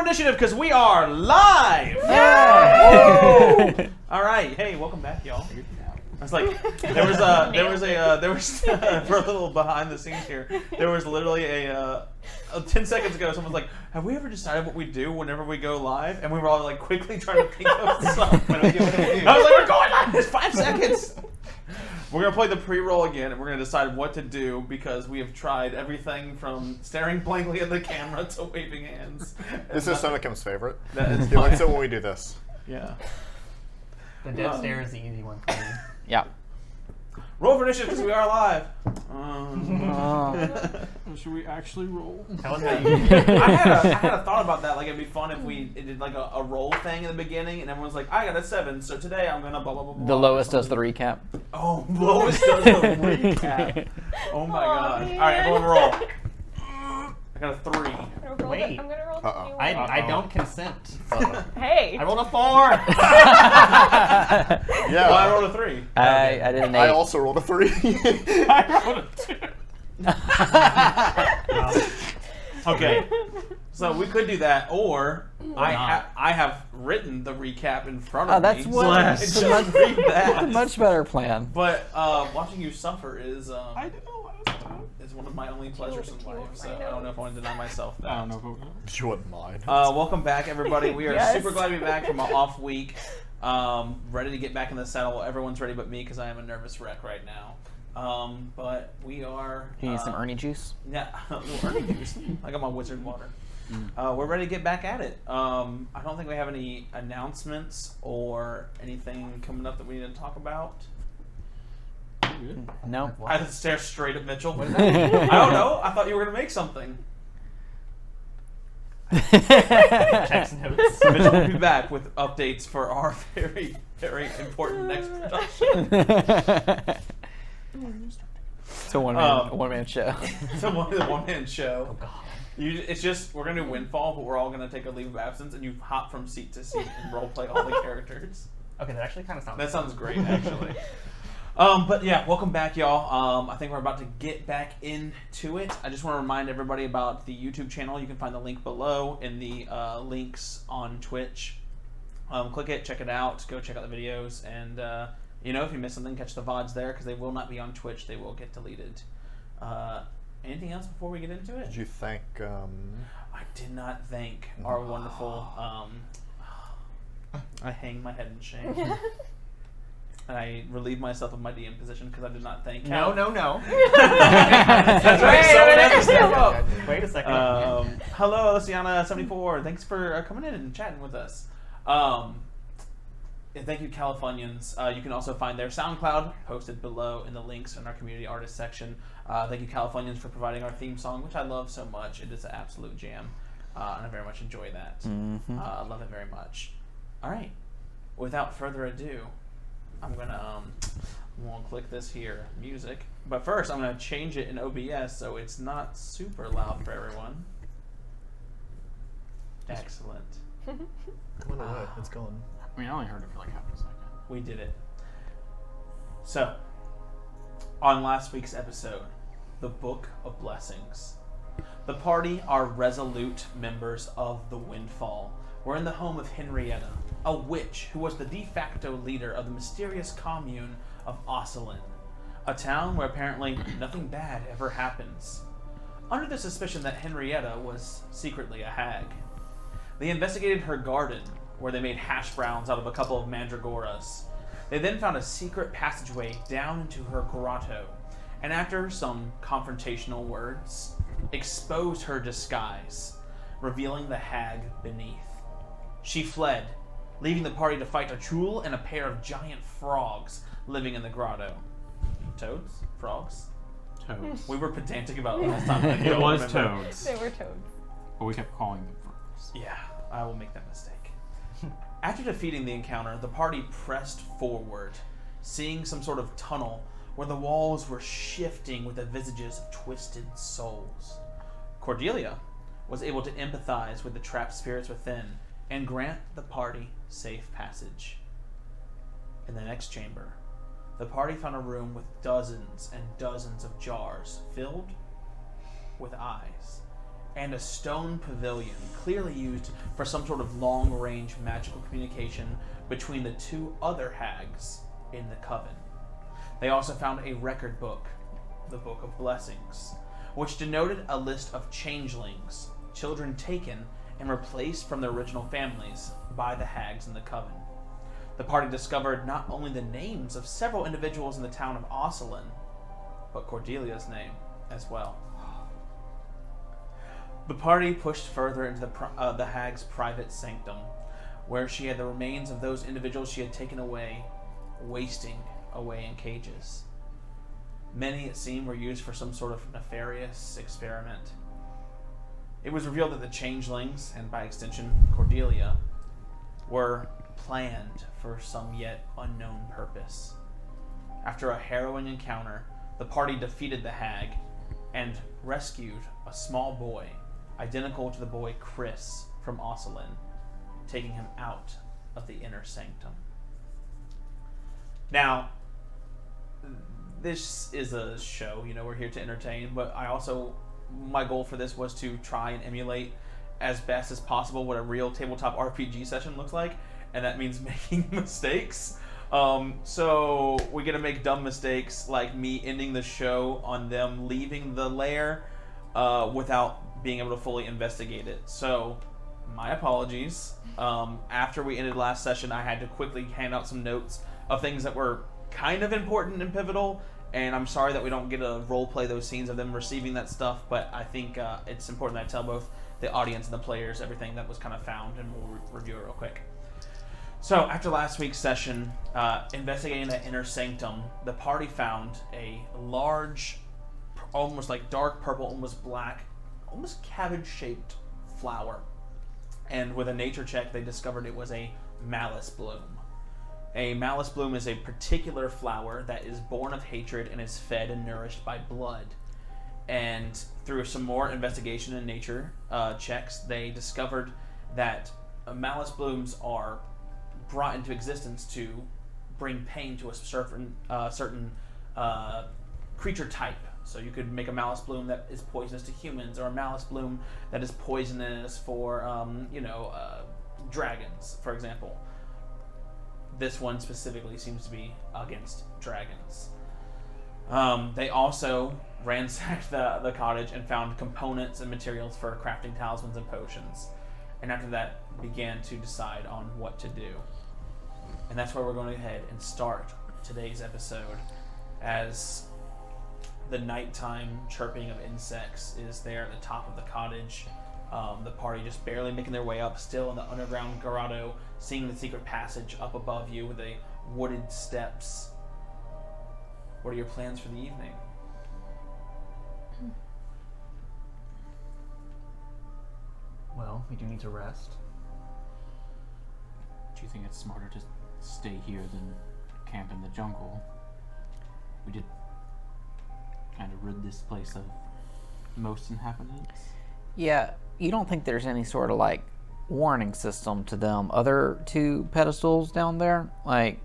initiative because we are live. Yeah. All right. Hey, welcome back, y'all. I was like, there was for a little behind the scenes here. There was literally 10 seconds ago. Someone was like, "Have we ever decided what we do whenever we go live?" And we were all like quickly trying to think of something. I was like, "We're going live. It's 5 seconds." We're gonna play the pre-roll again, and we're gonna decide what to do because we have tried everything from staring blankly at the camera to waving hands. This is Sonicum's favorite. That is He likes it when we do this. Yeah. The dead stare is the easy one for me. Yeah. Roll for initiative because we are live. Should we actually roll? Tell us I how you had a thought about that. Like, it'd be fun if we did like a roll thing in the beginning, and everyone's like, "I got a 7, so today I'm gonna blah blah blah." blah The lowest does the recap. Oh, lowest does the recap. Oh my god! Man. All right, everyone roll. I got a 3. Wait. I'm gonna roll the Uh-oh. new one. I don't consent. Hey. I rolled a 4. Yeah. Well, I rolled a 3. I did an 8. I also rolled a 3. I rolled a 2. Okay, so we could do that, or I have written the recap in front of that's me. what- So just read That's a that. much better plan. But watching you suffer is I didn't know last time. is one of my only pleasures in life. So I I don't know if I want to deny myself that. I don't know if it You wouldn't mind. Welcome back, everybody. We are Yes. super glad to be back from an off week. Ready to get back in the saddle. Everyone's ready but me because I am a nervous wreck right now. But we are. You need some Ernie juice? Yeah, a little Ernie juice. I got my wizard water. We're ready to get back at it. I don't think we have any announcements or anything coming up that we need to talk about. No. I just stare straight at Mitchell. I don't know. I thought you were going to make something. Checks notes. Mitchell will be back with updates for our very, very important next production. It's a one-man show. It's a one-man show. Oh god. It's just, we're going to do Windfall, but we're all going to take a leave of absence, and you hop from seat to seat and roleplay all the characters. Okay, that actually kind of sounds. That sounds great, actually. But yeah, welcome back, y'all. I think we're about to get back into it. I just want to remind everybody about the YouTube channel. You can find the link below in the links on Twitch. Click it, check it out, go check out the videos, and if you miss something, catch the VODs there because they will not be on Twitch. They will get deleted. Anything else before we get into it? Did you thank? I did not thank our wonderful. I hang my head in shame. And I relieve myself of my DM position because I did not thank No. That's right, someone has to step up. Wait a second. Hello, Luciana74. Thanks for coming in and chatting with us. And thank you, Californians. You can also find their SoundCloud posted below in the links in our community artist section. Thank you, Californians, for providing our theme song, which I love so much. It is an absolute jam, and I very much enjoy that. I love it very much. All right. Without further ado, I'm gonna click this here, music. But first, I'm gonna change it in OBS so it's not super loud for everyone. Excellent. Went away. It's gone. I mean, I only heard it for like half a second. We did it. So, on last week's episode, the Book of Blessings. The party are resolute members of the Windfall. We're in the home of Henrietta, a witch who was the de facto leader of the mysterious commune of Osselin, a town where apparently nothing bad ever happens. Under the suspicion that Henrietta was secretly a hag, they investigated her garden, where they made hash browns out of a couple of mandragoras. They then found a secret passageway down into her grotto, and after some confrontational words, exposed her disguise, revealing the hag beneath. She fled, leaving the party to fight a Chul and a pair of giant frogs living in the grotto. Toads? Frogs? Toads. We were pedantic about it last time. I It don't was remember. toads. They were toads. But we kept calling them frogs. Yeah, I will make that mistake. After defeating the encounter, the party pressed forward, seeing some sort of tunnel where the walls were shifting with the visages of twisted souls. Cordelia was able to empathize with the trapped spirits within and grant the party safe passage. In the next chamber, the party found a room with dozens and dozens of jars filled with eyes and a stone pavilion, clearly used for some sort of long-range magical communication between the two other hags in the coven. They also found a record book, the Book of Blessings, which denoted a list of changelings, children taken and replaced from their original families by the hags in the coven. The party discovered not only the names of several individuals in the town of Osselin, but Cordelia's name as well. The party pushed further into the hag's private sanctum, where she had the remains of those individuals she had taken away, wasting away in cages. Many, it seemed, were used for some sort of nefarious experiment. It was revealed that the changelings, and by extension Cordelia, were planned for some yet unknown purpose. After a harrowing encounter, the party defeated the hag and rescued a small boy, identical to the boy Chris from Osselin, taking him out of the inner sanctum. Now, this is a show, we're here to entertain, but my goal for this was to try and emulate as best as possible what a real tabletop RPG session looks like, and that means making mistakes. So we get to make dumb mistakes, like me ending the show on them leaving the lair without being able to fully investigate it. So my apologies. After we ended last session, I had to quickly hand out some notes of things that were kind of important and pivotal, and I'm sorry that we don't get to role play those scenes of them receiving that stuff, but I think it's important that I tell both the audience and the players everything that was kind of found, and we'll review it real quick. So after last week's session, investigating that inner sanctum, the party found a large, almost like dark purple, almost black, almost cabbage-shaped flower. And with a nature check, they discovered it was a malice bloom. A malice bloom is a particular flower that is born of hatred and is fed and nourished by blood. And through some more investigation and nature checks, they discovered that malice blooms are brought into existence to bring pain to a certain creature type. So you could make a malice bloom that is poisonous to humans, or a malice bloom that is poisonous for, dragons, for example. This one specifically seems to be against dragons. They also ransacked the cottage and found components and materials for crafting talismans and potions. And after that, began to decide on what to do. And that's where we're going to go ahead and start today's episode, as the nighttime chirping of insects is there at the top of the cottage. The party just barely making their way up, still in the underground grotto, seeing the secret passage up above you with the wooded steps. What are your plans for the evening? Well, we do need to rest. Do you think it's smarter to stay here than camp in the jungle? We did kind of rid this place of most inhabitants. Yeah, you don't think there's any sort of warning system to them other two pedestals down there? I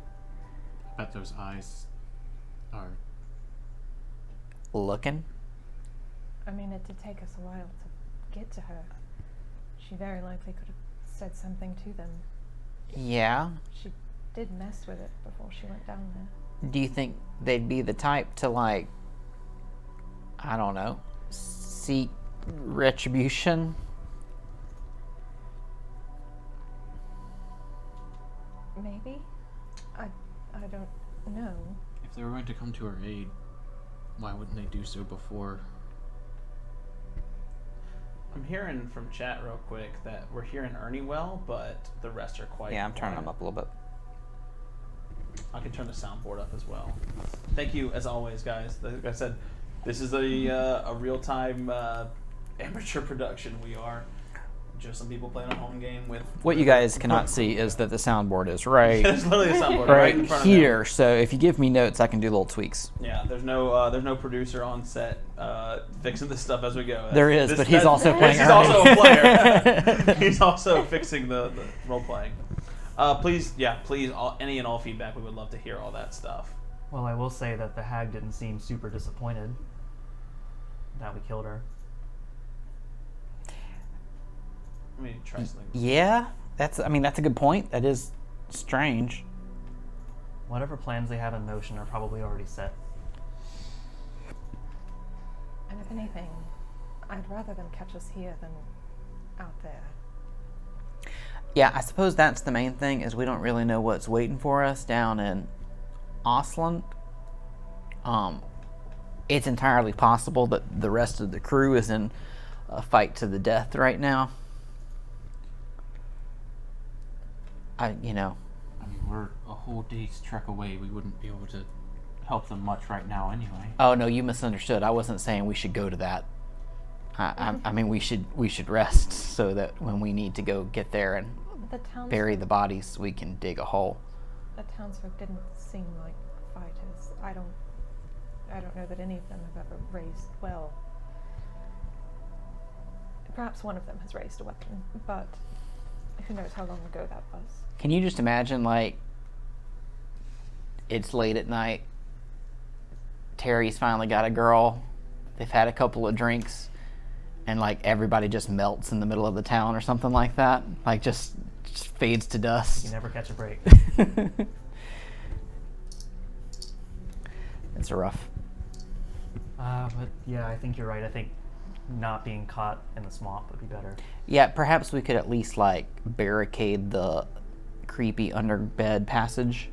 bet those eyes are... Looking? I mean, it did take us a while to get to her. She very likely could have said something to them. Yeah. She did mess with it before she went down there. Do you think they'd be the type to I don't know, seek retribution? Maybe? I don't know. If they were going to come to our aid, why wouldn't they do so before? I'm hearing from chat real quick that we're hearing Ernie well, but the rest are quite Yeah, I'm turning quiet. them up a little bit. I can turn the soundboard up as well. Thank you, as always, guys. Like I said, this is a real-time amateur production. We are just some people playing a home game with... What you guys cannot see is that the soundboard is right, There's literally a soundboard right in front here. of them. So if you give me notes, I can do little tweaks. Yeah, there's no producer on set fixing this stuff as we go. There is, but he's also playing He's Ernie. also a player. He's also fixing the role playing. Please, any and all feedback. We would love to hear all that stuff. Well, I will say that the hag didn't seem super disappointed that we killed her. I mean, try something. Yeah, that's a good point. That is strange. Whatever plans they have in motion are probably already set. And if anything, I'd rather them catch us here than out there. Yeah, I suppose that's the main thing, is we don't really know what's waiting for us down in Osland. It's entirely possible that the rest of the crew is in a fight to the death right now. I mean, we're a whole day's trek away. We wouldn't be able to help them much right now anyway. Oh no, you misunderstood. I wasn't saying we should go to that. I mean, we should rest so that when we need to go get there and The townsfolk, bury the bodies, we can dig a hole. The townsfolk didn't seem like fighters. I don't know that any of them have ever raised, well, perhaps one of them has raised a weapon, but who knows how long ago that was. Can you just imagine, like, it's late at night, Terry's finally got a girl, they've had a couple of drinks, and, like, everybody just melts in the middle of the town or something like that? Like, just fades to dust. You never catch a break. It's rough. But yeah, I think you're right. I think not being caught in the swamp would be better. Yeah, perhaps we could at least, like, barricade the creepy underbed passage.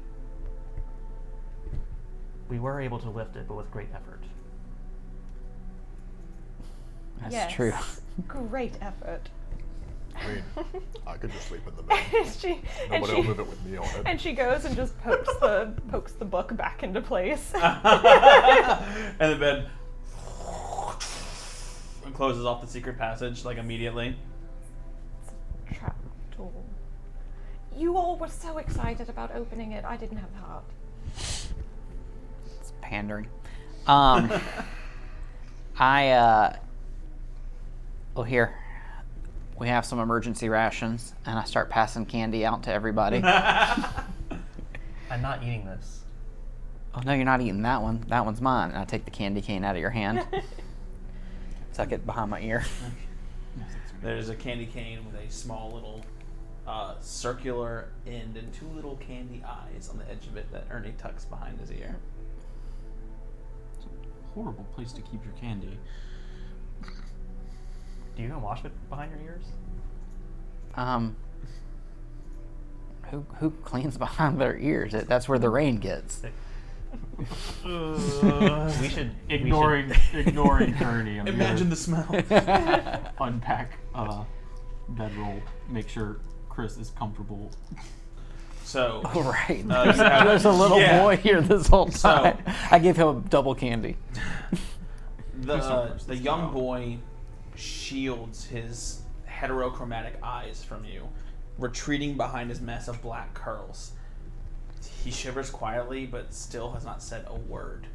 We were able to lift it, but with great effort. That's Yes. true. Great effort. I mean, I could just sleep in the bed. and Nobody will move it with me on it. And she goes and just pokes the book back into place. And the bed and closes off the secret passage like immediately. Trap door. You all were so excited about opening it. I didn't have the heart. It's pandering. Well, here, we have some emergency rations, and I start passing candy out to everybody. I'm not eating this. Oh, no, you're not eating that one. That one's mine. And I take the candy cane out of your hand. Tuck it behind my ear. There's a candy cane with a small little circular end and two little candy eyes on the edge of it that Ernie tucks behind his ear. Horrible place to keep your candy. Do you even wash it behind your ears? Who cleans behind their ears? That's where the rain gets. We should Ignoring Ernie. I'm Imagine the smell. gonna unpack bedroll. Make sure Chris is comfortable. So, Oh, right. you have- There's a little yeah. boy here this whole So- time. I give him double candy. the young boy shields his heterochromatic eyes from you, retreating behind his mess of black curls. He shivers quietly, but still has not said a word.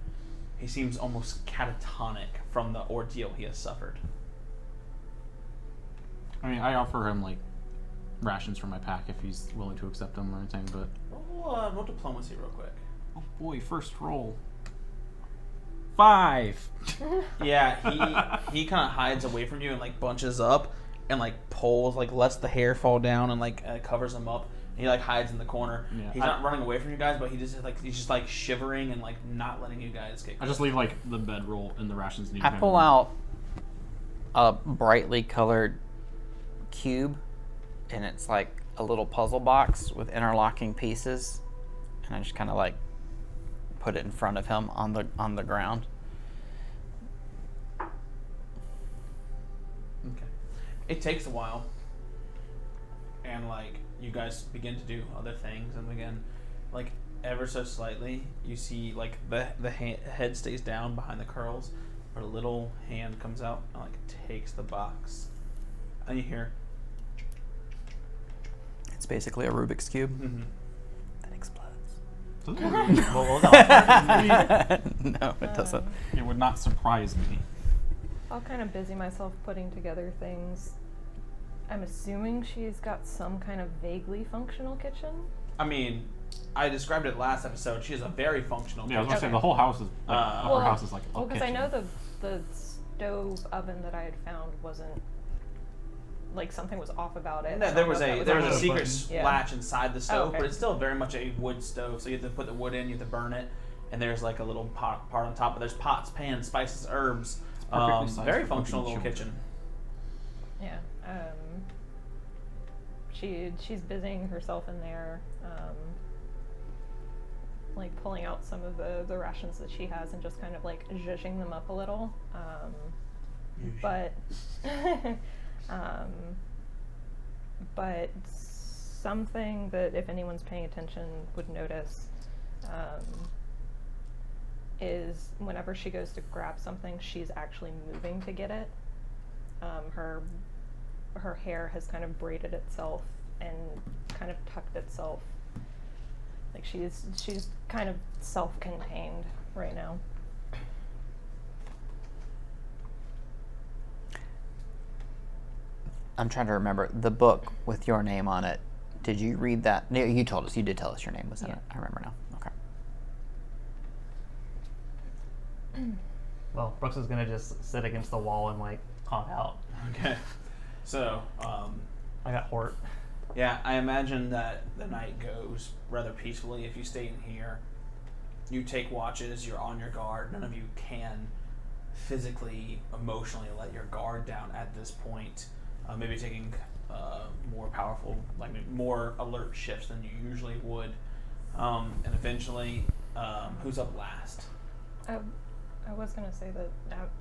He seems almost catatonic from the ordeal he has suffered. I mean, I offer him like rations from my pack if he's willing to accept them or anything. But Roll diplomacy real quick. oh boy, first roll. 5. Yeah, he kind of hides away from you and like bunches up and like pulls, like lets the hair fall down and like covers him up. He like hides in the corner. Yeah. He's not running away from you guys, but he's just like shivering and like not letting you guys get. I just leave like the bedroll and the rations near I him. pull out a brightly colored cube, and it's like a little puzzle box with interlocking pieces, and I just kind of like put it in front of him on the ground. Okay. It takes a while, and like you guys begin to do other things, and again, like ever so slightly, you see like the head stays down behind the curls, but a little hand comes out and like takes the box, and you hear. It's basically a Rubik's cube Mm-hmm. that explodes. Well, that No, it doesn't. It would not surprise me. I'll kind of busy myself putting together things. I'm assuming she's got some kind of vaguely functional kitchen. I mean, I described it last episode. She has a very functional. Yeah, I was gonna say Okay. the whole house is like Well, upper house is like. a Well, because I kitchen. know the stove oven that I had found wasn't like something was off about it. No, there was a a secret button. latch inside the stove, okay. but it's still very much a wood stove. So you have to put the wood in, you have to burn it, and there's like a little part on top. But there's pots, pans, spices, herbs. perfectly sized Very for functional cooking little children. kitchen. Yeah. She's busying herself in there, like pulling out some of the rations that she has and just kind of like zhuzhing them up a little. But but something that if anyone's paying attention would notice is whenever she goes to grab something, she's actually moving to get it. Her hair has kind of braided itself and kind of tucked itself. Like she's kind of self-contained right now. I'm trying to remember the book with your name on it. Did you read that? No, you told us. You did tell us your name was in Yeah. it. I remember now. Okay. Well, Brooks is gonna just sit against the wall and like honk out. Okay. So, I got Hort. yeah, I imagine that the night goes rather peacefully if you stay in here. You take watches, you're on your guard. None of you can physically, emotionally let your guard down at this point. Maybe taking more powerful, like more alert shifts than you usually would. And eventually, who's up last? I was gonna say that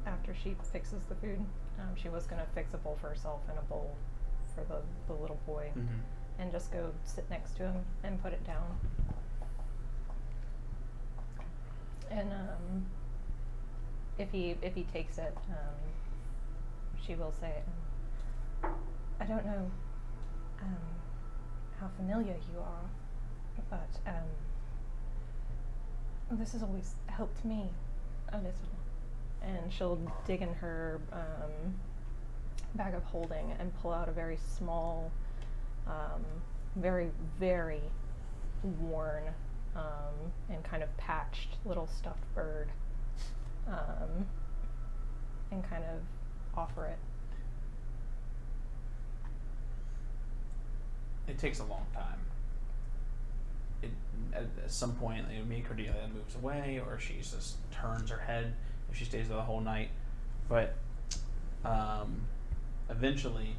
after she fixes the food, she was gonna fix a bowl for herself and a bowl for the little boy, and just go sit next to him and put it down. And if he takes it, she will say, I don't know how familiar you are, but this has always helped me a little. And she'll dig in her bag of holding and pull out a very small, very, very worn and kind of patched little stuffed bird, and kind of offer it. It takes a long time. At some point, Cordelia moves away, or she just turns her head if she stays there the whole night. But eventually,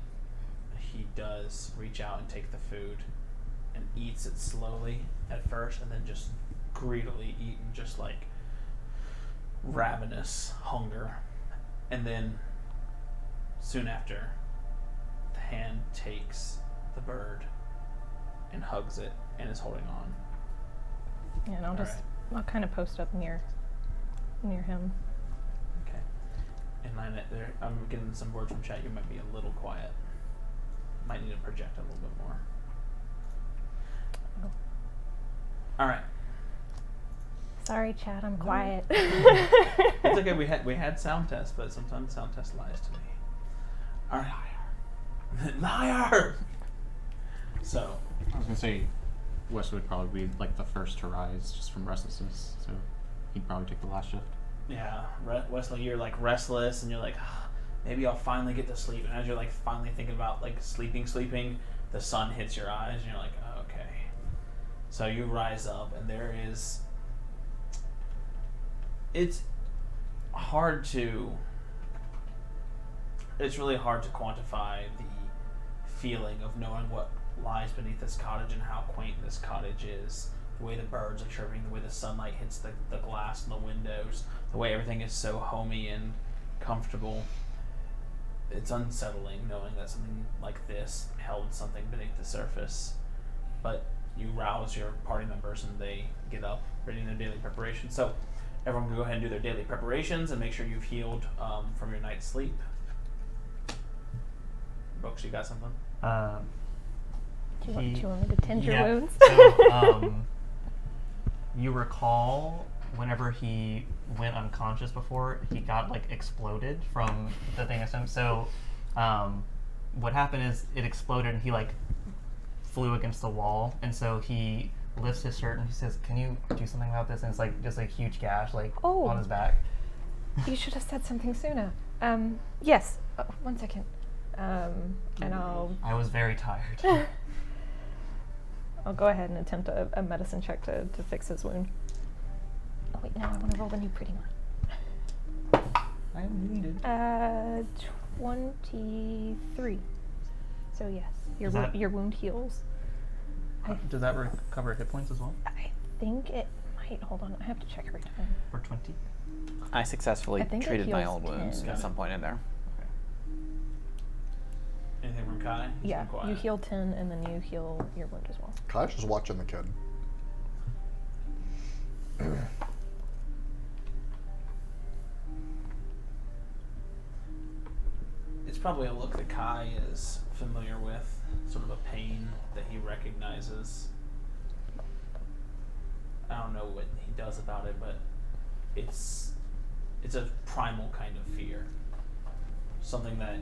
he does reach out and take the food and eats it slowly at first, and then just greedily eating, just like ravenous hunger. And then soon after, the hand takes the bird and hugs it and is holding on. Yeah, and I'll kind of post up near him. Okay. And I'm getting some words from chat. You might be a little quiet. Might need to project a little bit more. Oh. All right. Sorry, Chad, I'm quiet. It's okay. We had sound tests, but sometimes sound test lies to me. All right, liar. So I was gonna say, Wes would probably be like the first to rise just from restlessness, so he'd probably take the last shift. yeah, Wesley, you're like restless, and you're like, maybe I'll finally get to sleep. And as you're like finally thinking about like sleeping, the sun hits your eyes, and you're like, oh, okay. So you rise up, and there is. It's really hard to quantify the feeling of knowing what lies beneath this cottage and how quaint this cottage is. The way the birds are chirping, the way the sunlight hits the glass and the windows, the way everything is so homey and comfortable. It's unsettling knowing that something like this held something beneath the surface. But you rouse your party members and they get up, ready in their daily preparation. So everyone can go ahead and do their daily preparations and make sure you've healed from your night's sleep. Brooks, you got something? Do you want me to tend your wounds? So, you recall whenever he went unconscious before, he got like exploded from the thing next to him. So what happened is it exploded and he like flew against the wall, and so he lifts his shirt and he says, "Can you do something about this?" And it's like just a huge gash like Oh. on his back. You should have said something sooner. Yes. 1 second. And I was very tired. I'll go ahead and attempt a medicine check to fix his wound. Oh wait, no, I want to roll the new pretty one. I am wounded. 23. So yes, Is that- your wound heals. Does that recover hit points as well? I think it might. Hold on, I have to check every time. For 20? I successfully I think it treated my heals old wounds 10. at some point in there. Anything from Kai? He's Yeah, been quiet. you heal 10, and then you heal your wound as well. Kai's just watching the kid. It's probably a look that Kai is familiar with, sort of a pain that he recognizes. I don't know what he does about it, but it's a primal kind of fear. Something that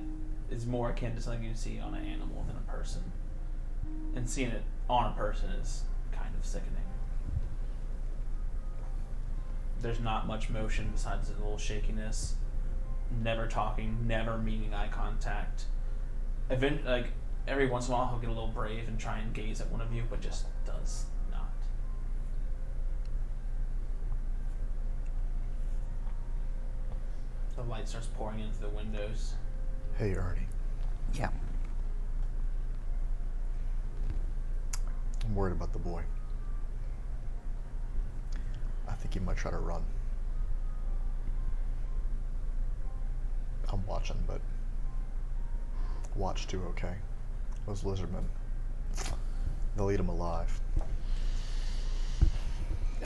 is more akin to something you see on an animal than a person. And seeing it on a person is kind of sickening. There's not much motion besides a little shakiness. Never talking, never meeting eye contact. Every once in a while he'll get a little brave and try and gaze at one of you, but just does not. The light starts pouring into the windows. Hey, Ernie. Yeah. I'm worried about the boy. I think he might try to run. I'm watching, but watch too, okay? Those lizardmen, they'll eat him alive.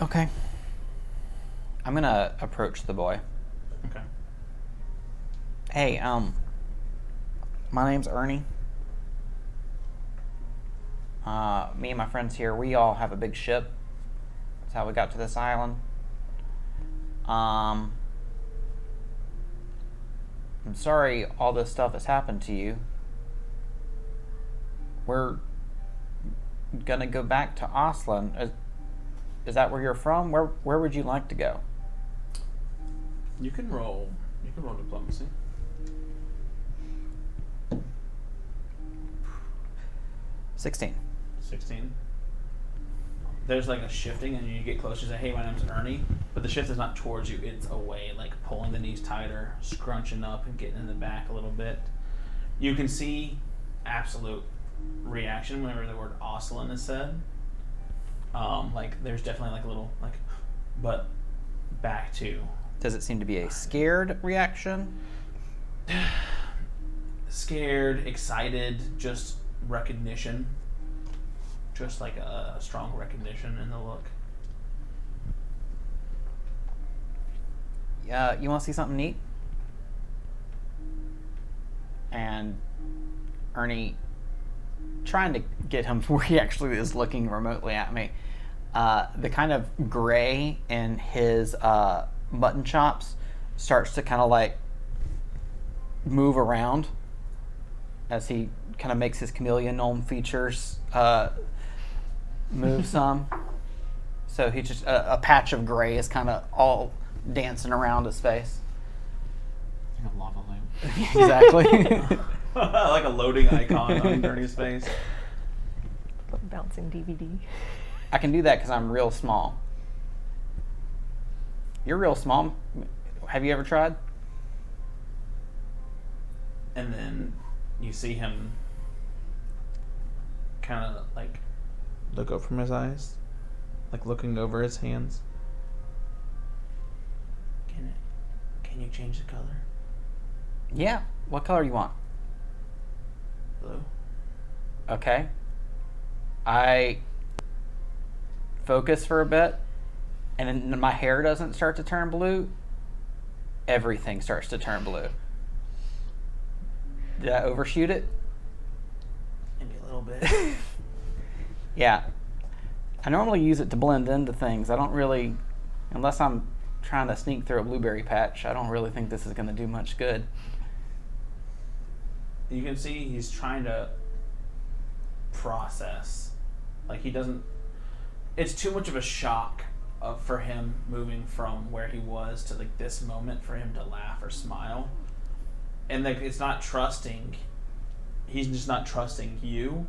Okay. I'm gonna approach the boy. Okay. Hey, my name's Ernie. Me and my friends here, we all have a big ship. That's how we got to this island. I'm sorry all this stuff has happened to you. We're gonna go back to Oslan. Is that where you're from? Where would you like to go? You can roll diplomacy. 16. 16. There's like a shifting, and you get closer. Say, "Hey, my name's Ernie," but the shift is not towards you; it's away, like pulling the knees tighter, scrunching up, and getting in the back a little bit. You can see absolute reaction whenever the word "Oslan" is said. There's definitely like a little but back to Does it seem to be a scared reaction? scared, excited, just recognition. Just like a strong recognition in the look. You want to see something neat? And Ernie, trying to get him where he actually is looking remotely at me, the kind of gray in his mutton chops starts to kind of like move around as he kind of makes his chameleon gnome features move some. So he just a patch of gray is kind of all dancing around his face. Like a lava lamp. Exactly. Like a loading icon on Ernie's face. Bouncing DVD. I can do that because I'm real small. You're real small. Have you ever tried? And then you see him kind of like look up from his eyes, like looking over his hands. Can you change the color? Yeah. What color you want? Blue. Okay. I focus for a bit, and then my hair doesn't start to turn blue. Everything starts to turn blue. Did I overshoot it? Maybe a little bit. Yeah. I normally use it to blend into things. I don't really, unless I'm trying to sneak through a blueberry patch, I don't really think this is going to do much good. You can see he's trying to process. Like he doesn't. It's too much of a shock for him moving from where he was to like this moment for him to laugh or smile, and like it's not trusting he's just not trusting you,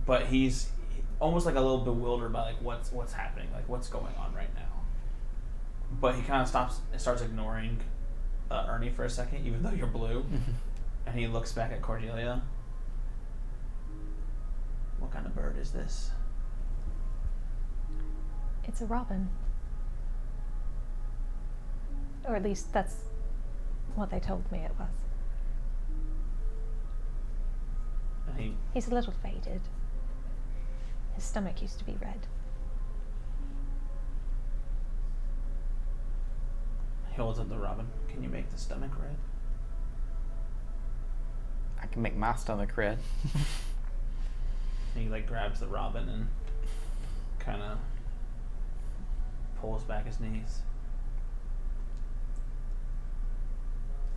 but he's almost like a little bewildered by like what's happening, like what's going on right now. But he kind of starts ignoring Ernie for a second, even though you're blue, and he looks back at Cordelia. What kind of bird is this? It's a robin. Or at least that's what they told me it was. And He's a little faded. His stomach used to be red. he holds up the robin. Can you make the stomach red? I can make my stomach red. And he like grabs the robin and kind of pulls back his knees.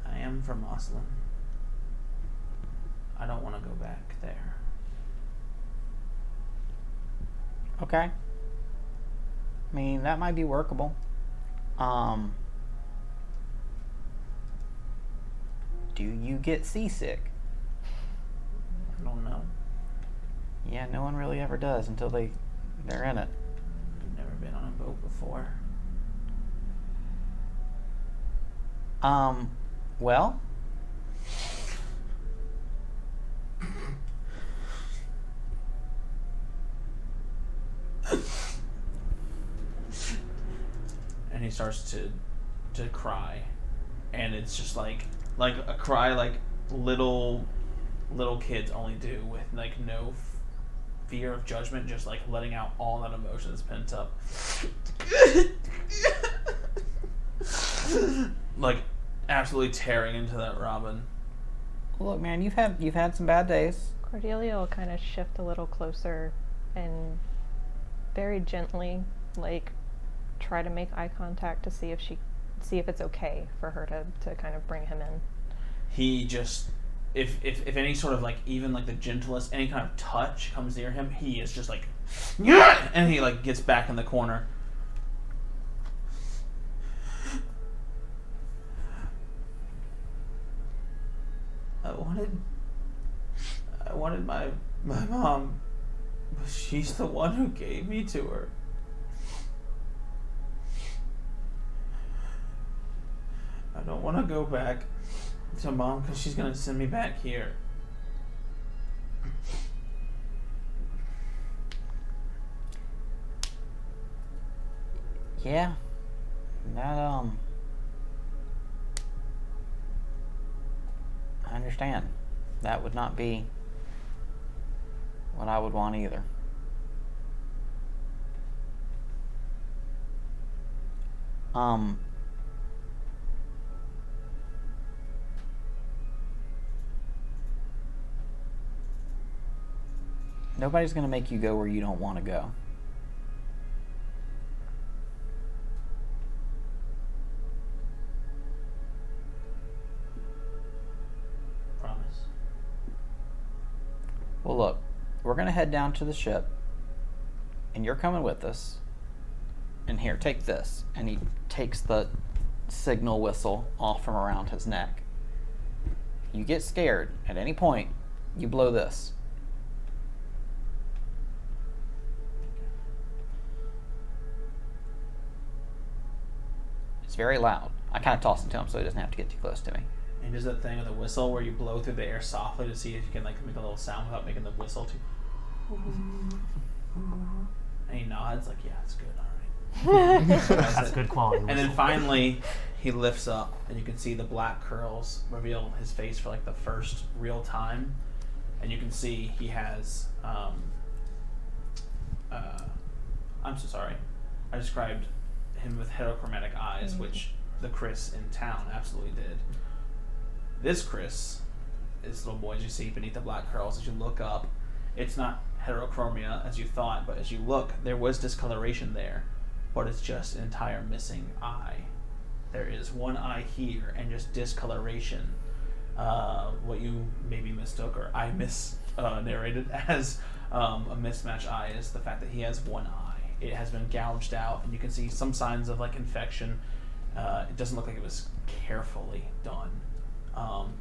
I am from Oslin. I don't want to go back there. Okay. I mean, that might be workable. Do you get seasick? I don't know. Yeah, no one really ever does until they're in it. I've never been on a boat before. Well, And he starts to cry, and it's just like a cry like little kids only do, with like no fear of judgment, just like letting out all that emotion that's pent up. Like absolutely tearing into that robin. look, man, you've had some bad days. Cordelia will kind of shift a little closer and very gently, like, try to make eye contact to see if it's okay for her to kind of bring him in. He just, if any sort of like even like the gentlest, any kind of touch comes near him, he is just like, yeah, and he like gets back in the corner. I wanted my mom, but she's the one who gave me to her. I don't want to go back to Mom because she's going to send me back here. Yeah. That, I understand. That would not be what I would want either. Nobody's going to make you go where you don't want to go. Promise. Well, look, we're going to head down to the ship, and you're coming with us. And here, take this. And he takes the signal whistle off from around his neck. You get scared at any point, you blow this. It's very loud. I kind of toss it to him so he doesn't have to get too close to me. And he does that thing with the whistle where you blow through the air softly to see if you can like make a little sound without making the whistle too. And he nods like, yeah, it's good, all right. That's good quality. And then finally, he lifts up, and you can see the black curls reveal his face for like the first real time, and you can see he has. I'm so sorry. I described him with heterochromatic eyes, which the Chris in town absolutely did. This Chris, this little boy, as you see beneath the black curls, as you look up, it's not heterochromia as you thought, but as you look, there was discoloration there, but it's just an entire missing eye. There is one eye here and just discoloration. What you maybe mistook, or I narrated as a mismatched eye, is the fact that he has one eye. It has been gouged out, and you can see some signs of like infection. It doesn't look like it was carefully done.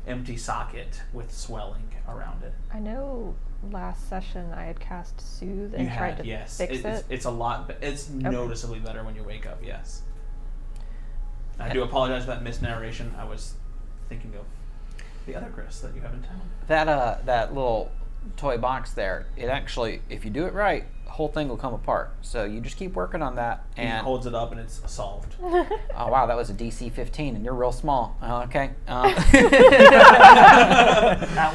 empty socket with swelling around it. I know last session I had cast Soothe and tried to yes. fix it. It's a lot, but it's noticeably better when you wake up. Yes. I do apologize for that misnarration. I was thinking of the other Chris that you have in town. That little toy box there, it actually, if you do it right, the whole thing will come apart. So you just keep working on that. He And holds it up and it's solved. oh wow, that was a DC 15 and you're real small. Okay. That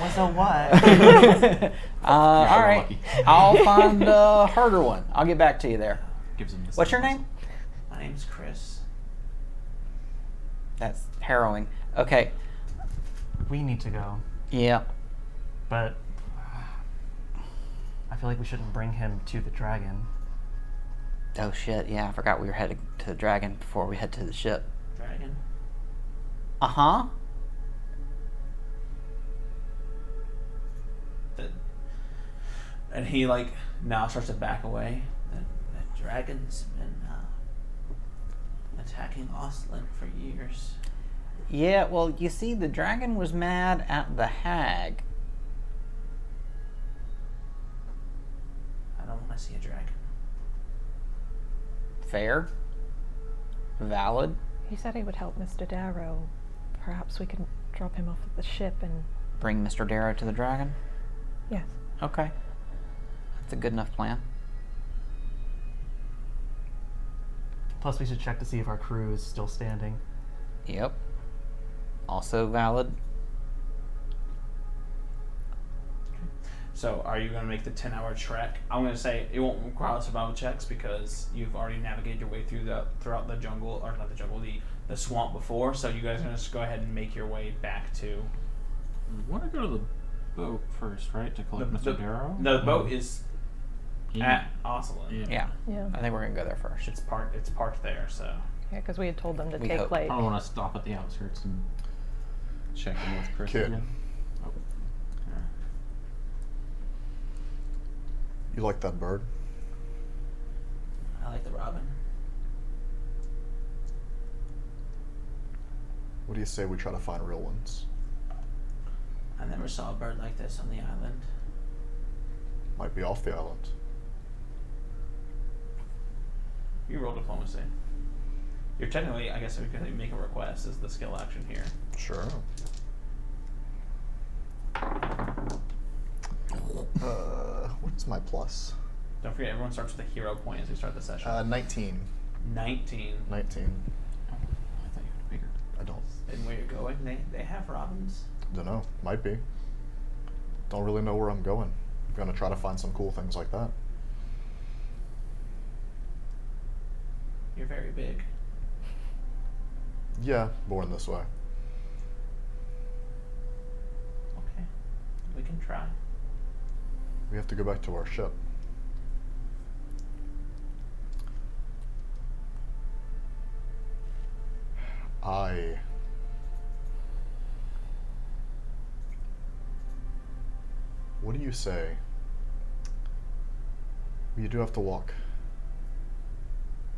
was a what? All right. lucky. I'll find a harder one. I'll get back to you there. Gives him the What's your signals. name? My name's Chris. That's harrowing. Okay. We need to go, Yeah. but I feel like we shouldn't bring him to the dragon. Oh shit. Yeah, I forgot we were headed to the dragon before we head to the ship. Dragon. Uh-huh. And he now starts to back away. The dragon's been attacking Ostlin for years. Yeah, well, you see, the dragon was mad at the hag. I don't want to see a dragon. Fair. Valid. He said he would help Mr. Darrow. Perhaps we can drop him off at the ship and... Bring Mr. Darrow to the dragon? Yes. Okay. That's a good enough plan. Plus, we should check to see if our crew is still standing. Yep. Also valid. So, are you going to make the 10-hour trek? I'm going to say it won't require survival checks because you've already navigated your way throughout the jungle, or not the jungle, the swamp before. So, you guys are going to just go ahead and make your way back to We want to go to the boat first, right? To collect Mr. Darrow? No, the boat is Yeah. at Osselin. Yeah. Yeah. I think we're gonna go there first. It's parked there. So, Yeah, because we had told them to We take hope. I don't want to stop at the outskirts and check in with Chris Kid. again. Oh. You like that bird? I like the robin. What do you say we try to find real ones? I never saw a bird like this on the island. Might be off the island. You roll diplomacy. You're technically, I guess, we could make a request as the skill action here. Sure. What's my plus? Don't forget, everyone starts with a hero point as we start the session. 19. 19. 19. I thought you had bigger. I don't. And where you're going, they have robins. Dunno. Might be. Don't really know where I'm going. I'm gonna try to find some cool things like that. You're very big. Yeah, born this way. Okay. We can try. We have to go back to our ship. What do you say? You do have to walk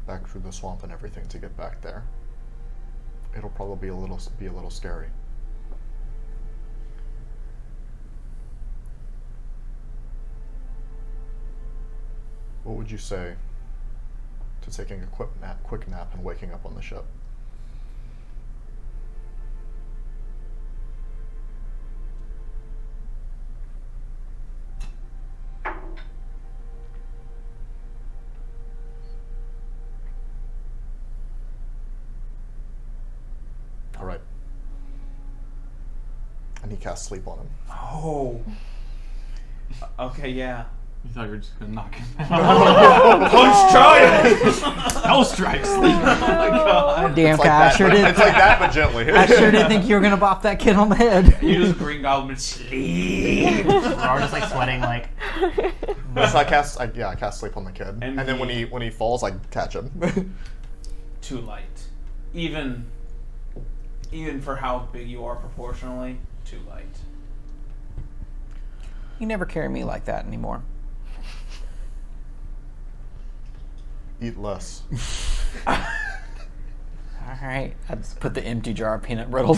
back through the swamp and everything to get back there. It'll probably be a little scary. What would you say to taking a quick nap and waking up on the ship? All right. And he casts sleep on him. Oh. Okay, yeah. You thought you were just gonna knock him out. Punch try! Hell strikes. Oh my god. Damn, It's like Kai, I that, sure but did. it's like that, but gently. I sure didn't think you were gonna bop that kid on the head. You just Green Goblin sleep. We're all just like sweating, like. So I cast sleep on the kid, And and then when he falls, I catch him. Too light. Even for how big you are proportionally, too light. You never carry me like that anymore. Eat less. right. I just put the empty jar of peanut brittle.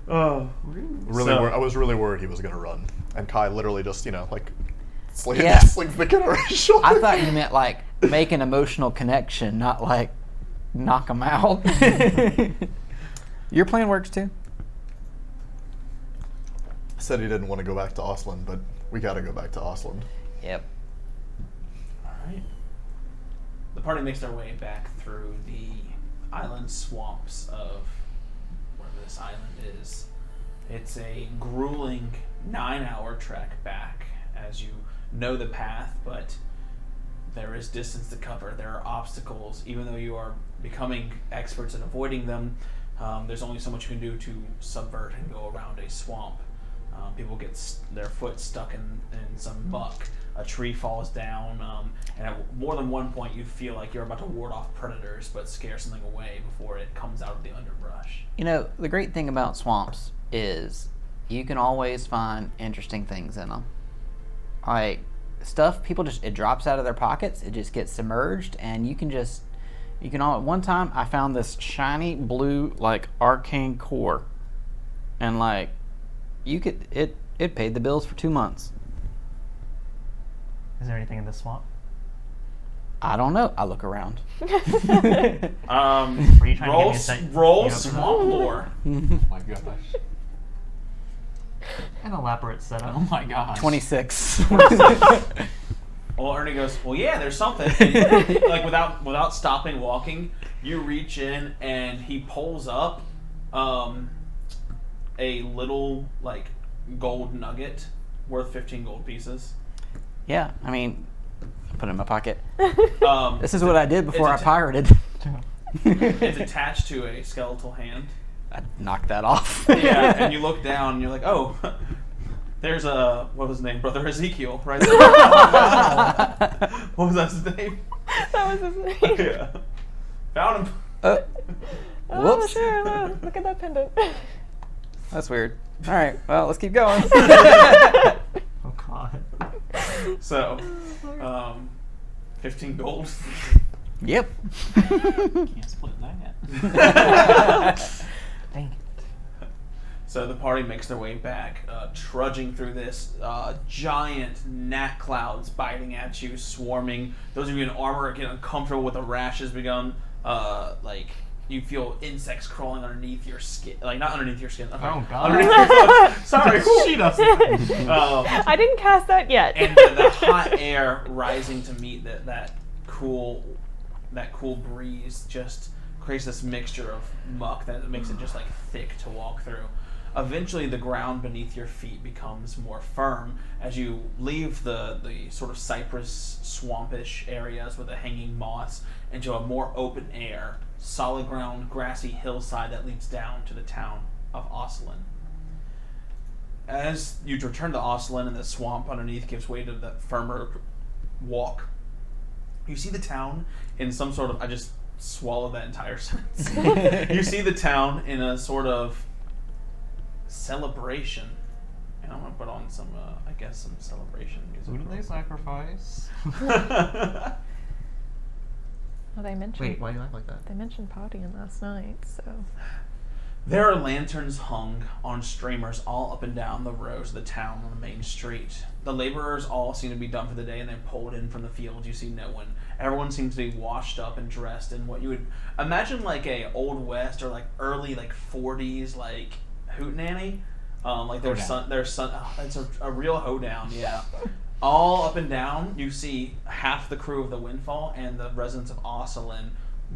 Oh, I was really worried he was going to run. And Kai literally just, slings the kid over his shoulder. I thought you meant like make an emotional connection, not like knock him out. Your plan works too. Said he didn't want to go back to Osland, but we got to go back to Osland. Yep. all right. The party makes their way back through the island swamps of wherever this island is. It's a grueling 9-hour trek back as you know the path, but there is distance to cover. There are obstacles. Even though you are becoming experts at avoiding them, there's only so much you can do to subvert and go around a swamp. People get their foot stuck in some muck. A tree falls down, and at more than one point you feel like you're about to ward off predators but scare something away before it comes out of the underbrush. You know, the great thing about swamps is you can always find interesting things in them. Like, stuff people just, it drops out of their pockets, it just gets submerged, and you can all, at one time I found this shiny blue, like, arcane core, and like, it paid the bills for 2 months. Is there anything in this swamp? I don't know. I look around. Were you trying to give me a set? Roll swamp lore. Oh my gosh. An elaborate setup. Oh my gosh. 26. Well, Ernie goes, well, yeah, there's something. And, like, without stopping walking, you reach in and he pulls up a little, like, gold nugget worth 15 gold pieces. Yeah, I mean, I put it in my pocket. Um, This is what I did before I it's pirated. It's attached to a skeletal hand. I knocked that off. Yeah, and you look down and you're like, oh, there's what was his name? Brother Ezekiel, right there. What was that his name? That was his name. Yeah. Found him. Oh, Whoops. sure. Look at that pendant. That's weird. All right, well, let's keep going. Oh god. So, 15 gold. Yep. Can't split that. Dang it. So the party makes their way back, trudging through this giant gnat clouds biting at you, swarming. Those of you in armor get uncomfortable with the rashes begun. Like, you feel insects crawling underneath your skin. Like, not underneath your skin. Okay. Oh, God. Underneath your clothes. Sorry. She doesn't. I didn't cast that yet. And the hot air rising to meet that cool breeze just creates this mixture of muck that makes it just like thick to walk through. Eventually, the ground beneath your feet becomes more firm as you leave the sort of cypress swampish areas with the hanging moss into a more open air, solid ground, grassy hillside that leads down to the town of Osselin. As you return to Osselin and the swamp underneath gives way to that firmer walk, you see the town in some sort of... I just swallowed that entire sentence. You see the town in a sort of celebration. And I'm going to put on some, some celebration music. Who did they sacrifice? Well, they mentioned. Wait, why do you act like that? They mentioned partying last night, so. There are lanterns hung on streamers all up and down the rows of the town on the main street. The laborers all seem to be done for the day and they're pulled in from the field. You see no one. Everyone seems to be washed up and dressed in what you would imagine like a Old West or like early like 40s like hootenanny. Like their son, it's a real hoedown, yeah. All up and down, you see half the crew of the Windfall and the residents of Osselin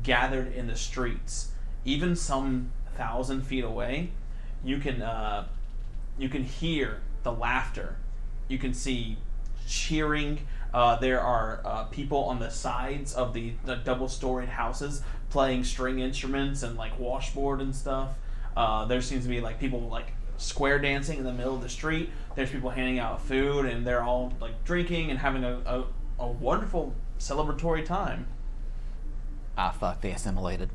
gathered in the streets. Even some 1,000 feet away, you can hear the laughter. You can see cheering. There are people on the sides of the double-storied houses playing string instruments and like washboard and stuff. There seems to be like people like square dancing in the middle of the street. There's people handing out food and they're all like drinking and having a wonderful celebratory time. Ah, fuck, they assimilated.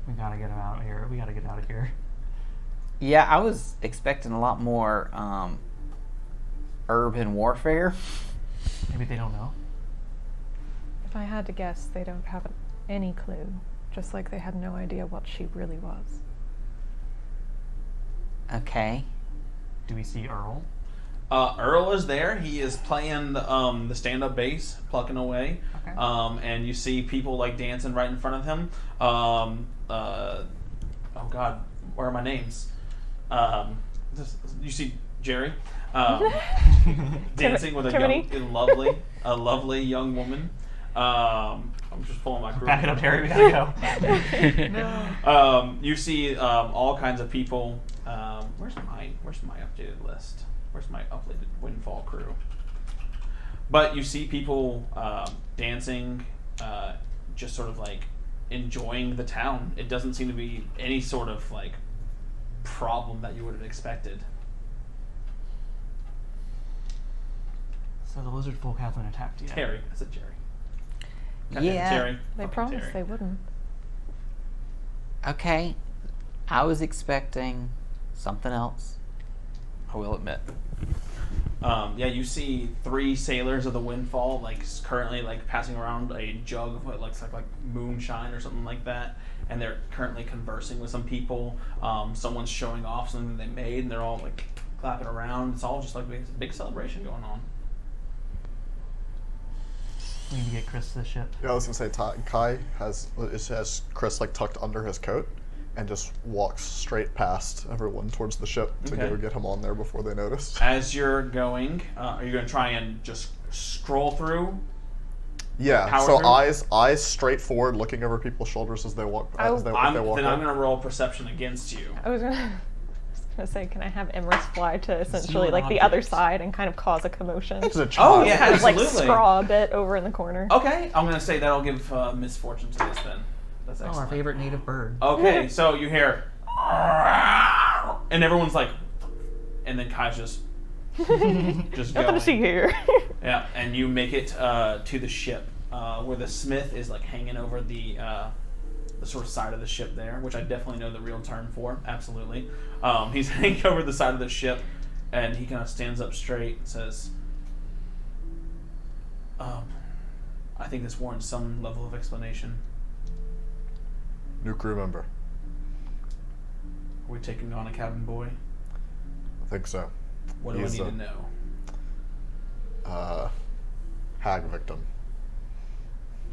We gotta get him out of here. We gotta get out of here. Yeah, I was expecting a lot more urban warfare. Maybe they don't know. If I had to guess, they don't have any clue, just like they had no idea what she really was. Okay. Do we see Earl? Earl is there. He is playing the stand-up bass, plucking away. Okay. And you see people like dancing right in front of him. Oh God, where are my names? You see Jerry dancing with a lovely young woman. I'm just pulling my group. Back it up, Harry. We gotta go. You see all kinds of people. Where's my updated list? Where's my updated Windfall crew? But you see people dancing, just sort of like enjoying the town. It doesn't seem to be any sort of like problem that you would have expected. So the lizard folk haven't attacked yet. Terry, I said Jerry. Yeah. Terry. They Fucking promised Terry. they wouldn't. Okay. I was expecting something else. I will admit. Yeah, you see 3 sailors of the Windfall, like currently like passing around a jug of what looks like moonshine or something like that, and they're currently conversing with some people. Someone's showing off something they made, and they're all like clapping around. It's all just like a big celebration going on. We need to get Chris to the ship. Yeah, I was gonna say Kai has Chris like tucked under his coat and just walks straight past everyone towards the ship to Okay. go get him on there before they noticed. As you're going, are you going to try and just scroll through? Yeah, Power so through? eyes straight forward, looking over people's shoulders as they walk. As they walk I'm up. going to roll perception against you. I was gonna say, can I have Emrys fly to essentially an like the other object. side and kind of cause a commotion? It's a Oh, child. yeah. Kind of like absolutely. scrawl a bit over in the corner. Okay, I'm going to say that'll give misfortune to this then. That's Oh, excellent. our favorite native bird. Okay, so you hear, and everyone's like, and then Kai's just Nothing going. to see here. Yeah, and you make it to the ship, where the smith is like hanging over the sort of side of the ship there, which I definitely know the real term for. Absolutely, he's hanging over the side of the ship, and he kind of stands up straight and says, "I think this warrants some level of explanation. New crew member. Are we taking on a cabin boy? I think so. What do I He's need a- to know?" Hag victim.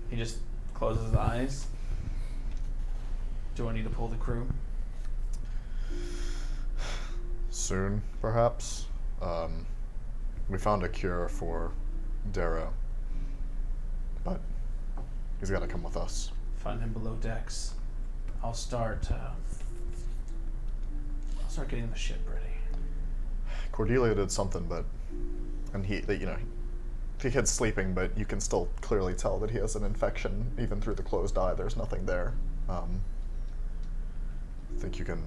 He just closes his eyes. Do I need to pull the crew? Soon, perhaps. We found a cure for Darrow, but he's got to come with us. Find him below decks. I'll start getting the ship ready. Cordelia did something, and he kid's sleeping, but you can still clearly tell that he has an infection even through the closed eye. There's nothing there. Think you can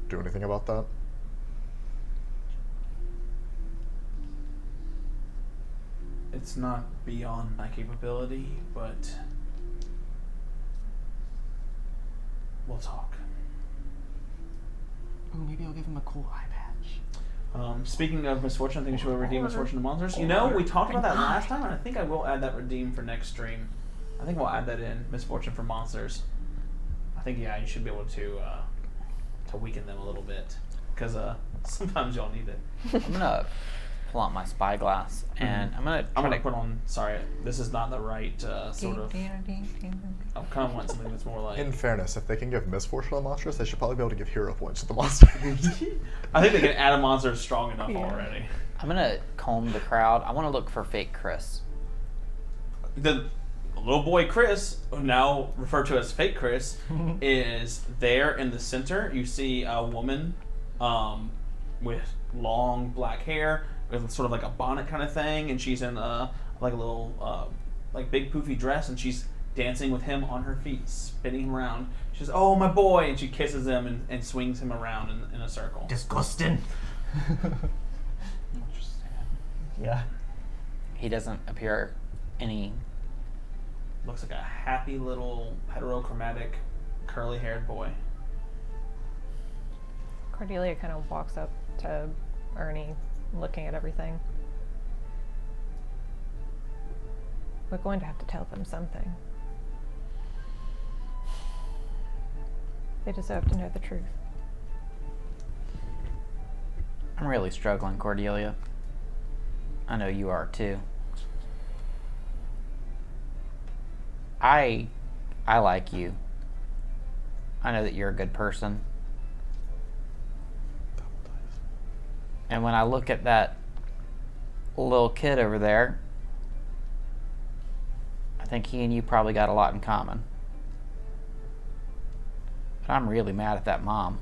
do anything about that? It's not beyond my capability, but we'll talk. Ooh, maybe I'll give him a cool eye patch. Speaking of misfortune, I think we should redeem misfortune to monsters. You know, we talked about that last time, and I think I will add that redeem for next stream. I think we'll add that in, misfortune for monsters. I think, yeah, you should be able to weaken them a little bit, because sometimes you'll need it. I'm gonna pull out my spyglass and I'm gonna I'm try gonna to put on. Sorry, this is not the right sort of. I kind of want something that's more like. In fairness, if they can give misfortune to the monsters, they should probably be able to give hero points to the monsters. I think they can add a monster strong enough Yeah. already. I'm gonna comb the crowd. I want to look for fake Chris. The little boy Chris, now referred to as fake Chris, is there in the center. You see a woman with long black hair, with sort of like a bonnet kind of thing, and she's in like a little like big poofy dress, and she's dancing with him on her feet, spinning him around. She says, "Oh, my boy," and she kisses him and swings him around in a circle. Disgusting. Yeah. He doesn't appear any. Looks like a happy little heterochromatic curly-haired boy. Cordelia kind of walks up to Ernie, looking at everything. We're going to have to tell them something. They deserve to know the truth. I'm really struggling, Cordelia. I know you are too. I like you. I know that you're a good person. And when I look at that little kid over there, I think he and you probably got a lot in common. But I'm really mad at that mom.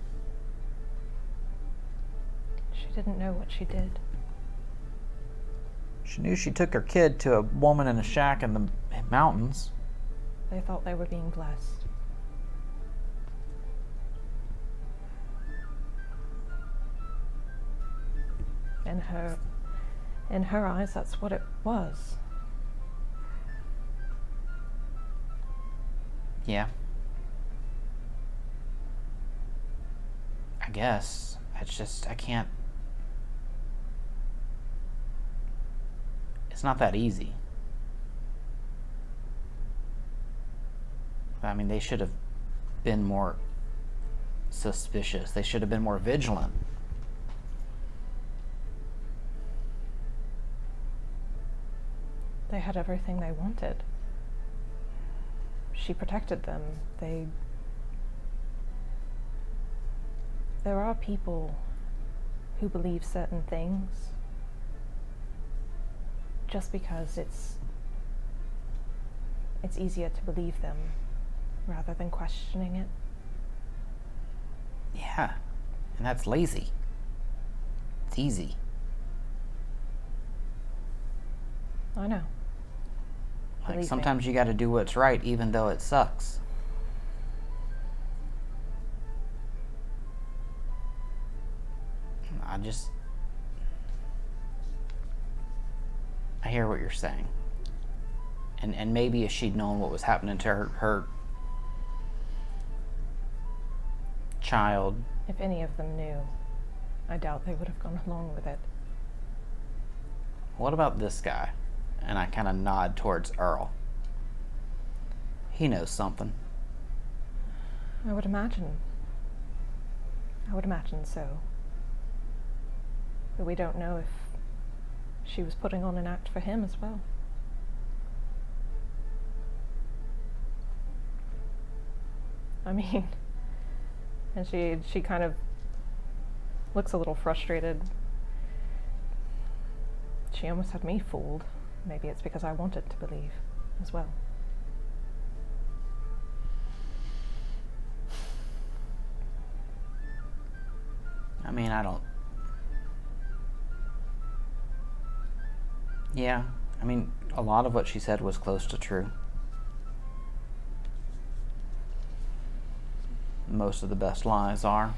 She didn't know what she did. She knew she took her kid to a woman in a shack in the mountains. They thought they were being blessed. In her eyes, that's what it was. Yeah. I guess. It's just, I can't. It's not that easy. I mean, they should have been more suspicious. They should have been more vigilant. They had everything they wanted. She protected them. There are people who believe certain things just because it's easier to believe them rather than questioning it. Yeah, and that's lazy. It's easy. I know. Like, Believe me. sometimes you gotta do what's right even though it sucks. I hear what you're saying. And maybe if she'd known what was happening to her child. If any of them knew, I doubt they would have gone along with it. What about this guy? And I kind of nod towards Earl. He knows something. I would imagine so. But we don't know if she was putting on an act for him as well. I mean, and she kind of looks a little frustrated. She almost had me fooled. Maybe it's because I wanted to believe as well. I mean, I don't... Yeah, I mean, a lot of what she said was close to true. Most of the best lies are.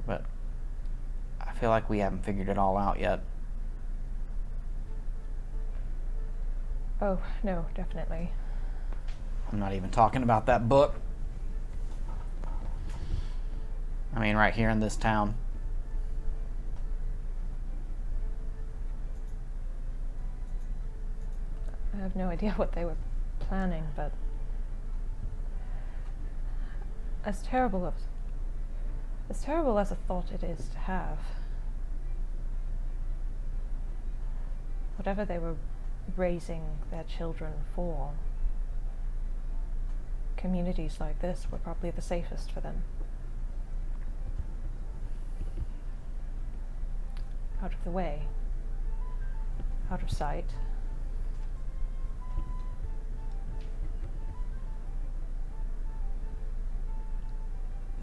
But I feel like we haven't figured it all out yet. Oh, no, definitely. I'm not even talking about that book. I mean, right here in this town. I have no idea what they were planning, but as terrible as a thought it is to have, whatever they were raising their children for, communities like this were probably the safest for them. Out of the way, out of sight.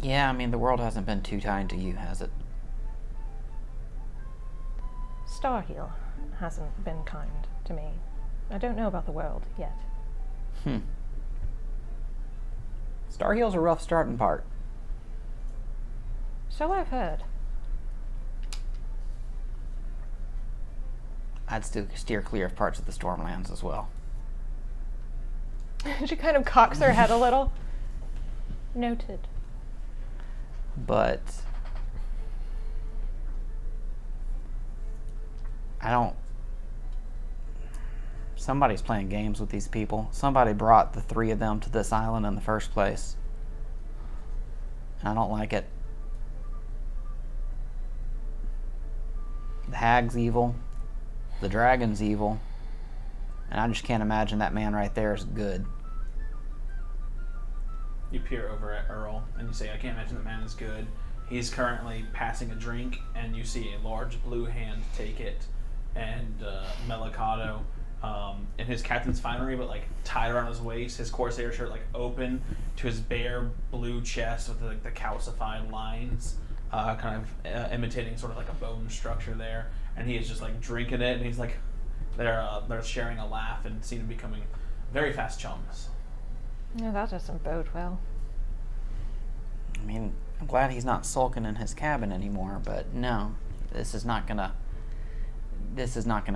Yeah, I mean, the world hasn't been too kind to you, has it? Starheel hasn't been kind to me. I don't know about the world yet. Starheel's a rough starting part. So I've heard. I'd still steer clear of parts of the Stormlands as well. She kind of cocks her head a little. Noted. But I don't. Somebody's playing games with these people. Somebody brought the 3 of them to this island in the first place. And I don't like it. The hag's evil. The dragon's evil. And I just can't imagine that man right there is good. You peer over at Earl and you say, I can't imagine the man is good. He's currently passing a drink, and you see a large blue hand take it, and Melicado in his captain's finery, but like tied around his waist, his corsair shirt like open to his bare blue chest with the calcified lines, kind of imitating sort of like a bone structure there, and he is just like drinking it, and he's like, they're sharing a laugh and seem to be becoming very fast chums. No, that doesn't bode well. I mean, I'm glad he's not sulking in his cabin anymore, but no, this is not gonna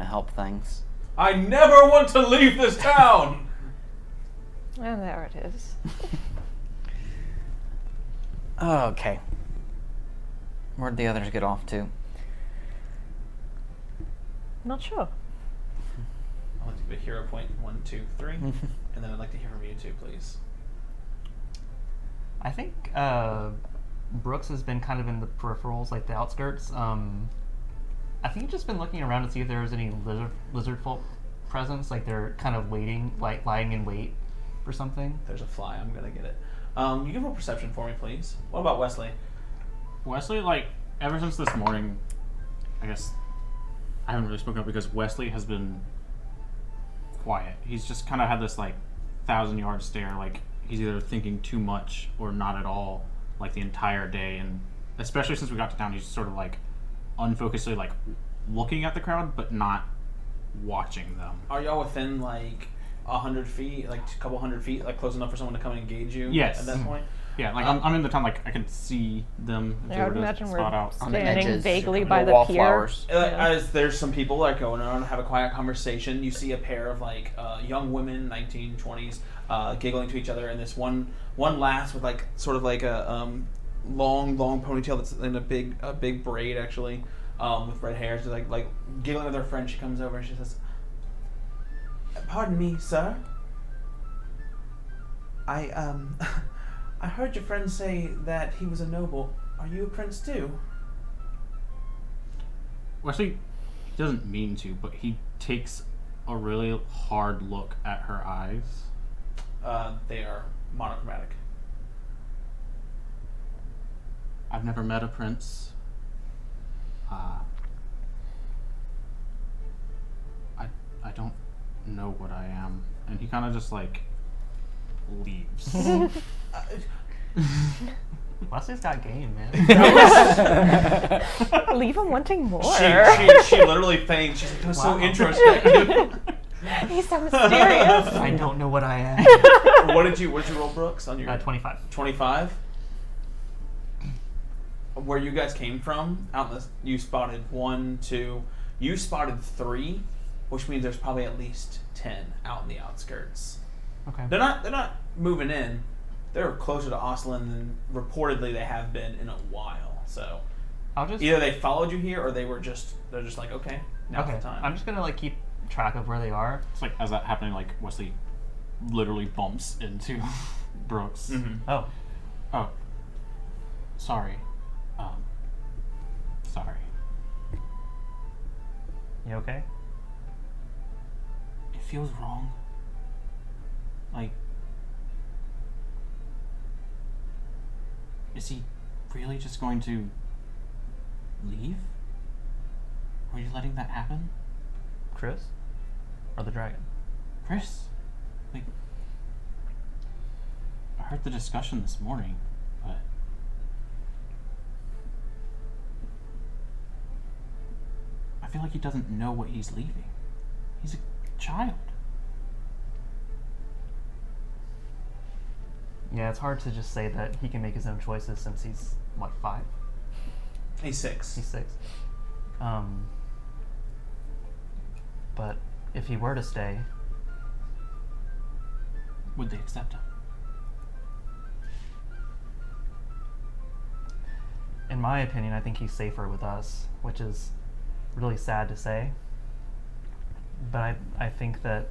help things. I never want to leave this town! And there it is. Okay. Where'd the others get off to? Not sure. I'd like to give a hero point 1, 2, 3, and then I'd like to hear from you too, please. I think Brooks has been kind of in the peripherals, like the outskirts. I think he's just been looking around to see if there's any lizard folk presence, like they're kind of waiting, like lying in wait for something. There's a fly. I'm gonna get it. You can roll perception for me, please. What about Wesley? Wesley, like, ever since this morning, I guess I haven't really spoken up because Wesley has been quiet. He's just kind of had this, like, 1,000-yard stare, like he's either thinking too much or not at all, like, the entire day. And especially since we got to town, he's sort of, like, unfocusedly, like, looking at the crowd, but not watching them. Are y'all within, like, 100 feet, like a couple hundred feet, like close enough for someone to come and engage you? Yes. At that point? Yeah, like, I'm in the town, like, I can see them if Yeah, they I were would to imagine spot we're out. On the standing edges, vaguely the by the pier. wallflowers. As there's some people that are going on, have a quiet conversation. You see a pair of like young women, 19, 20s, giggling to each other, and this one lass with like sort of like a long ponytail that's in a big braid actually, with red hair. She's like giggling with her friend. She comes over and she says, "Pardon me, sir. I heard your friend say that he was a noble. Are you a prince too?" Well, actually, he doesn't mean to, but he takes a really hard look at her eyes. They are monochromatic. I've never met a prince. I don't know what I am. And he kind of just, like, leaves. Wesley's got game, man. Leave him wanting more. She literally faints. She's like, "That was so Wow. introspective." He's so mysterious. I don't know what I am. What did you roll, Brooks, on your 25. 25? Where you guys came from, you spotted 1, 2. You spotted 3, which means there's probably at least 10 out in the outskirts. Okay. They're not moving in. They're closer to Oslin than reportedly they have been in a while. So I'll just either they followed you here or they're just like, okay, now's okay. the time. I'm just gonna like keep track of where they are. It's like, as that happening, like, Wesley literally bumps into Brooks. Mm-hmm. Oh, sorry. Sorry. You okay? It feels wrong. Like, is he really just going to leave? Are you letting that happen? Chris? Or the dragon? Chris? Like, I heard the discussion this morning, but I feel like he doesn't know what he's leaving. He's a child. Yeah, it's hard to just say that he can make his own choices since he's, what, 5? He's 6. He's 6. But if he were to stay, Would they accept him? in my opinion, I think he's safer with us, which is really sad to say. But I think that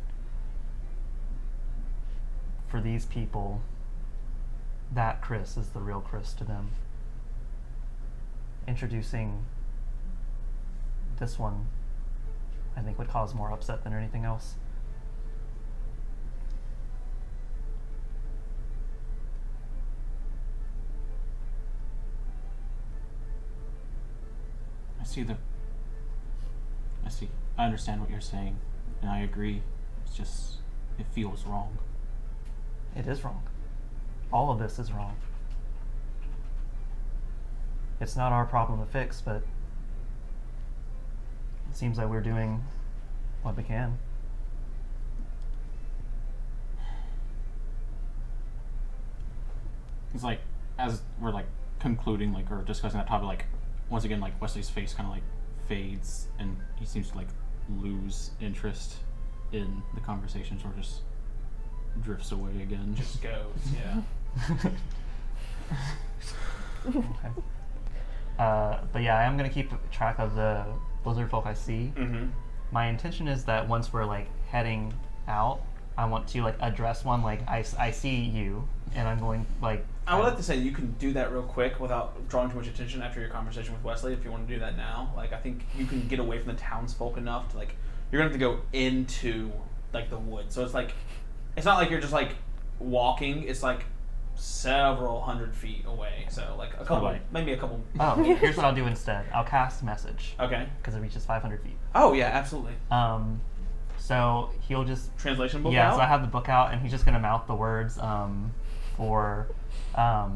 for these people, that Chris is the real Chris to them. Introducing this one, I think, would cause more upset than anything else. I understand what you're saying, and I agree. It's just, it feels wrong. It is wrong. All of this is wrong. It's not our problem to fix, but it seems like we're doing what we can. It's like, as we're like concluding, like, or discussing that topic, like, once again, like, Wesley's face kind of like fades, and he seems to like lose interest in the conversations, or just drifts away again. Just goes, yeah. Okay. But yeah, I am going to keep track of the lizard folk I see. Mm-hmm. My intention is that once we're like heading out, I want to like address one, like, I see you, and I'm going like... I would like to say you can do that real quick without drawing too much attention after your conversation with Wesley, if you want to do that now. Like, I think you can get away from the townsfolk enough to, like, you're going to have to go into, like, the woods. So it's like, it's not like you're just, like, walking. It's, like, several hundred feet away. So, like, a couple, Right. maybe a couple. Oh, here's what I'll do instead. I'll cast message. Okay. Because it reaches 500 feet. Oh, yeah, absolutely. So he'll just... Translation book Yeah, out? so I have the book out, and he's just going to mouth the words for... what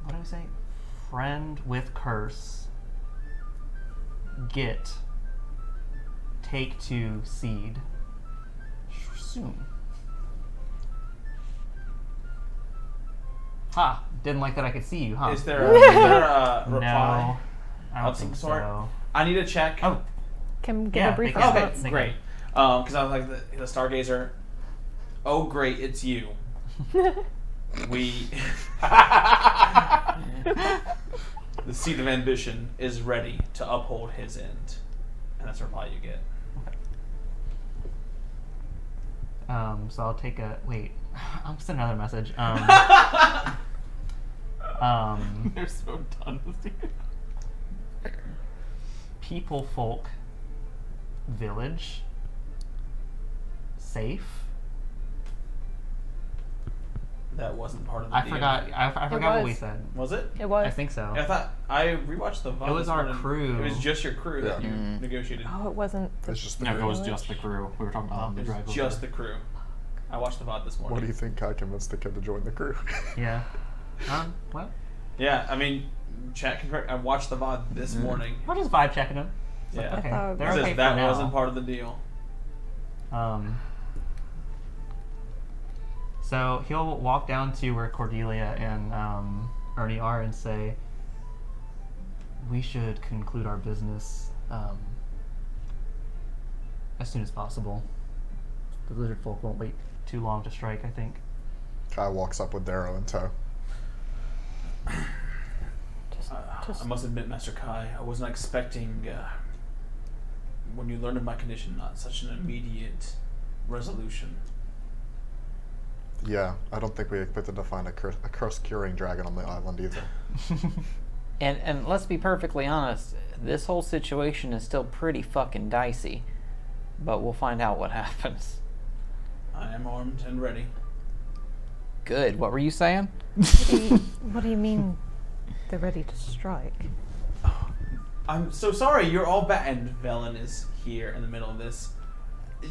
do I say? Friend with curse. Get. Take to seed. Soon. Ha! Didn't like that I could see you, huh? Is there a reply? No. I don't of some think sort? so. I need to check. Oh, Can give Yeah, a brief they can. Okay, response. They great. Because I was like, the Stargazer, oh, great, it's you. We... The seed of ambition is ready to uphold his end. And that's the reply you get. So I'll take a wait. I'll send another message. They're so done with you. People, folk, village, safe. That wasn't part of the I deal. forgot. I forgot what we was. said. Was it? It was. I think so. I thought I rewatched the VOD. It was this our morning. crew. It was just your crew that Yeah. you Mm. negotiated. Oh, it wasn't. The It's just the No, it was village? just the crew. We were talking about the It drive was over. just the crew. I watched the VOD this morning. What do you think I convinced the kid to join the crew? Yeah. What? Yeah, I mean, chat can correct. I watched the VOD this morning. We're just vibe checking them. It's like, Yeah. okay. Oh, They're It says okay that for now. wasn't part of the deal. So he'll walk down to where Cordelia and Ernie are and say, we should conclude our business as soon as possible. The lizard folk won't wait too long to strike, I think. Kai walks up with Darrow in tow. Just I must admit, Master Kai, I wasn't expecting, when you learned of my condition, not such an immediate resolution. Yeah, I don't think we expected to find a curse-curing dragon on the island either. And let's be perfectly honest, this whole situation is still pretty fucking dicey. But we'll find out what happens. I am armed and ready. Good. What were you saying? what do you mean they're ready to strike? I'm so sorry, you're all bad. And Velen is here in the middle of this.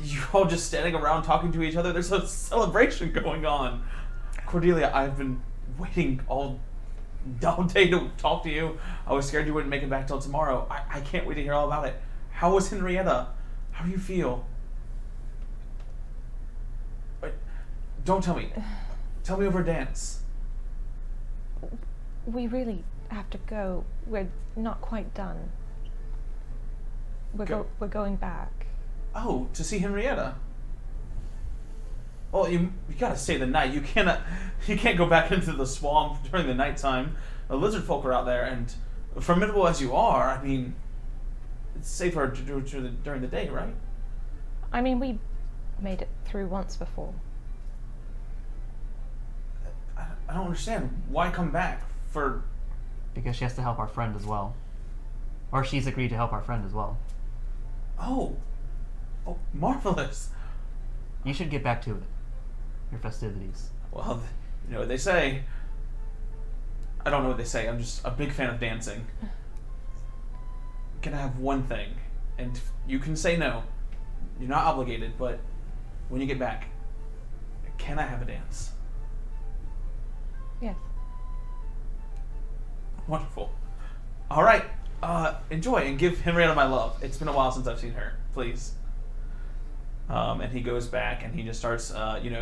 You're all just standing around talking to each other. There's a celebration going on. Cordelia, I've been waiting all day to talk to you. I was scared you wouldn't make it back till tomorrow. I can't wait to hear all about it. How was Henrietta? How do you feel? Wait, don't tell me. Tell me over dance. We really have to go. We're not quite done. Go- We're going back. Oh, to see Henrietta. Well, you gotta stay the night. You can't go back into the swamp during the nighttime. The lizard folk are out there, and Formidable as you are, I mean, it's safer to do it during the day, right? I mean, we made it through once before. I don't understand. Why come back for? Because she has to help our friend as well. Or she's agreed to help our friend as well. Oh, marvelous. You should get back to it. Your festivities. Well, you know what they say. I don't know what they say. I'm just a big fan of dancing. Can I have one thing? And you can say no. You're not obligated, but when you get back, can I have a dance? Yes. Wonderful. All right. Enjoy and give Henrietta my love. It's been a while since I've seen her. Please. And he goes back and he just starts,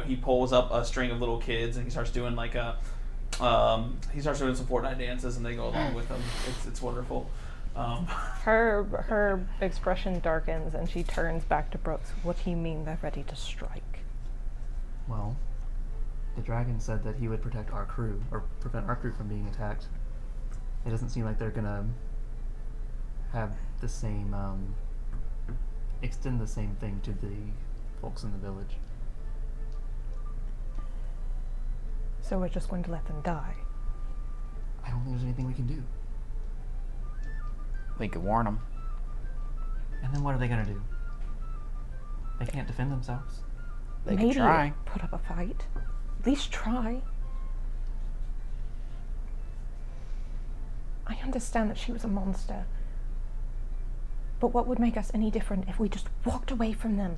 he pulls up a string of little kids and he starts doing he starts doing some Fortnite dances and they go along with him. It's wonderful. Her expression darkens and she turns back to Brooks. What do you mean they're ready to strike? Well, the dragon said that he would protect our crew, or prevent our crew from being attacked. It doesn't seem like they're gonna have the same, extend the same thing to the folks in the village. So we're just going to let them die? I don't think there's anything we can do. We could warn them. And then what are they gonna do? They can't defend themselves. They Maybe could try. put up a fight. At least try. I understand that she was a monster. But what would make us any different if we just walked away from them?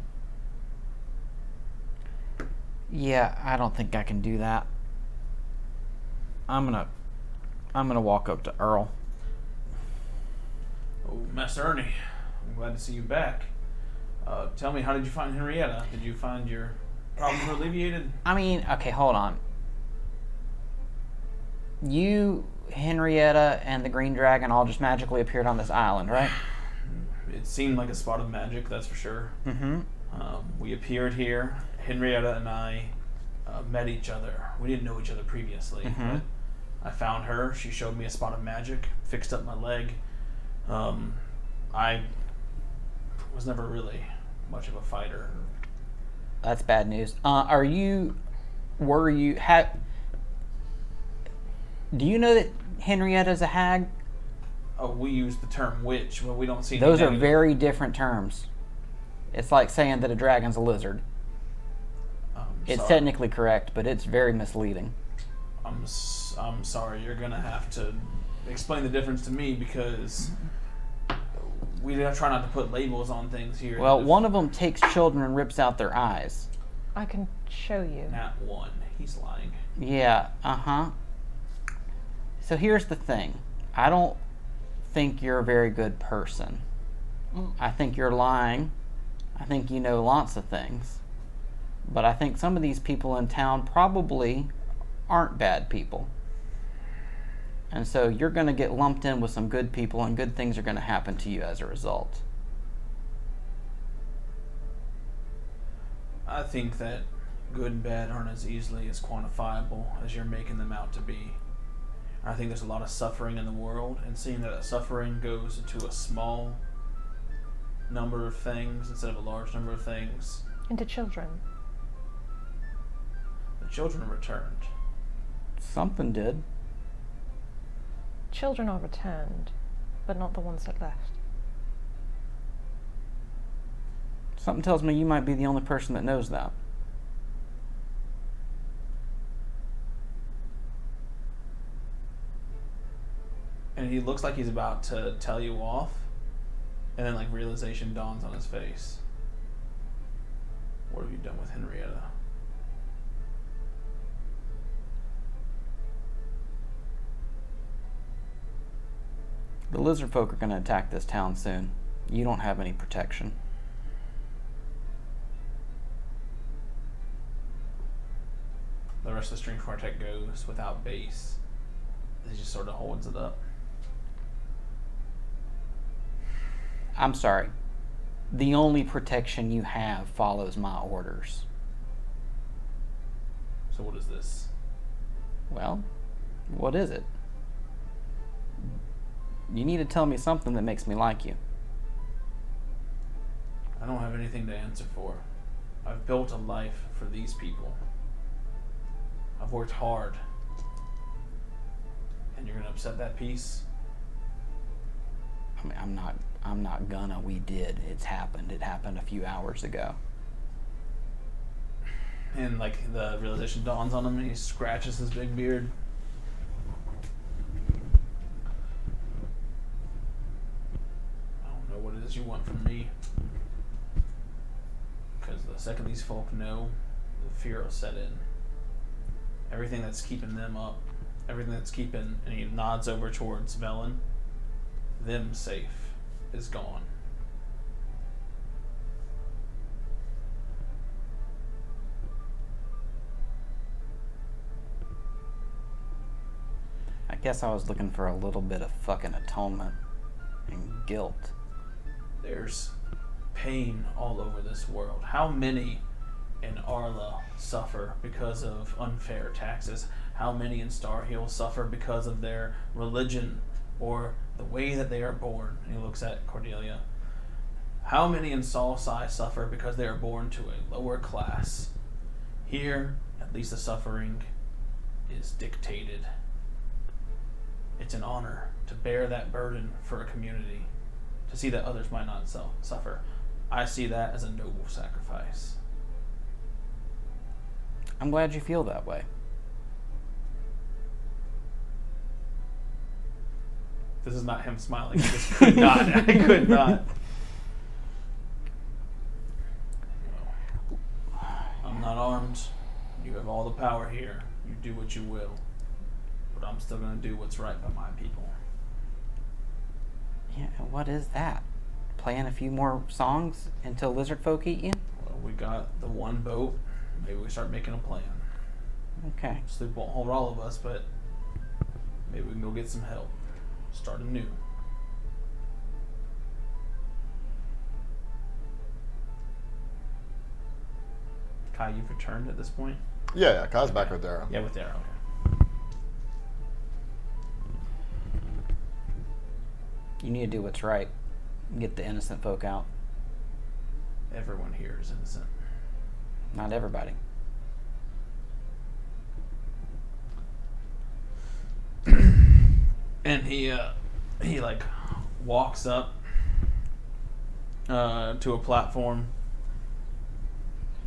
Yeah, I don't think I can do that. I'm gonna walk up to Earl. Oh, Master Ernie, I'm glad to see you back. Tell me, how did you find Henrietta? Did you find your problems were alleviated? I mean, okay, hold on. You, Henrietta, and the Green Dragon all just magically appeared on this island, right? It seemed like a spot of magic, that's for sure. Mm-hmm. We appeared here. Henrietta and I met each other. We didn't know each other previously. Mhm. But I found her. She showed me a spot of magic, fixed up my leg. I was never really much of a fighter. That's bad news. Do you know that Henrietta's a hag? We use the term witch, but we don't see any Those are negative. very different terms. It's like saying that a dragon's a lizard. It's Sorry. technically correct, but it's very misleading. I'm sorry. You're gonna have to explain the difference to me because we try not to put labels on things here. Well, one of them takes children and rips out their eyes. I can show you. Not one. He's lying. Yeah, uh-huh. So here's the thing. I don't think you're a very good person. I think you're lying. I think you know lots of things. But I think some of these people in town probably aren't bad people. And so you're going to get lumped in with some good people, and good things are going to happen to you as a result. I think that good and bad aren't as easily as quantifiable as you're making them out to be. I think there's a lot of suffering in the world, and seeing that suffering goes into a small number of things instead of a large number of things. Into children. The children returned. Something did. Children are returned, but not the ones that left. Something tells me you might be the only person that knows that. And he looks like he's about to tell you off, and then like realization dawns on his face. What have you done with Henrietta? The lizard folk are going to attack this town soon. You don't have any protection. The rest of the string quartet goes without bass. He just sort of holds it up. I'm sorry. The only protection you have follows my orders. So what is this? Well, what is it? You need to tell me something that makes me like you. I don't have anything to answer for. I've built a life for these people. I've worked hard. And you're gonna upset that peace? I mean, I'm not gonna. We did. It's happened. It happened a few hours ago. And like the realization dawns on him and he scratches his big beard. I don't know what it is you want from me. Because the second these folk know, the fear will set in. Everything that's keeping them up, everything that's keeping, and he nods over towards Velen, them safe, is gone. I guess I was looking for a little bit of fucking atonement and guilt. There's pain all over this world. How many in Arla suffer because of unfair taxes? How many in Star Hill suffer because of their religion or the way that they are born? And he looks at Cordelia. How many in Salsai suffer because they are born to a lower class? Here, at least the suffering is dictated. It's an honor to bear that burden for a community, to see that others might not suffer. I see that as a noble sacrifice. I'm glad you feel that way. This is not him smiling. I just could not. I could not. I'm not armed. You have all the power here. You do what you will. But I'm still going to do what's right by my people. Yeah, what is that? Playing a few more songs until lizard folk eat you? Well, we got the one boat. Maybe we start making a plan. Okay. Sleep won't hold all of us, but maybe we can go get some help. Start anew. Kai, you've returned at this point? Yeah, Kai's back right there. Yeah, with the arrow. You need to do what's right. Get the innocent folk out. Everyone here is innocent. Not everybody. And he like walks up to a platform.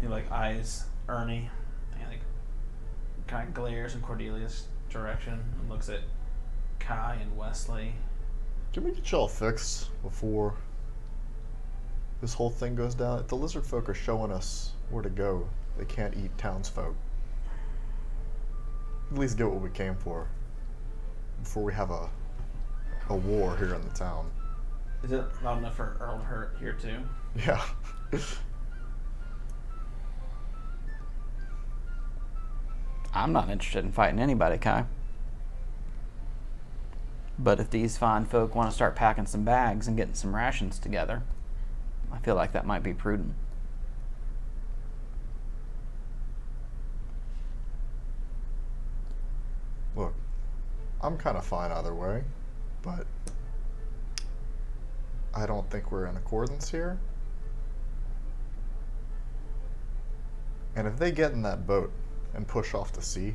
He like eyes Ernie and like kind of glares in Cordelia's direction and looks at Kai and Wesley. Can we get y'all fixed before this whole thing goes down? If the lizard folk are showing us where to go, they can't eat townsfolk. At least get what we came for before we have a war here in the town. Is it loud enough for Earl to hurt here too? Yeah. I'm not interested in fighting anybody, Kai. But if these fine folk want to start packing some bags and getting some rations together, I feel like that might be prudent. Look, I'm kind of fine either way, but I don't think we're in accordance here. And if they get in that boat and push off to sea,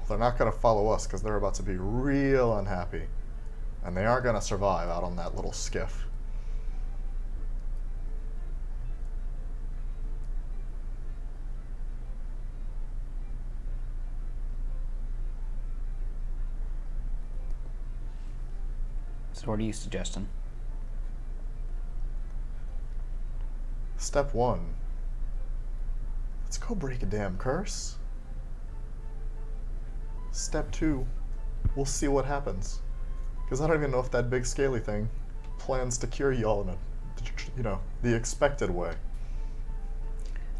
they're not going to follow us because they're about to be real unhappy. And they aren't going to survive out on that little skiff. So what are you suggesting? Step 1. Let's go break a damn curse. Step 2. We'll see what happens. Because I don't even know if that big scaly thing plans to cure y'all in the expected way.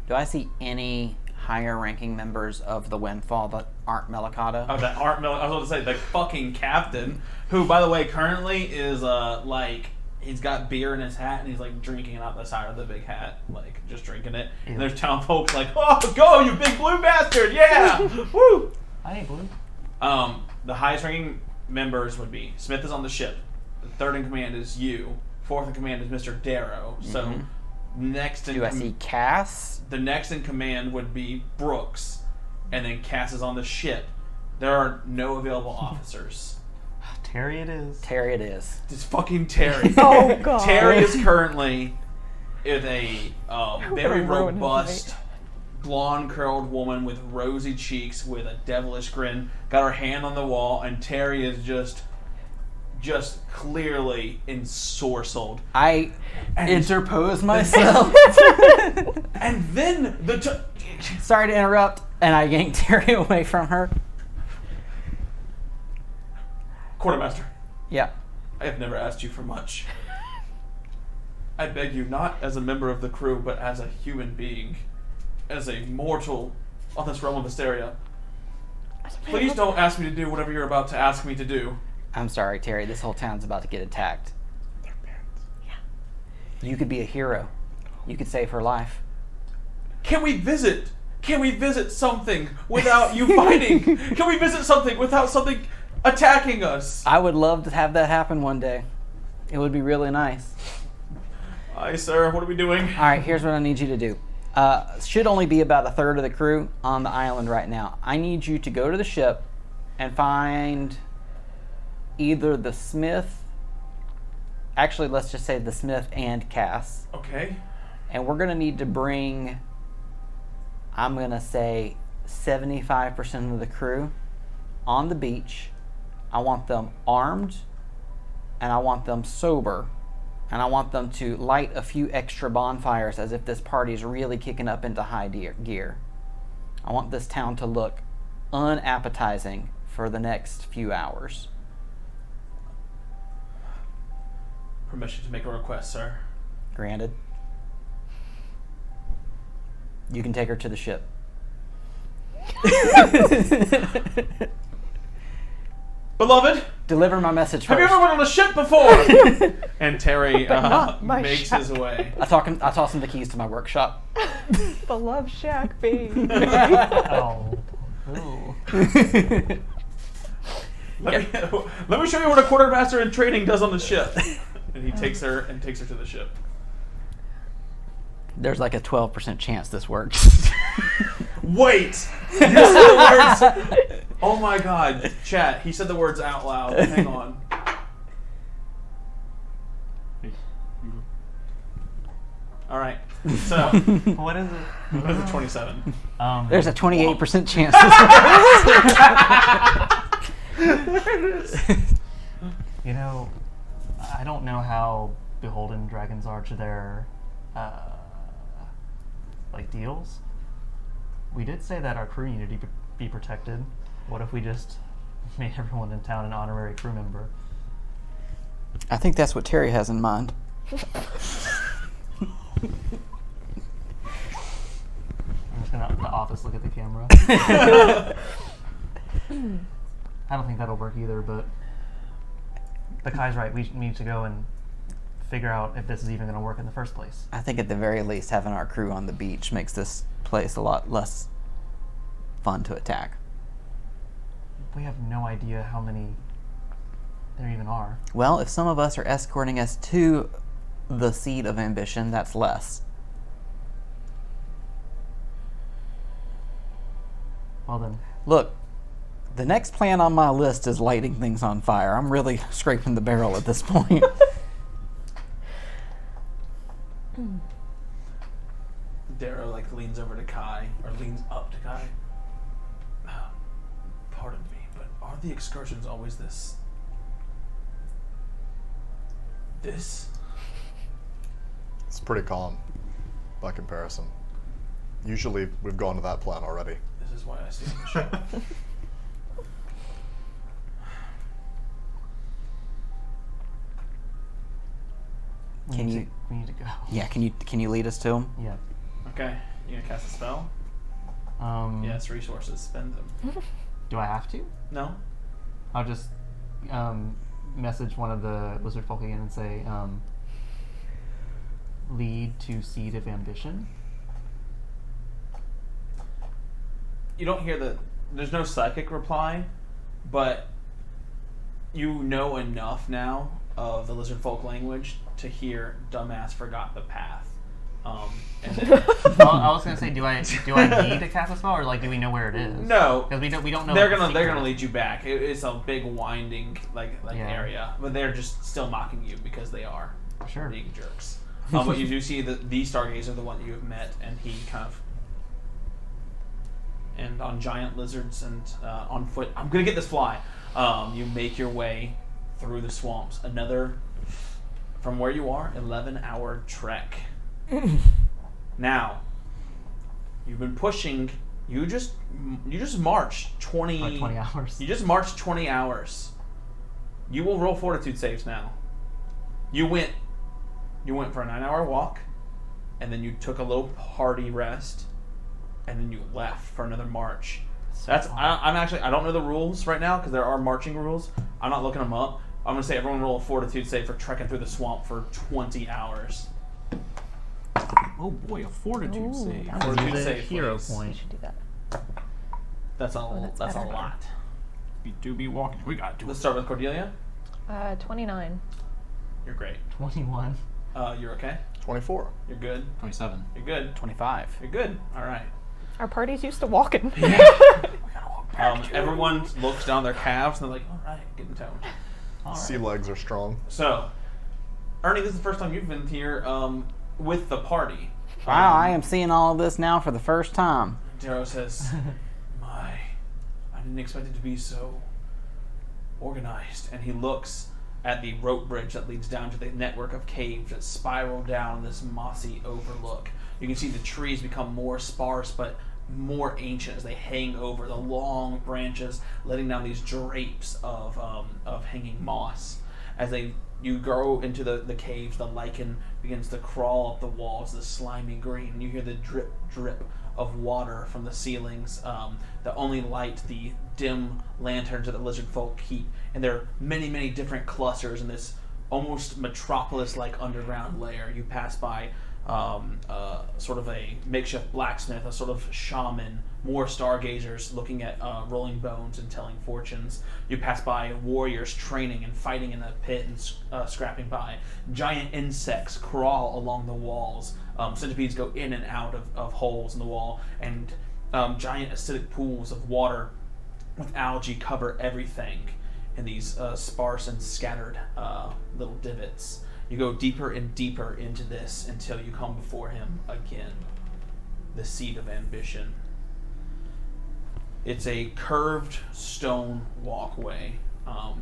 Do I see any higher ranking members of the Windfall that aren't Melicado? Oh, that aren't I was about to say the fucking captain, who by the way currently is he's got beer in his hat and he's like drinking it out the side of the big hat, like just drinking it. Ew. And there's town folks like, "Oh, go you big blue bastard, yeah, woo!" I ain't blue. The highest ranking members would be Smith is on the ship. The third in command is you. Fourth in command is Mr. Darrow. So next in Do I see Cass? the next in command would be Brooks, and then Cass is on the ship. There are no available officers. Terry it is. Terry it is. It's fucking Terry. Oh god. Terry is currently is a very gonna ruin his robust, blonde curled woman with rosy cheeks with a devilish grin. Got her hand on the wall, and Terry is just clearly ensorcelled. I interpose myself. And then Sorry to interrupt, and I yank Terry away from her. Quartermaster, Yeah. I have never asked you for much. I beg you, not as a member of the crew, but as a human being, as a mortal on this realm of Hysteria. Please don't ask me to do whatever you're about to ask me to do. I'm sorry, Terry. This whole town's about to get attacked. You could be a hero. You could save her life. Can we visit? Can we visit something without you fighting? Can we visit something without something attacking us? I would love to have that happen one day. It would be really nice. Aye, sir. What are we doing? All right, here's what I need you to do. Should only be about a third of the crew on the island right now. I need you to go to the ship and find either the Smith. Actually, let's just say the Smith and Cass. Okay. And we're going to need to bring, I'm going to say, 75% of the crew on the beach. I want them armed, and I want them sober, and I want them to light a few extra bonfires as if this party's really kicking up into high gear. I want this town to look unappetizing for the next few hours. Permission to make a request, sir. Granted. You can take her to the ship. Beloved, Deliver my message have you first. ever been on a ship before? And Terry not my makes shack. his way. I toss him the keys to my workshop. The love shack, baby. Oh. Ooh. Let me show you what a quartermaster in training does on the ship. And he takes her to the ship. There's like a 12% chance this works. Wait! You said the words. Oh my god. Chat, he said the words out loud. Hang on. Alright. So, What is it? what is it, 27? There's a 28% chance this works. You know, I don't know how beholden dragons are to their, like, deals. We did say that our crew needed to be protected. What if we just made everyone in town an honorary crew member? I think that's what Terry has in mind. I'm just gonna the office look at the camera. I don't think that'll work either, but the Kai's right. We need to go and figure out if this is even going to work in the first place. I think at the very least having our crew on the beach makes this place a lot less fun to attack. We have no idea how many there even are. Well, if some of us are escorting us to the seat of ambition, that's less. Well then, Look, the next plan on my list is lighting things on fire. I'm really scraping the barrel at this point. Darrow leans over to Kai, or leans up to Kai. Pardon me, but are the excursions always this? It's pretty calm by comparison. Usually we've gone to that plan already. This is why I stay on the ship. Can you? We need to go. Yeah, can you lead us to him? Yeah. Okay, you gonna cast a spell? Yes, resources, spend them. Do I have to? No? I'll just message one of the lizard folk again and say, lead to seed of ambition. You don't hear there's no psychic reply, but You know enough now of the lizard folk language to hear "dumbass forgot the path." And then, I was gonna say, do I need to cast a spell, or like do we know where it is? no, because we don't know. they're the gonna secret. lead you back. It's a big winding Yeah. area, but they're just still mocking you because they are Sure. being jerks. But you do see that the Stargazer, the one that you have met, and he kind of. And on giant lizards and on foot. I'm gonna get this fly. You make your way through the swamps. Another, from where you are, 11-hour trek. Now, you've been pushing. You just marched 20. Like 20 hours. You just marched 20 hours. You will roll fortitude saves now. You went for a 9-hour walk, and then you took a little party rest, and then you left for another march. I don't know the rules right now because there are marching rules. I'm not looking them up. I'm gonna say everyone roll a fortitude save for trekking through the swamp for 20 hours. Oh boy, a fortitude Ooh, save. that's Fortitude Use a save, hero please. You point. should do that. That's that's a better. lot. We do be walking. We gotta do Let's it. start with Cordelia. 29. You're great. 21. You're okay. 24. You're good. 27. You're good. 25. You're good. All right. Our party's used to walking. We gotta walk back. Everyone looks down their calves and they're like, "All right, getting toned." All Sea right. legs are strong. So, Ernie, this is the first time you've been here with the party. Wow, I am seeing all of this now for the first time. Darrow says, I didn't expect it to be so organized." And he looks at the rope bridge that leads down to the network of caves that spiral down this mossy overlook. You can see the trees become more sparse but more ancient as they hang over the long branches, letting down these drapes of hanging moss. As you go into the caves, the lichen begins to crawl up the walls, the slimy green, and you hear the drip, drip of water from the ceilings that only light the dim lanterns that the lizard folk keep. And there are many, many different clusters in this almost metropolis-like underground layer. You pass by sort of a makeshift blacksmith, a sort of shaman, more stargazers looking at rolling bones and telling fortunes. You pass by warriors training and fighting in a pit and scrapping by. Giant insects crawl along the walls. Centipedes go in and out of holes in the wall, and giant acidic pools of water with algae cover everything in these sparse and scattered little divots. You go deeper and deeper into this until you come before him again. The seat of ambition. It's a curved stone walkway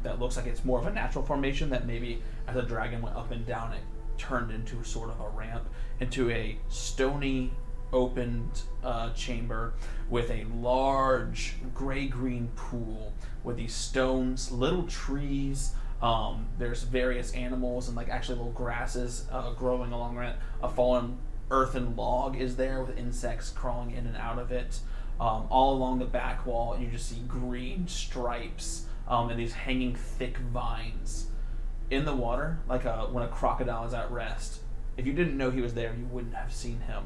that looks like it's more of a natural formation that maybe as a dragon went up and down it turned into sort of a ramp into a stony opened chamber with a large gray-green pool with these stones, little trees. There's various animals and like actually little grasses growing along it. A fallen earthen log is there with insects crawling in and out of it. All along the back wall, you just see green stripes and these hanging thick vines. In the water, like when a crocodile is at rest, if you didn't know he was there, you wouldn't have seen him.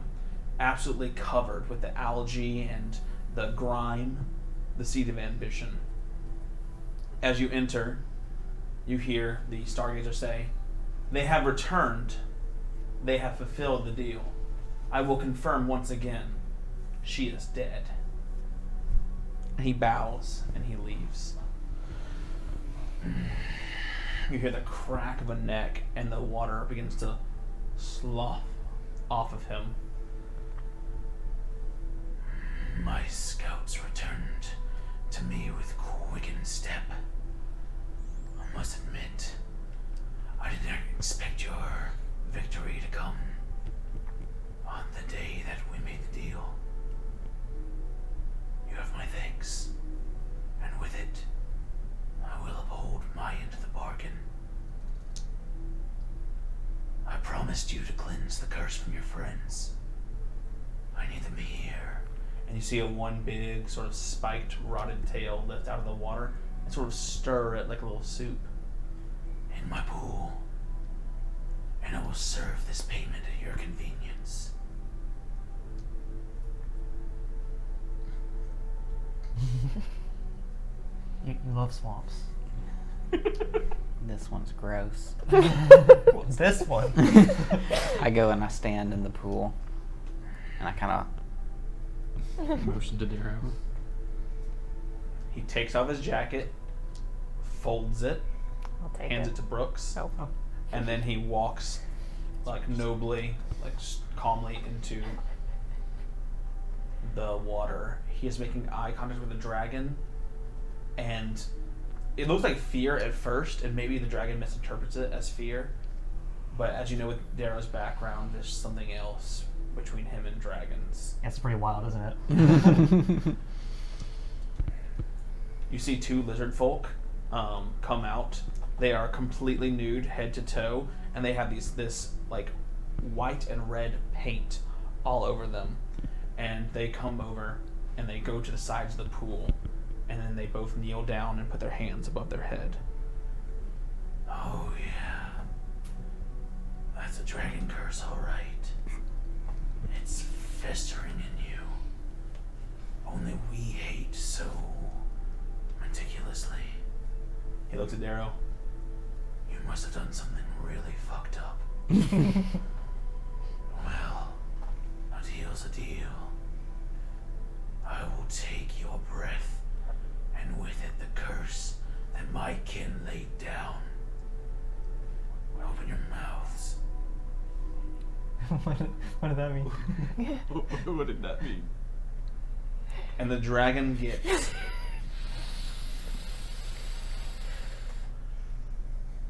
Absolutely covered with the algae and the grime, the seed of ambition. As you enter, you hear the Stargazer say, "They have returned. They have fulfilled the deal. I will confirm once again, she is dead." And he bows and he leaves. You hear the crack of a neck and the water begins to slough off of him. "My scouts returned to me with quickened step. I must admit, I did not expect your victory to come on the day that we made the deal. You have my thanks, and with it, I will uphold my end of the bargain. I promised you to cleanse the curse from your friends. I need them here." And you see a one big sort of spiked, rotted tail lift out of the water and sort of stir it like a little soup. "In my pool, and I will serve this payment at your convenience." You love swamps. This one's gross. This one. I go and I stand in the pool, and I kind of Motion to Darrow. He takes off his jacket, folds it, I'll take hands it. it to Brooks, Oh. and then he walks like nobly, like calmly into the water. He is making eye contact with the dragon, and it looks like fear at first, and maybe the dragon misinterprets it as fear. But as you know, with Darrow's background, there's something else between him and dragons. That's pretty wild, isn't it? You see two lizard folk come out. They are completely nude, head to toe, and they have this like white and red paint all over them. And they come over and they go to the sides of the pool, and then they both kneel down and put their hands above their head. Oh yeah, that's a dragon curse, all right. It's festering in you. Only we hate so meticulously. He looks at Darrow. You must have done something really fucked up. Well, a deal's a deal. I will take your breath, and with it the curse that my kin laid down. Open your mouths. What did that mean? What did that mean? And the dragon gets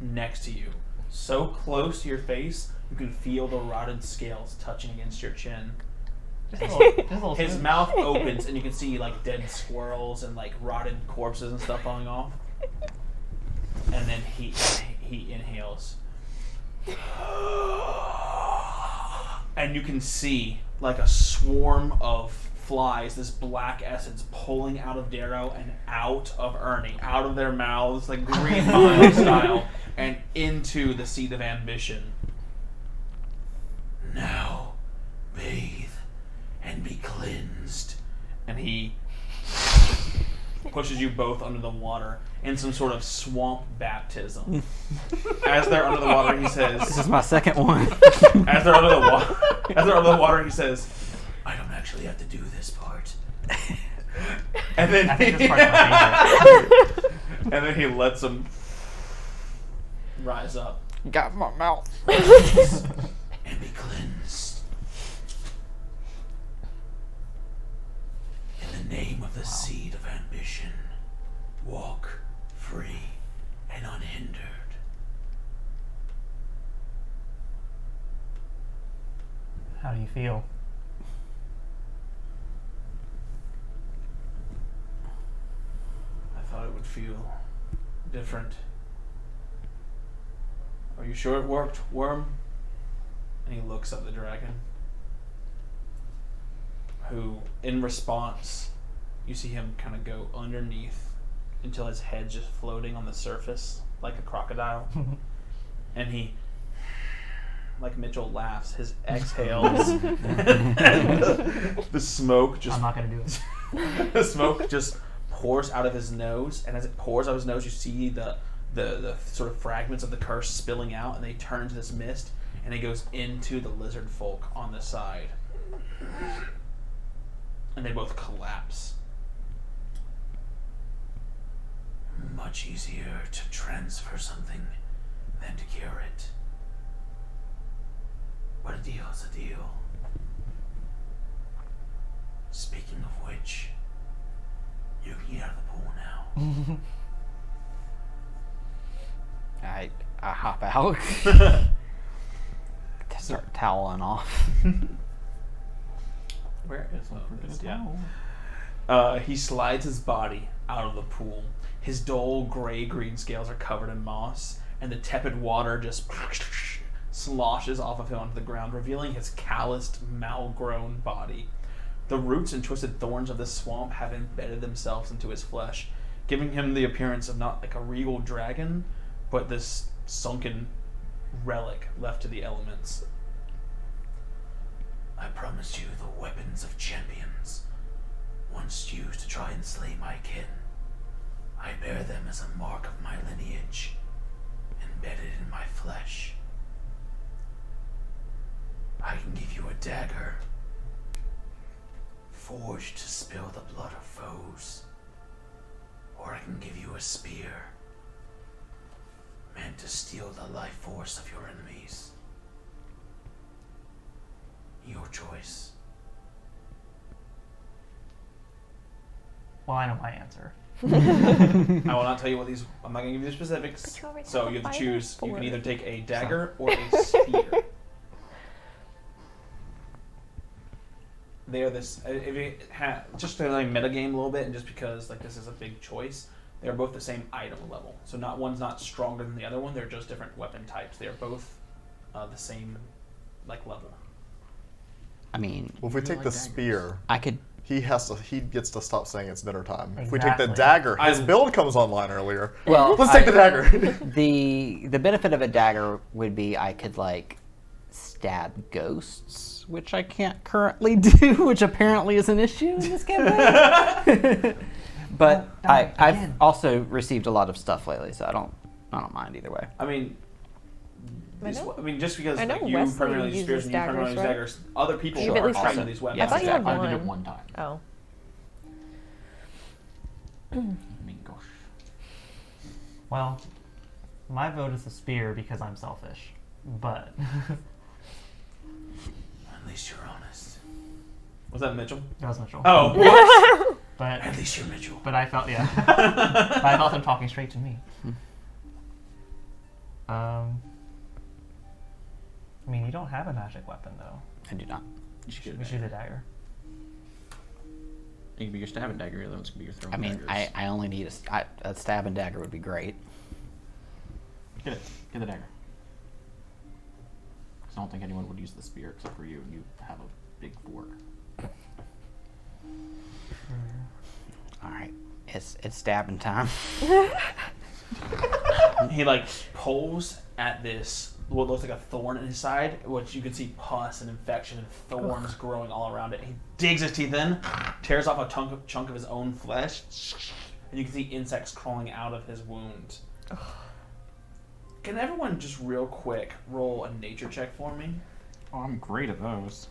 next to you, so close to your face you can feel the rotted scales touching against your chin. Just a little His smooch. mouth opens and you can see like dead squirrels and like rotted corpses and stuff falling off. And then he inhales. And you can see like a swarm of flies, this black essence pulling out of Darrow and out of Ernie, out of their mouths, like Green Mile style, and into the seat of ambition. Now, bathe and be cleansed. And he pushes you both under the water in some sort of swamp baptism. As they're under the water, he says, This is my second one. as they're under the water, he says, I don't actually have to do this part. And then I think this part's my favorite. and then he lets them rise up Got my mouth. and be cleansed. In the name of the seed of ambition, walk free and unhindered. How do you feel? I thought it would feel different. Are you sure it worked, Worm? And he looks at the dragon, who, in response, you see him kind of go underneath until his head's just floating on the surface like a crocodile. And he, like Mitchell, laughs. His exhales. And the smoke just I'm not gonna do it. the smoke just pours out of his nose, and as it pours out of his nose, you see the sort of fragments of the curse spilling out, and they turn to this mist, and it goes into the lizard folk on the side. And they both collapse. Much easier to transfer something than to cure it. But a deal's a deal. Speaking of which, you can get out of the pool now. I hop out. Start toweling off. Where is it? He slides his body out of the pool. His dull gray-green scales are covered in moss, and the tepid water just sloshes off of him onto the ground, revealing his calloused, malgrown body. The roots and twisted thorns of this swamp have embedded themselves into his flesh, giving him the appearance of not like a regal dragon, but this sunken relic left to the elements. I promised you the weapons of champions, once used to try and slay my kin. I bear them as a mark of my lineage, embedded in my flesh. I can give you a dagger, forged to spill the blood of foes. Or I can give you a spear, meant to steal the life force of your enemies. Your choice. Well, I know my answer. I will not tell you what these. I'm not going to give you the specifics. But you already So have you a have to fighter choose. You can sword. either take a dagger or a spear. They are this. If you just to like metagame a little bit, and just because like this is a big choice, they are both the same item level. So not one's not stronger than the other one. They're just different weapon types. They are both the same like level. I mean, Well, if we You take like the daggers. spear, I could. he gets to stop saying it's dinner time. If we take the Exactly. dagger, his I- build comes online earlier. Well, Let's take the dagger. The benefit of a dagger would be I could like stab ghosts, which I can't currently do, which apparently is an issue in this campaign. But Oh, die I've again. also received a lot of stuff lately, so I don't mind either way. I mean, just because I know like, you Wesley primarily use uses spears and you primarily use daggers, right? daggers, other people You've at are least trained had- in these weapons. I thought you had I did it one. one time. Oh. I mean, gosh. Well, my vote is the spear because I'm selfish. But At least you're honest. Was that Mitchell? that was Mitchell. Oh, But at least you're Mitchell. But I felt, yeah. I felt him talking straight to me. I mean, you don't have a magic weapon, though. I do not. You should get a We should dagger. use a dagger. It can be your stabbing dagger, the other one's can be your throwing I mean, daggers. I only need a stab and dagger would be great. Get it. Get the dagger. 'Cause I don't think anyone would use the spear except for you, and you have a big fork. All right, it's stabbing time. He like pulls at this what looks like a thorn in his side, which you can see pus and infection and thorns growing all around it. He digs his teeth in, tears off a chunk of his own flesh, and you can see insects crawling out of his wound. Can everyone just real quick roll a nature check for me? Oh, I'm great at those.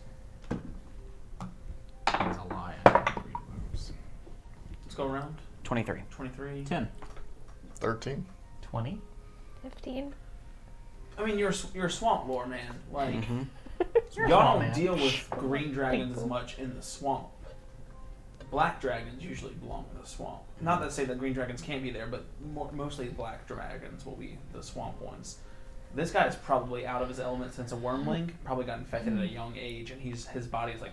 That's a lie. I'm not great at those. Let's go around. 23. 23. 10. 13. 20? 15. I mean, you're a swamp lore man. Like, You're a y'all swamp don't man. deal with green dragons as much in the swamp. Black dragons usually belong in the swamp. Not to say that green dragons can't be there, but mostly black dragons will be the swamp ones. This guy is probably out of his element since a wormling. Probably got infected at a young age, and his body is like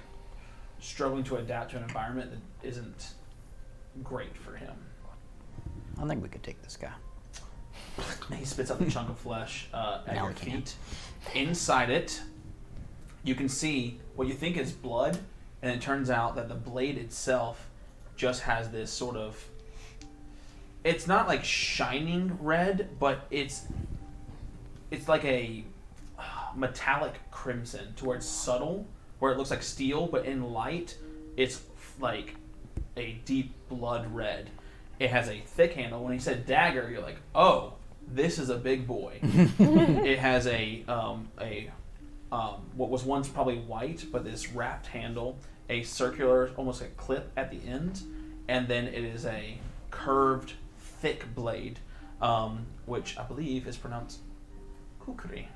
struggling to adapt to an environment that isn't great for him. I think we could take this guy. He spits out a chunk of flesh at Now your we can. feet. Inside it, you can see what you think is blood, and it turns out that the blade itself just has this sort of... It's not like shining red, but it's like a metallic crimson to where it's subtle, where it looks like steel, but in light, it's like a deep blood red. It has a thick handle. When he said dagger, you're like, oh, this is a big boy. It has a what was once probably white, but this wrapped handle, a circular, almost like clip at the end, and then it is a curved, thick blade, which I believe is pronounced kukri.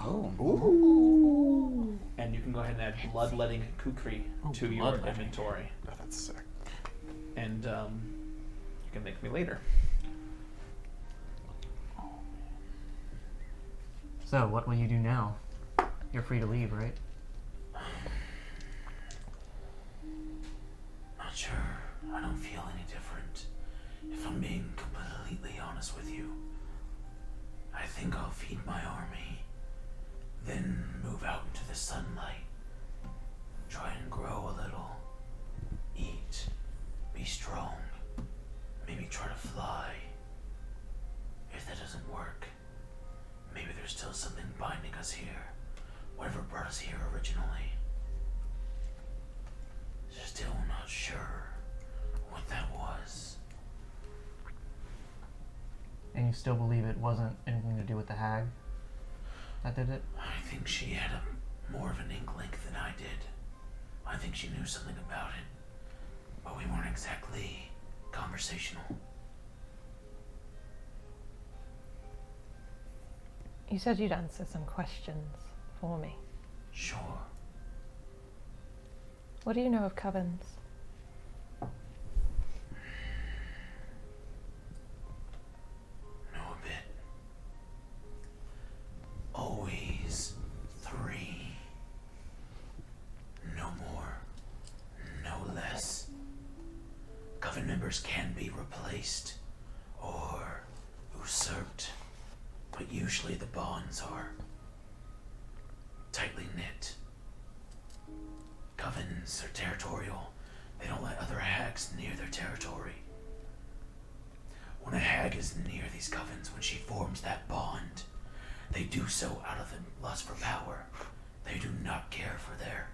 Oh. Ooh. And you can go ahead and add bloodletting kukri to your bloodletting. inventory. Oh, that's sick. And you can make me later. So, what will you do now? You're free to leave, right? Not sure. I don't feel any different. If I'm being completely honest with you, I think I'll feed my army, then move out into the sunlight, try and grow a little, eat, be strong, maybe try to fly. If that doesn't work, maybe there's still something binding us here, whatever brought us here originally. Still not sure what that was. you still believe it wasn't anything to do with the hag that did it? I think she had more of an inkling than I did. I think she knew something about it, but we weren't exactly conversational. You said you'd answer some questions for me. Sure. What do you know of covens? Know a bit. Always 3. No more. No less. Coven members can be replaced or usurped, but usually the bonds are tightly knit. Covens are territorial. They don't let other hags near their territory. When a hag is near these covens, when she forms that bond, they do so out of the lust for power. They do not care for their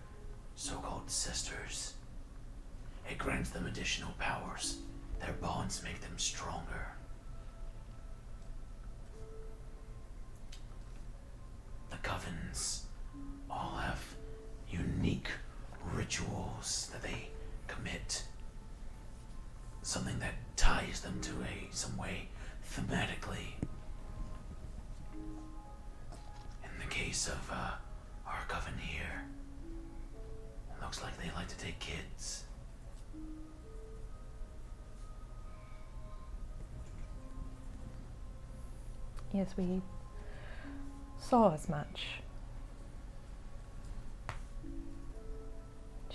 so-called sisters. It grants them additional powers. Their bonds make them stronger. The covens all have unique rituals that they commit. Something that ties them to some way thematically. In the case of our coven here, it looks like they like to take kids. Yes, we saw as much.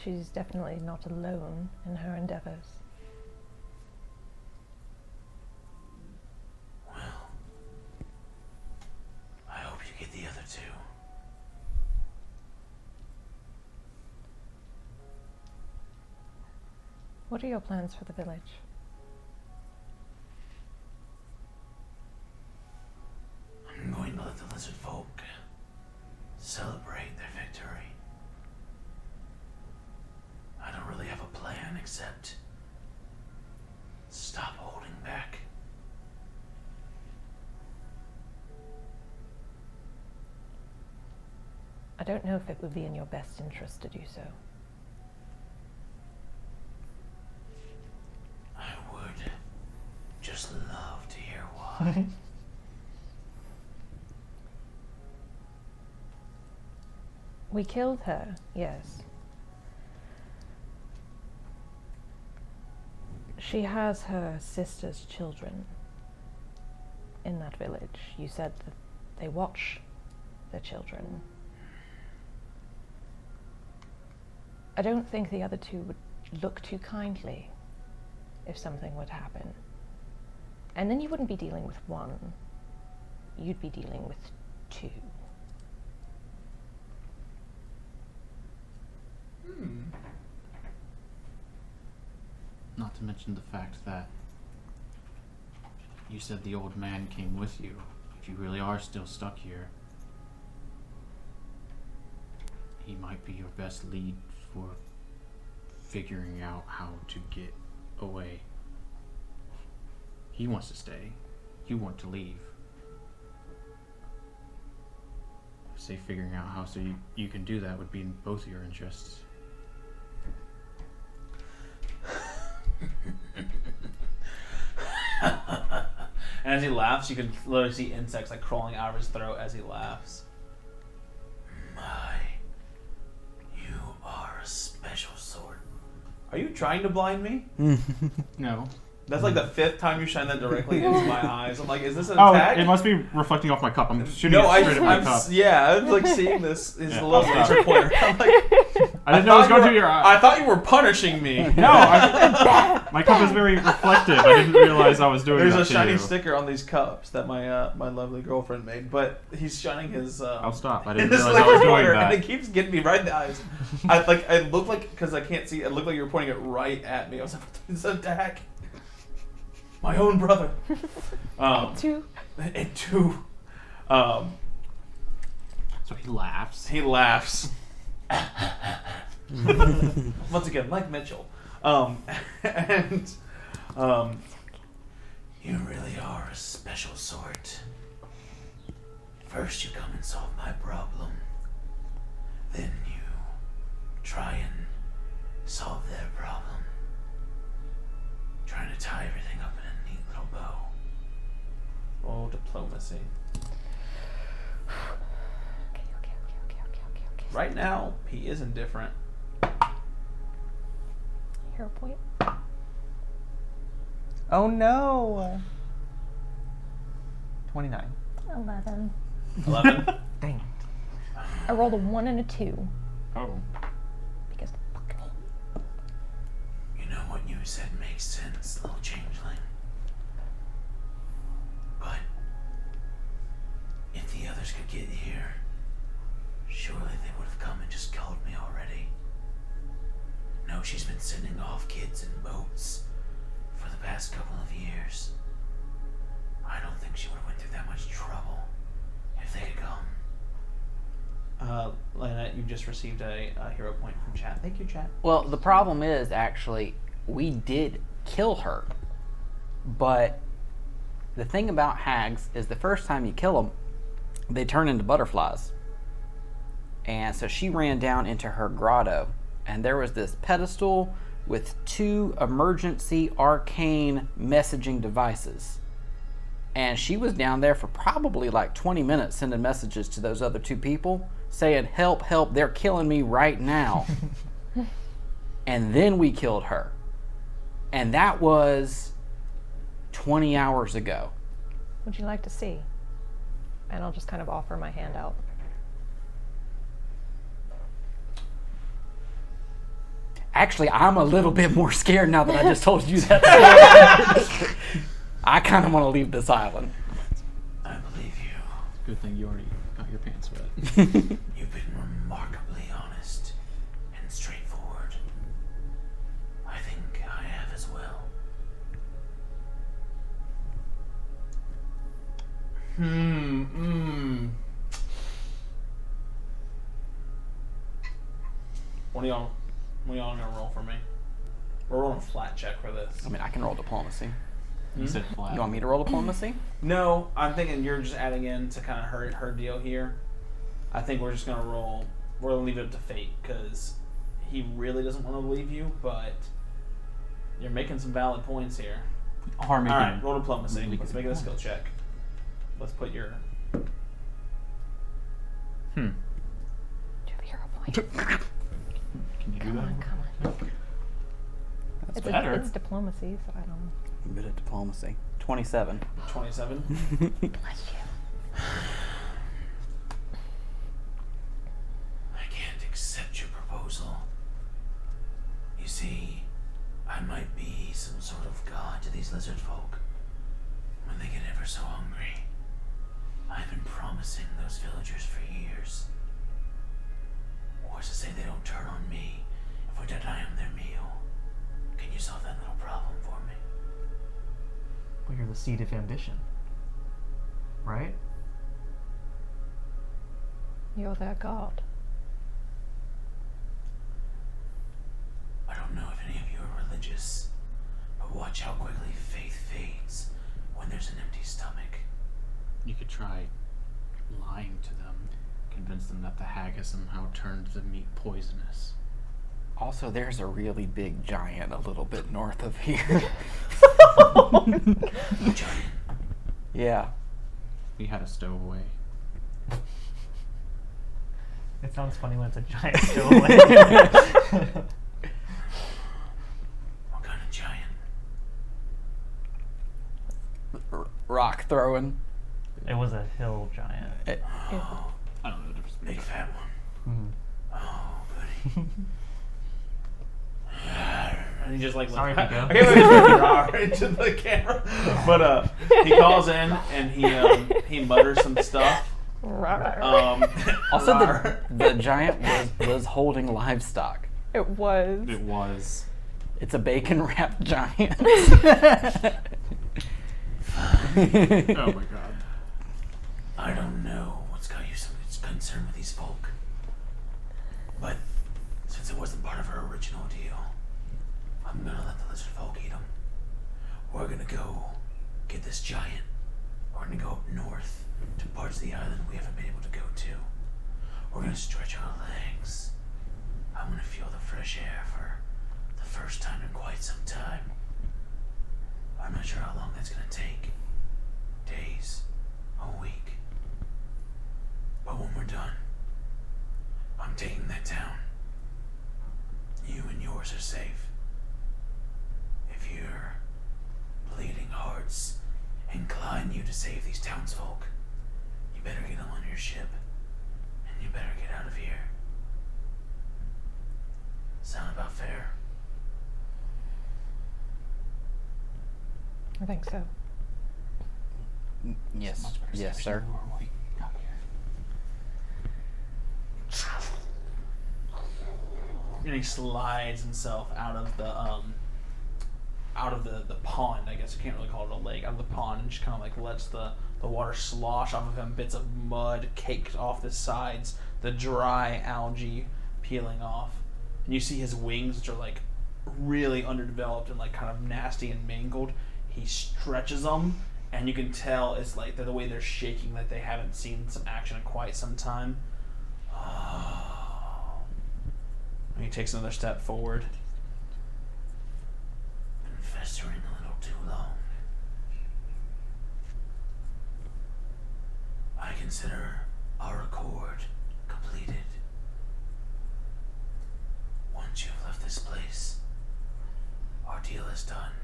She's definitely not alone in her endeavors. Well, I hope you get the other 2. What are your plans for the village? I'm going to let the lizard folk celebrate their victory. I don't really have a plan except stop holding back. I don't know if it would be in your best interest to do so. I would just love to hear why. We killed her, yes. She has her sister's children in that village. You said that they watch the children. I don't think the other 2 would look too kindly if something would happen. And then you wouldn't be dealing with 1. You'd be dealing with 2. Not to mention the fact that you said the old man came with you. If you really are still stuck here, he might be your best lead for figuring out how to get away. He wants to stay. You want to leave. Say figuring out how so you can do that would be in both your interests. And as he laughs, you can literally see insects like crawling out of his throat as he laughs. My, you are a special sort. Are you trying to blind me? No. That's like the 5th time you shine that directly into my eyes. I'm like, is this an Oh, attack? it must be reflecting off my cup. I'm shooting No, it straight at my cup. yeah, I'm like seeing this. His Yeah, little I'll stop. laser pointer. I'm like, I didn't know it was going to your eye. I thought you were punishing me. No, my cup is very reflective. I didn't realize I was doing There's that a to shiny you. sticker on these cups that my lovely girlfriend made, but he's shining his. I'll stop. I didn't his realize I was laser doing pointer, that. and it keeps getting me right in the eyes. I look like because I can't see. It looked like you were pointing it right at me. I was like, "It's an attack." My own brother. 2. And 2. So he laughs. He laughs. Once again, like Mitchell. And You really are a special sort. First you come and solve my problem. Then you try and solve their problem. Trying to tie everything up in a neat little bow. Roll diplomacy. Okay. Right now, he is indifferent. Hero point. Oh no! 29. 11. 11. Dang. I rolled a 1 and a 2 Oh. because fuck me. You know what you said makes sense, little changeling. But if the others could get here, surely they would have come and just called me already. No, she's been sending off kids in boats for the past couple of years. I don't think she would have went through that much trouble if they could come. Lana, you just received a hero point from chat. Thank you, chat. Well, the problem is, actually, we did kill her. But the thing about hags is the first time you kill them, they turn into butterflies. And so she ran down into her grotto, and there was this pedestal with 2 emergency arcane messaging devices. And she was down there for probably like 20 minutes sending messages to those other 2 people saying, help, help, they're killing me right now. And then we killed her. And that was 20 hours ago. Would you like to see? And I'll just kind of offer my hand out. Actually, I'm a little bit more scared now that I just told you that story. I kind of want to leave this island. I believe you. Good thing you already got your pants wet. You've been remarkably honest and straightforward. I think I have as well. 'What are y'all gonna roll for me? We're rolling a flat check for this. I mean, I can roll diplomacy. You said flat. You want me to roll diplomacy? No, I'm thinking you're just adding in to kind of her deal here. I think we're just gonna roll. We're gonna leave it up to fate because he really doesn't want to leave you, but you're making some valid points here. All Alright, roll diplomacy. Really Let's good make it a skill points. check. Let's put your... Do you have a hero point? Can you do Come that? on, come on. That's It's, better. it's diplomacy, so I don't know. I'm good at diplomacy. 27. 27. Bless you. I can't accept your proposal. You see, I might be some sort of god to these lizard folk. When they get ever so hungry, I've been promising those villagers for years. What's to say they don't turn on me if we deny them their meal? Can you solve that little problem for me? Well, you're the seed of ambition. Right? You're their god. I don't know if any of you are religious, but watch how quickly faith fades when there's an empty stomach. You could try lying to them, convince them that the hag has somehow turned the meat poisonous. Also, there's a really big giant a little bit north of here. Giant. Yeah. We had a stowaway. It sounds funny when it's a giant stowaway. What kind of giant? Rock throwing. It was a hill giant. Oh, I don't know the difference. big fat one. Mhm. Oh, goody. And he just like Sorry, I Pico. can't look into the camera, but he calls in and he mutters some stuff. Also, the giant was holding livestock. It was. It was. It's a bacon wrapped giant. Oh my god. I don't know what's got you so much concern with these folk, but since it wasn't part of our original deal, I'm gonna let the lizard folk eat them. We're gonna go get this giant. We're gonna go up north to parts of the island we haven't been able to go to. We're gonna stretch our legs. I'm gonna feel the fresh air for the first time in quite some time. I'm not sure how long that's gonna take. Days, a week. But when we're done, I'm taking that town. You and yours are safe. If your bleeding hearts incline you to save these townsfolk, you better get them on your ship, and you better get out of here. Sound about fair? I think so. Yes. Yes, sir. And he slides himself out of the pond. I guess you can't really call it a lake. Out of the pond, and just kind of like lets the water slosh off of him. Bits of mud caked off the sides. The dry algae peeling off, and you see his wings, which are like really underdeveloped and like kind of nasty and mangled. He stretches them, and you can tell it's like the way they're shaking, like they haven't seen some action in quite some time. And he takes another step forward. Been festering a little too long. I consider our accord completed. Once you've left this place, our deal is done.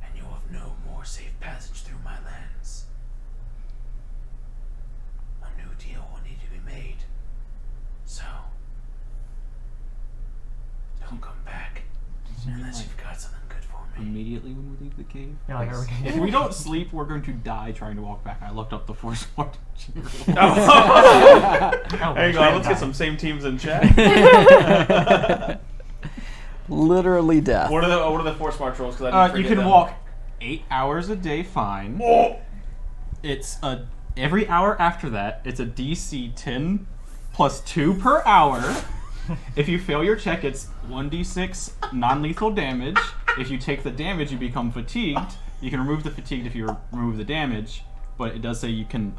And you will have no more safe passage through my lands. A new deal will need to be made. So, don't come back unless you've got something good for me. Immediately when we leave the cave. Yeah, like, If we don't sleep, we're going to die trying to walk back. I looked up the force march. There you go. Let's get some same teams in chat. Literally death. What are the force march rolls? Because You can walk 8 hours a day fine. It's every hour after that, it's a DC 10 plus 2 per hour. If you fail your check, it's 1d6 non-lethal damage. If you take the damage, you become fatigued. You can remove the fatigued if you remove the damage, but it does say you can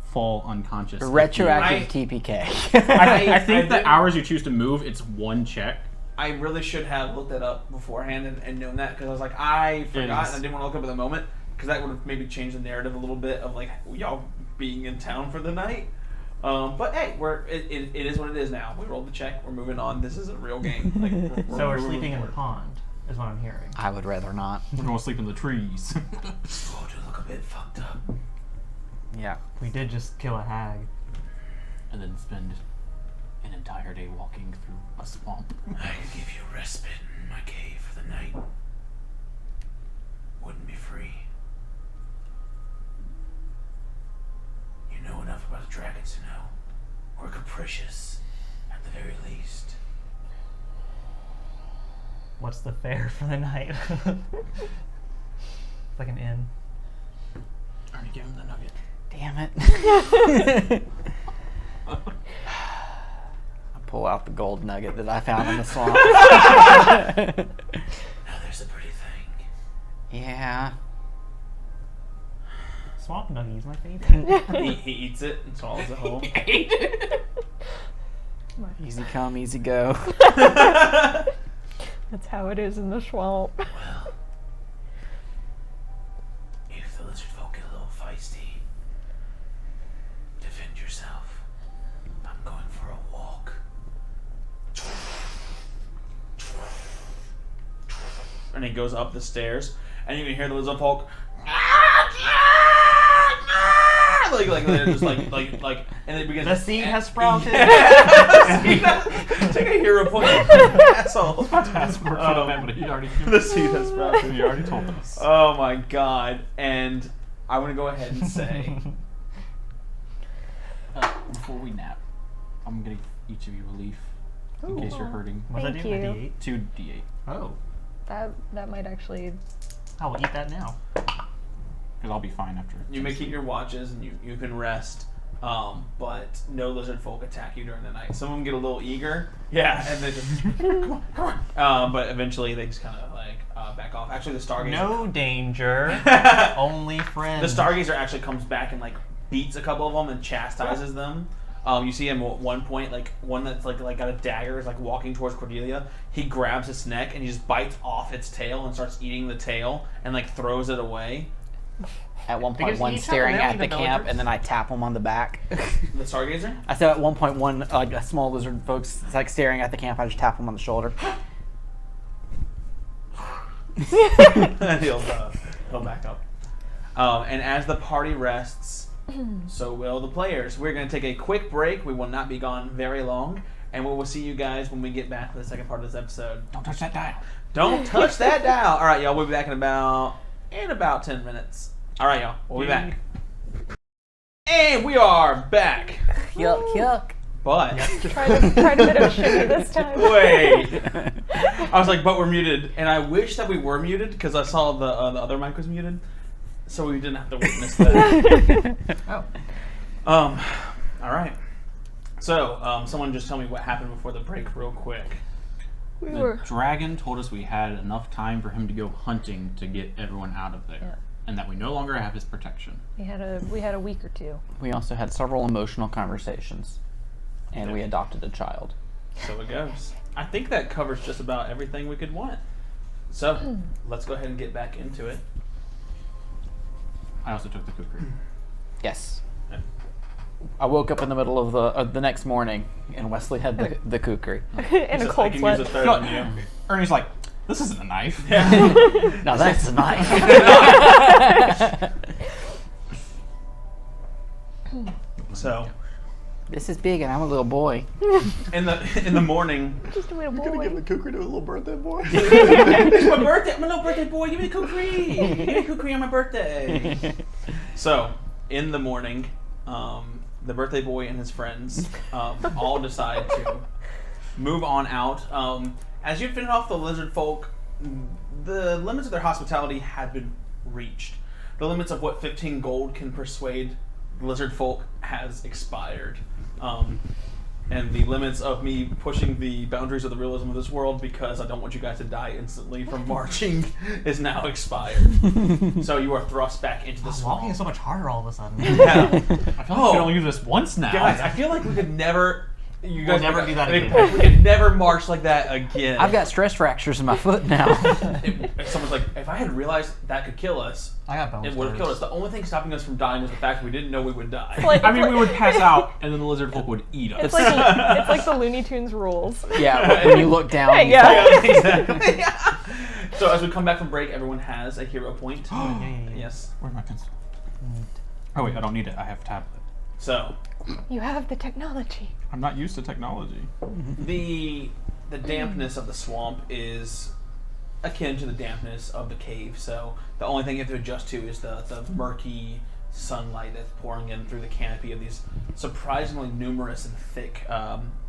fall unconscious. Retroactive TPK. I think the hours you choose to move, it's one check. I really should have looked that up beforehand and known that, because I was like, I forgot and I didn't want to look up at the moment, because that would have maybe changed the narrative a little bit of like y'all being in town for the night. But hey, it is what it is now. We rolled the check. We're moving on. This is a real game. Like, So we're sleeping in the pond, is what I'm hearing. I would rather not. We're going to sleep in the trees. Oh, do look a bit fucked up. Yeah. We did just kill a hag. And then spend an entire day walking through a swamp. I could give you respite in my cave for the night. Wouldn't be free. You know enough about the dragons to know we're capricious, at the very least. What's the fare for the night? Like an inn. Already give him the nugget. Damn it. I pull out the gold nugget that I found in the swamp. Now there's a pretty thing. Yeah. Swamp nuggies, my favorite. He eats it and swallows it whole. Easy come, easy go. That's how it is in the swamp. Well, if the lizard folk get a little feisty, defend yourself. I'm going for a walk. And he goes up the stairs, and you can hear the lizard folk. Like they're just like, and it begins. The seed has sprouted. Take a hero point, asshole. But he already The seed has sprouted. He already told us. Oh my god! And I want to go ahead and say, Before we nap, I'm gonna give each of you relief in case you're hurting. What's that Thank do? A you. D8? 2d8. Oh. That might actually. I will eat that now. Because I'll be fine after. you may keep your watches and you can rest, but no lizard folk attack you during the night. Some of them get a little eager, yeah, and they just come on. But eventually they just kind of like back off. Actually, the Stargazer. No danger. Only friends. The Stargazer actually comes back and like beats a couple of them and chastises them. You see him at one point, like one that's like got a dagger is like walking towards Cordelia. He grabs its neck and he just bites off its tail and starts eating the tail and like throws it away. At one point, Because one each time staring they're at the the camp, villagers. and then I tap him on the back. The Stargazer. I said at one point, one like a small lizard folks like staring at the camp. I just tap him on the shoulder. he'll back up. And as the party rests, so will the players. We're going to take a quick break. We will not be gone very long, and we will see you guys when we get back to the second part of this episode. Don't touch that dial. Don't touch that dial. All right, y'all. We'll be back in about 10 minutes. All right, y'all. We'll be back. And we are back. Yuck, yuck. But Tried a bit of shimmy this time. wait, I was like, but we're muted, and I wish that we were muted because I saw the other mic was muted, so we didn't have to witness that. Oh. All right. So, someone just tell me what happened before the break, real quick. We The were. dragon told us we had enough time for him to go hunting to get everyone out of there, Yeah. and that we no longer have his protection. We had a week or two. We also had several emotional conversations, and we adopted a child. So it goes. I think that covers just about everything we could want. So, let's go ahead and get back into it. I also took the kukri. Yes. Okay. I woke up in the middle of the next morning, and Wesley had the kukri. In a Says, cold I can sweat. use a third No, than you. Ernie's like, this isn't a knife. Now that's nice. So, This is big, and I'm a little boy. in the morning, Just a little You're gonna boy. give the kukri to a little birthday boy? it's my birthday. I'm a little birthday boy. Give me a kukri. Give me a kukri on my birthday. So, in the morning, the birthday boy and his friends all decide to move on out. As you finish off the lizard folk, the limits of their hospitality had been reached. The limits of what 15 gold can persuade lizard folk has expired. And the limits of me pushing the boundaries of the realism of this world because I don't want you guys to die instantly from marching is now expired. So you are thrust back into the swamp. Walking is so much harder all of a sudden. Yeah. I feel like we can only use this once now. Guys, I feel like we could never. You guys never do that we again. could never march like that again. I've got stress fractures in my foot now. If someone's like, if I had realized that could kill us, I got bones. it would have killed us. The only thing stopping us from dying was the fact that we didn't know we would die. Like, I mean, we would pass out, and then the lizard folk would eat us. it's like the Looney Tunes rules. Yeah, when you look down. Yeah. Yeah, exactly. So as we come back from break, everyone has a hero point. Yeah. Yes. Where's my pencil? Oh wait, I don't need it. I have tablet. So You have the technology. I'm not used to technology. the dampness of the swamp is akin to the dampness of the cave. So the only thing you have to adjust to is the murky sunlight that's pouring in through the canopy of these surprisingly numerous and thick,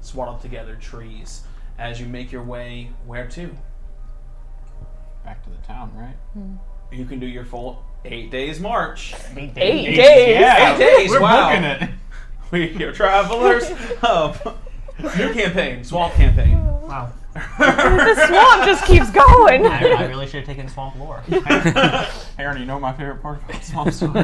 swaddled together trees. As you make your way, where to? Back to the town, right? You can do your full 8 days march. 8 days. Yeah, 8 days, we're wow. booking it. We are travelers of new campaign, swamp campaign. Wow. The swamp just keeps going. I really should have taken swamp lore. Hey, Ernie, you know my favorite part about Swamp Story?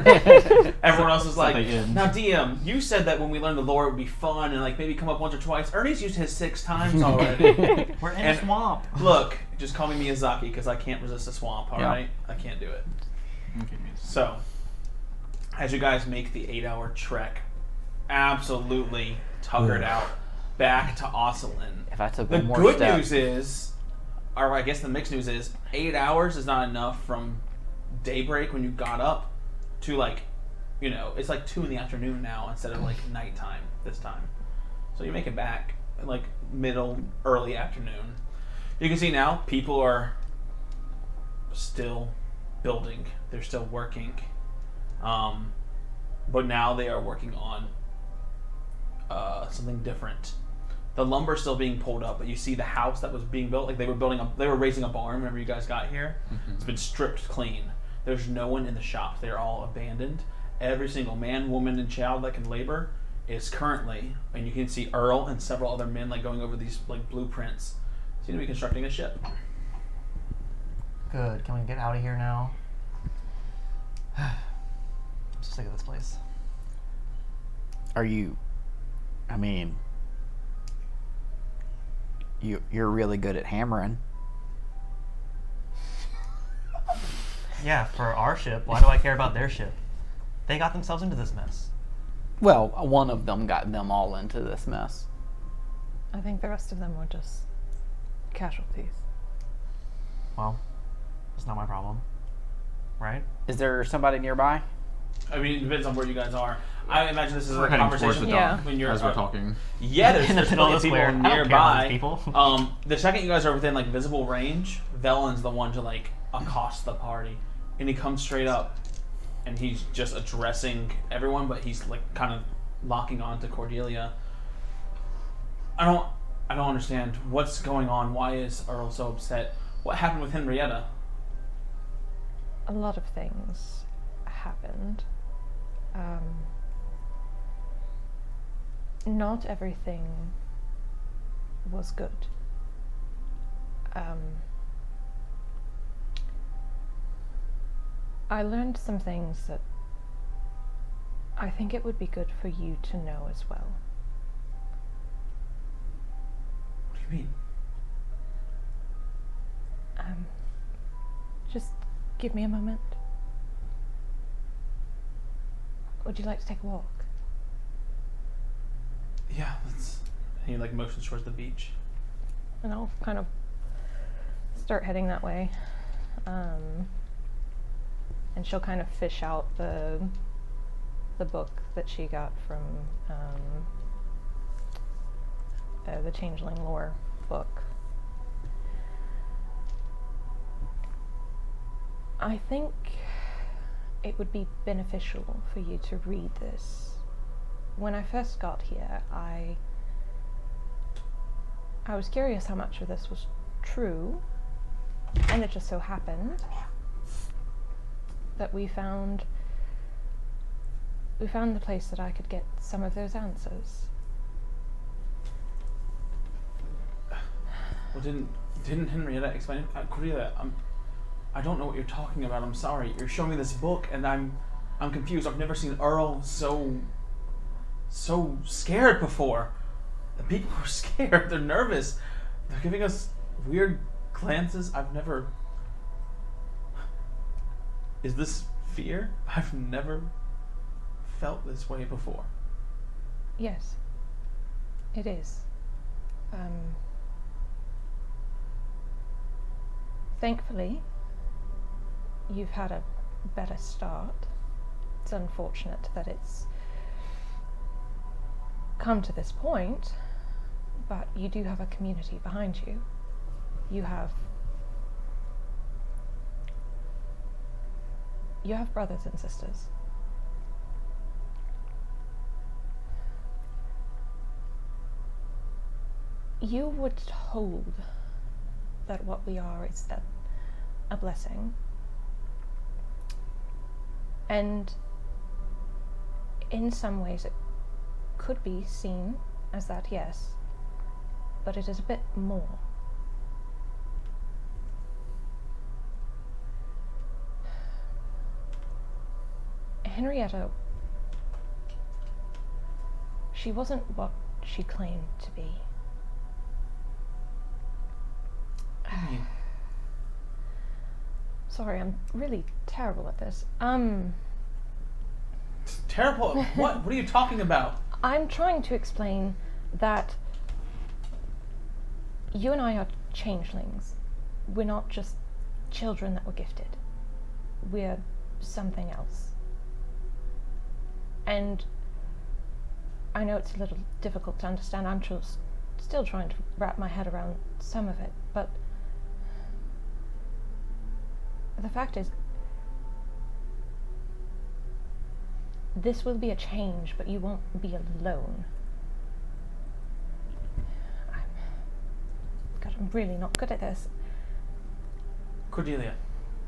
Everyone else is like, they end. now DM, you said that when we learned the lore it would be fun and like maybe come up once or twice. Ernie's used his 6 times already. We're in And- a swamp. Look, just call me Miyazaki because I can't resist a swamp, Yeah. alright? I can't do it. Okay, miss. So, as you guys make the 8-hour trek, absolutely tuckered out back to Osselin. If I took The one more good step. news is, or I guess the mixed news is, 8 hours is not enough from daybreak when you got up to like, you know, it's like 2 in the afternoon now instead of like nighttime this time. So you make it back in like middle, early afternoon. You can see now people are still building. They're still working. But now they are working on something different. The lumber's still being pulled up, but you see the house that was being built, like they were raising a barn whenever you guys got here. It's been stripped clean. There's no one in the shop. They're all abandoned. Every single man, woman, and child that can labor is currently, and you can see Earl and several other men like going over these like blueprints, seem to be constructing a ship. Good. Can we get out of here now? I'm so sick of this place. Are you? I mean, you're really good at hammering. Yeah, for our ship. Why do I care about their ship? They got themselves into this mess. Well, one of them got them all into this mess. I think the rest of them were just casualties. Well, it's not my problem. Right? Is there somebody nearby? I mean, it depends on where you guys are. I imagine this is We're a heading towards conversation the dock when you're as we're talking. Yeah, there's In the middle plenty of the people square. I don't care about nearby. these people. The second you guys are within like visible range, Velen's the one to like accost the party, and he comes straight up, and he's just addressing everyone, but he's like kind of locking on to Cordelia. I don't understand what's going on. Why is Earl so upset? What happened with Henrietta? A lot of things happened. Not everything was good. I learned some things that I think it would be good for you to know as well. What do you mean? Just give me a moment. Would you like to take a walk? Yeah, let's. He like motions towards the beach. And I'll kind of start heading that way. And she'll kind of fish out the book that she got from the Changeling Lore book. I think it would be beneficial for you to read this. When I first got here, I was curious how much of this was true, and it just so happened that we found the place that I could get some of those answers. Well, didn't Henrietta explain it? Cordelia, I don't know what you're talking about. I'm sorry. You're showing me this book, and I'm confused. I've never seen Earl so scared before. The people are scared. They're nervous. They're giving us weird glances. I've never. Is this fear? I've never felt this way before. Yes, it is. Thankfully, you've had a better start. It's unfortunate that it's come to this point, but you do have a community behind you. You have brothers and sisters. You were told that what we are is that a blessing. And in some ways it could be seen as that, yes, but it is a bit more. Henrietta, she wasn't what she claimed to be. Sorry, I'm really terrible at this. Terrible? What? What are you talking about? I'm trying to explain that you and I are changelings. We're not just children that were gifted. We're something else. And I know it's a little difficult to understand. I'm still trying to wrap my head around some of it, but the fact is, this will be a change, but you won't be alone. I'm really not good at this. Cordelia,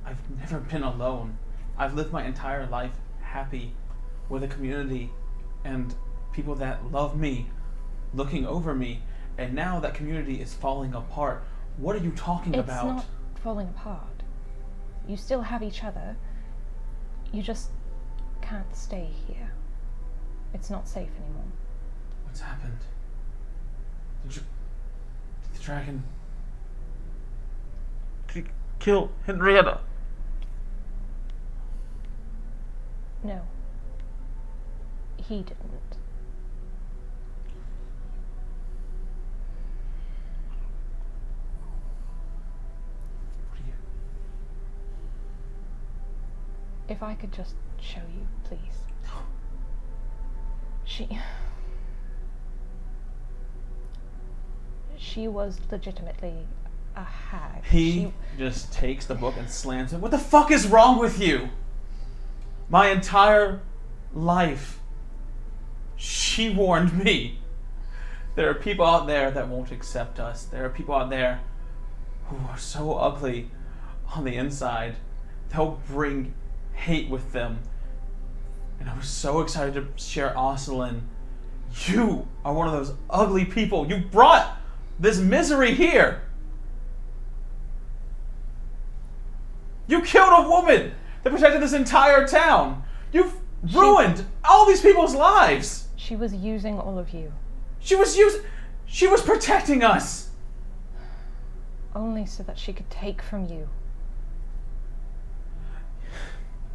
I've never been alone. I've lived my entire life happy with a community and people that love me, looking over me, and now that community is falling apart. What are you talking about? It's not falling apart. You still have each other. You just can't stay here. It's not safe anymore. What's happened? Did the dragon kill Henrietta? No. He didn't. What are you? If I could just show you, please. She was legitimately a hag. He just takes the book and slams it. What the fuck is wrong with you? My entire life, she warned me. There are people out there that won't accept us. There are people out there who are so ugly on the inside. They'll bring hate with them. And I was so excited to share Ocelin. You are one of those ugly people. You brought this misery here. You killed a woman that protected this entire town. You've ruined all these people's lives. She was using all of you. She was protecting us. Only so that she could take from you.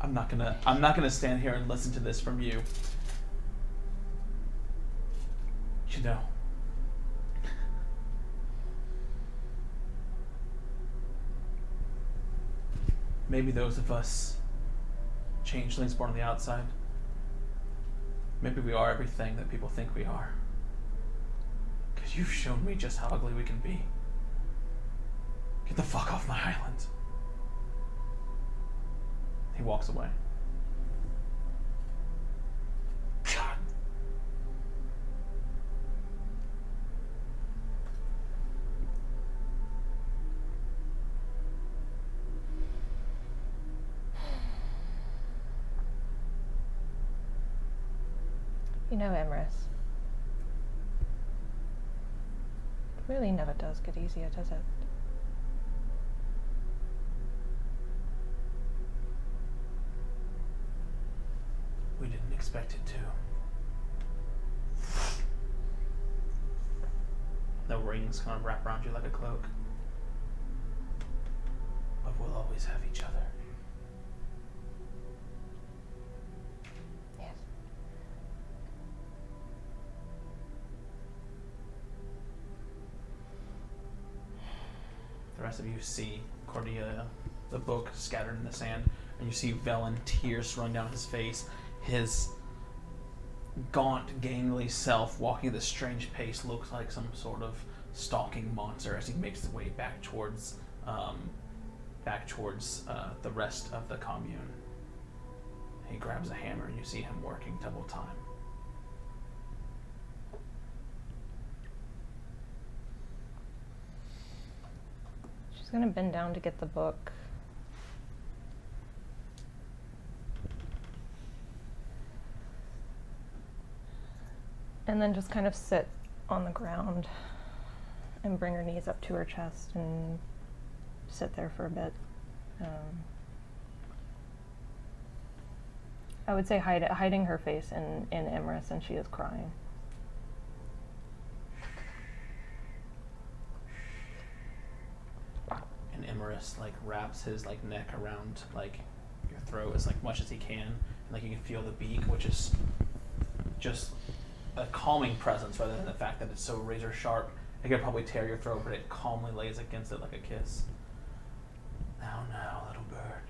I'm not gonna stand here and listen to this from you. You know. Maybe those of us changelings born on the outside, maybe we are everything that people think we are. Because you've shown me just how ugly we can be. Get the fuck off my island. He walks away. God. You know, Emrys, it really never does get easier, does it? We didn't expect it to. The rings kind of wrap around you like a cloak. But we'll always have each other. Yes. The rest of you see Cordelia, the book scattered in the sand, and you see Velen, tears running down his face, his gaunt, gangly self walking at this strange pace, looks like some sort of stalking monster as he makes his way back towards the rest of the commune. He grabs a hammer and you see him working double time. She's gonna bend down to get the book. And then just kind of sit on the ground and bring her knees up to her chest and sit there for a bit. I would say hiding her face in Emrys, and she is crying. And Emrys wraps his neck around your throat as much as he can, and you can feel the beak, which is just a calming presence rather than the fact that it's so razor sharp. It could probably tear your throat, but it calmly lays against it like a kiss. Now, little bird.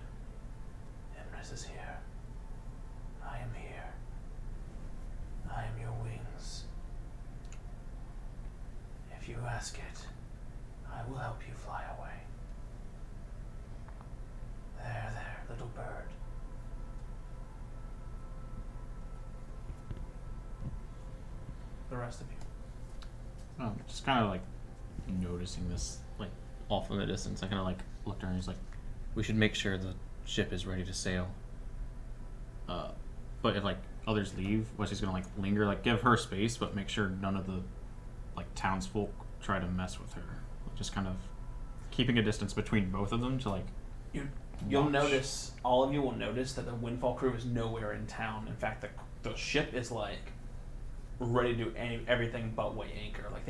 Emrys is here. I am here. I am your wings. If you ask it, I will help you fly away. There, little bird. The rest of you. Just kind of noticing this off in the distance. I kind of looked around and he's like, we should make sure the ship is ready to sail. But if others leave, Wesley's gonna linger, give her space, but make sure none of the townsfolk try to mess with her. Just kind of keeping a distance between both of them to You You'll notice, all of you will notice that the Windfall crew is nowhere in town. In fact, the ship is like ready to do everything but weigh anchor. Like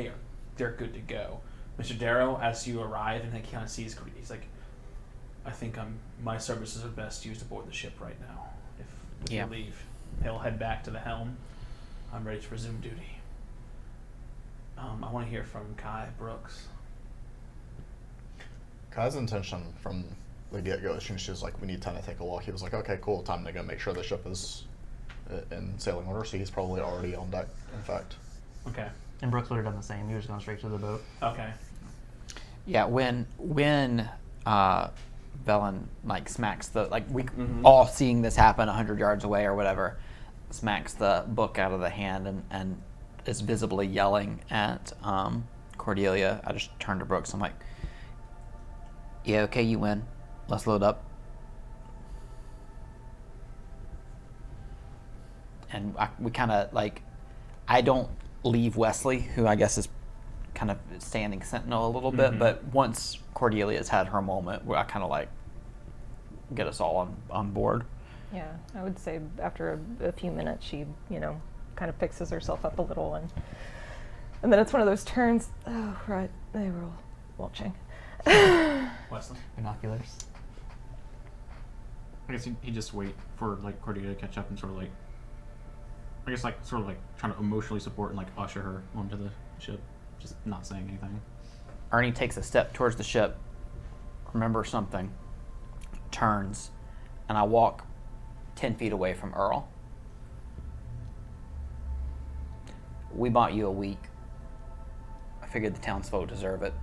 they're good to go. Mr. Darrow, as you arrive and he kind of sees, he's like, I think my services are best used aboard the ship right now. If you leave, he'll head back to the helm. I'm ready to resume duty. I want to hear from Kai Brooks. Kai's intention from the get-go, as soon as she was like, we need time to take a walk, he was like, okay, cool, time to go make sure the ship is in sailing order, so he's probably already on deck, in fact. Okay. And Brooks would have done the same. He was going straight to the boat. Okay. Yeah, when Velen like smacks the we all seeing this happen 100 yards away or whatever, smacks the book out of the hand and is visibly yelling at Cordelia. I just turned to Brooks. I'm like, yeah, okay, you win. Let's load up. And we kind of I don't leave Wesley, who I guess is kind of standing sentinel a little bit, but once Cordelia's had her moment, I kind of get us all on board. Yeah, I would say after a few minutes, she, kind of fixes herself up a little, and then it's one of those turns. Oh, right, they were all watching. Wesley? Binoculars. I guess he just wait for Cordelia to catch up and sort of trying to emotionally support and usher her onto the ship, just not saying anything. Ernie takes a step towards the ship, remembers something, turns, and I walk 10 feet away from Earl. We bought you a week. I figured the townsfolk deserve it.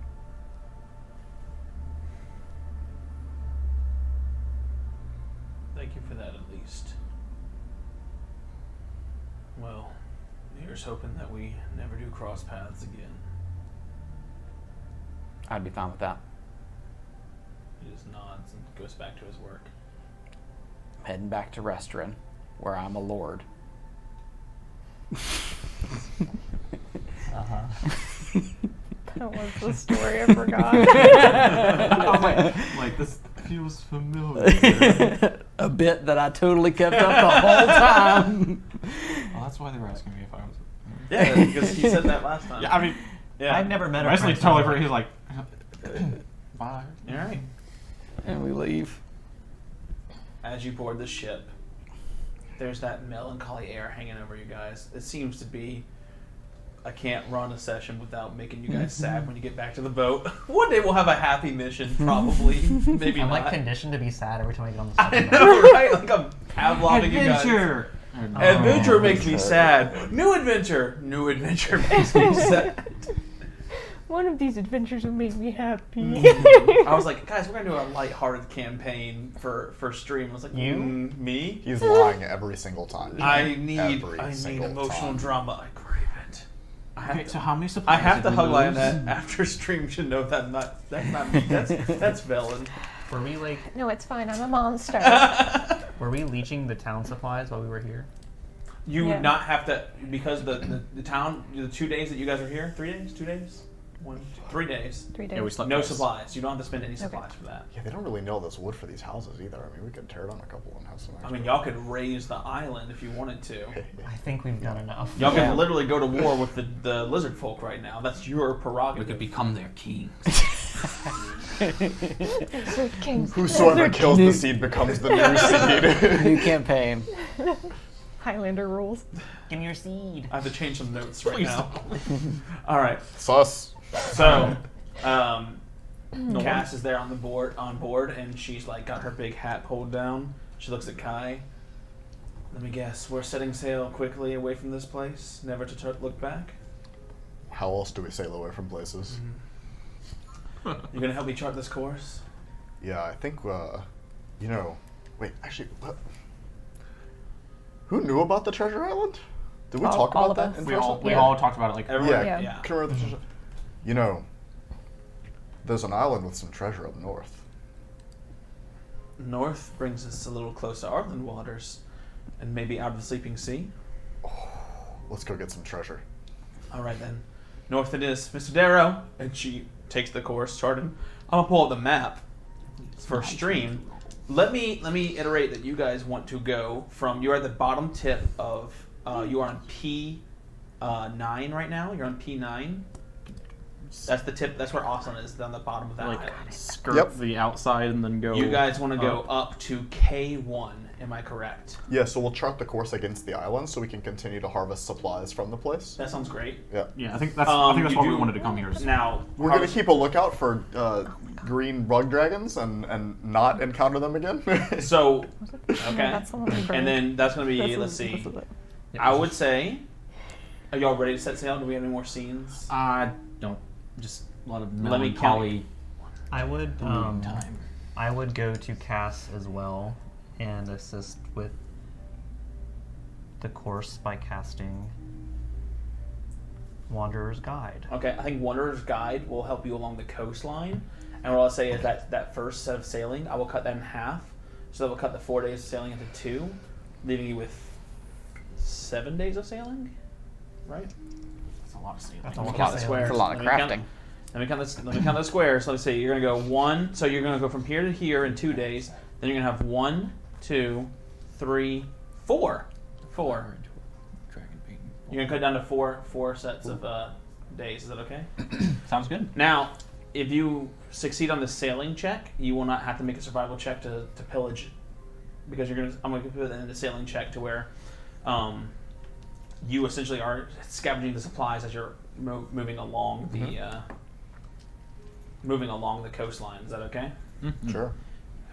Thank you for that, at least. Well, here's hoping that we never do cross paths again. I'd be fine with that. He just nods and goes back to his work. I'm heading back to Restrin, where I'm a lord. That was the story I forgot. This feels familiar. A bit that I totally kept up the whole time. Well, that's why they were asking me if I was. Yeah, because he said that last time. Yeah, I mean, I've never met a Wesley French totally. woman. He's like, bye. All right. And we leave. As you board the ship, there's that melancholy air hanging over you guys. It seems to be, I can't run a session without making you guys sad when you get back to the boat. One day we'll have a happy mission, probably. Maybe I'm not. conditioned to be sad every time I get on the I second know, right? I'm Pavloving you guys. Adventure. Adventure makes me sad. New adventure makes me sad. One of these adventures will make me happy. I was like, guys, we're gonna do a lighthearted campaign for stream. I was like, me? He's lying every single time. I need Every single emotional time. drama. I crave it. Okay, so how many supplies? I have to did we hug on lose? that after stream to know that's not me. That's Velen. Were we No, it's fine. I'm a monster. were we leeching the town supplies while we were here? You Yeah. would not have to, because the town, the 2 days that you guys are here, 3 days, 2 days, 3 days. 3 days. Yeah, we slept. No twice. supplies. You don't have to spend any supplies for that. Yeah, they don't really know there's wood for these houses either. I mean, we could tear down a couple and have some I extra. mean, y'all could raise the island if you wanted to. I think we've done enough. Y'all can literally go to war with the lizard folk right now. That's your We prerogative. could become their kings. Whosoever kills the seed becomes the new seed. New campaign. Highlander rules. Give me your seed. I have to change some notes right now. All right. Sus. So, Cass is there on board, and she's got her big hat pulled down. She looks at Kai. Let me guess, we're setting sail quickly away from this place, never to look back. How else do we sail away from places? You gonna help me chart this course? Yeah, I think, wait, actually, what? Who knew about the treasure island? Did we talk all about of that us. in We person? all talked about it. Everyone, Yeah. Yeah. Can remember the treasure. There's an island with some treasure up north. North brings us a little close to Arland waters, and maybe out of the sleeping sea. Let's go get some treasure. All right then, north it is, Mr. Darrow. And she takes the course, charted. I'm gonna pull up the map for stream. let me iterate that you guys want to go from. You're at the bottom tip of. You are on P9 right now. You're on P9. That's the tip. That's where Austin is, on the bottom of that Like island. skirt the outside and then go. You guys want to go up to K1. Am I correct? Yeah, so we'll chart the course against the island so we can continue to harvest supplies from the place. That sounds great. Yeah. Yeah, I think that's you why we do- wanted to come here. is- Now We're going to keep a lookout for green bug dragons and not encounter them again. So okay, That's the one we burned. and then that's going to be. This Let's is- see. this is it. I would say. Are y'all ready to set sail? Do we have any more scenes? I don't. Just a lot of Let me melancholy I would time. I would go to Cass as well and assist with the course by casting Wanderer's Guide. Okay, I think Wanderer's Guide will help you along the coastline. And what I'll say is that first set of sailing, I will cut that in half. So that will cut the 4 days of sailing into 2, leaving you with 7 days of sailing, right? That's a lot of sailing. That's a Let me lot count of the sailing. squares. It's a lot of Let me count- crafting. Let me count the squares. So let's see. You're gonna go 1. So you're gonna go from here to here in 2 days. Then you're gonna have 1, 2, 3, 4. 4. Dragon painting. You're gonna cut down to four sets of days. Is that okay? Sounds good. Now, if you succeed on the sailing check, you will not have to make a survival check to pillage, because I'm gonna put it in the sailing check to where, you essentially are scavenging the supplies as you're moving along the coastline. Is that okay? Sure.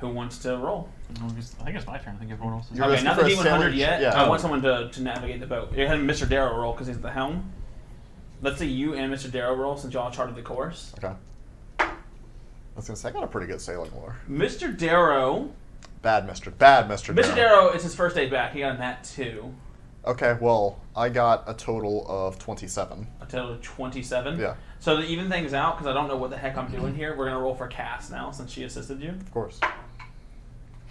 Who wants to roll? I think it's my turn. I think everyone else is. You're Okay, asking not for the a D100 sailing- yet. yeah. I want someone to navigate the boat. You're having Mr. Darrow roll because he's at the helm. Let's say you and Mr. Darrow roll since y'all charted the course. Okay. I was going to say, I got a pretty good sailing lore. Mr. Darrow. Bad Mr. Darrow. Mr. Darrow, it's his first day back. He got a nat 2. Okay, well, I got a total of 27. A total of 27. Yeah, So to even things out, because I don't know what the heck I'm doing here, we're going to roll for Cass now since she assisted you. of course.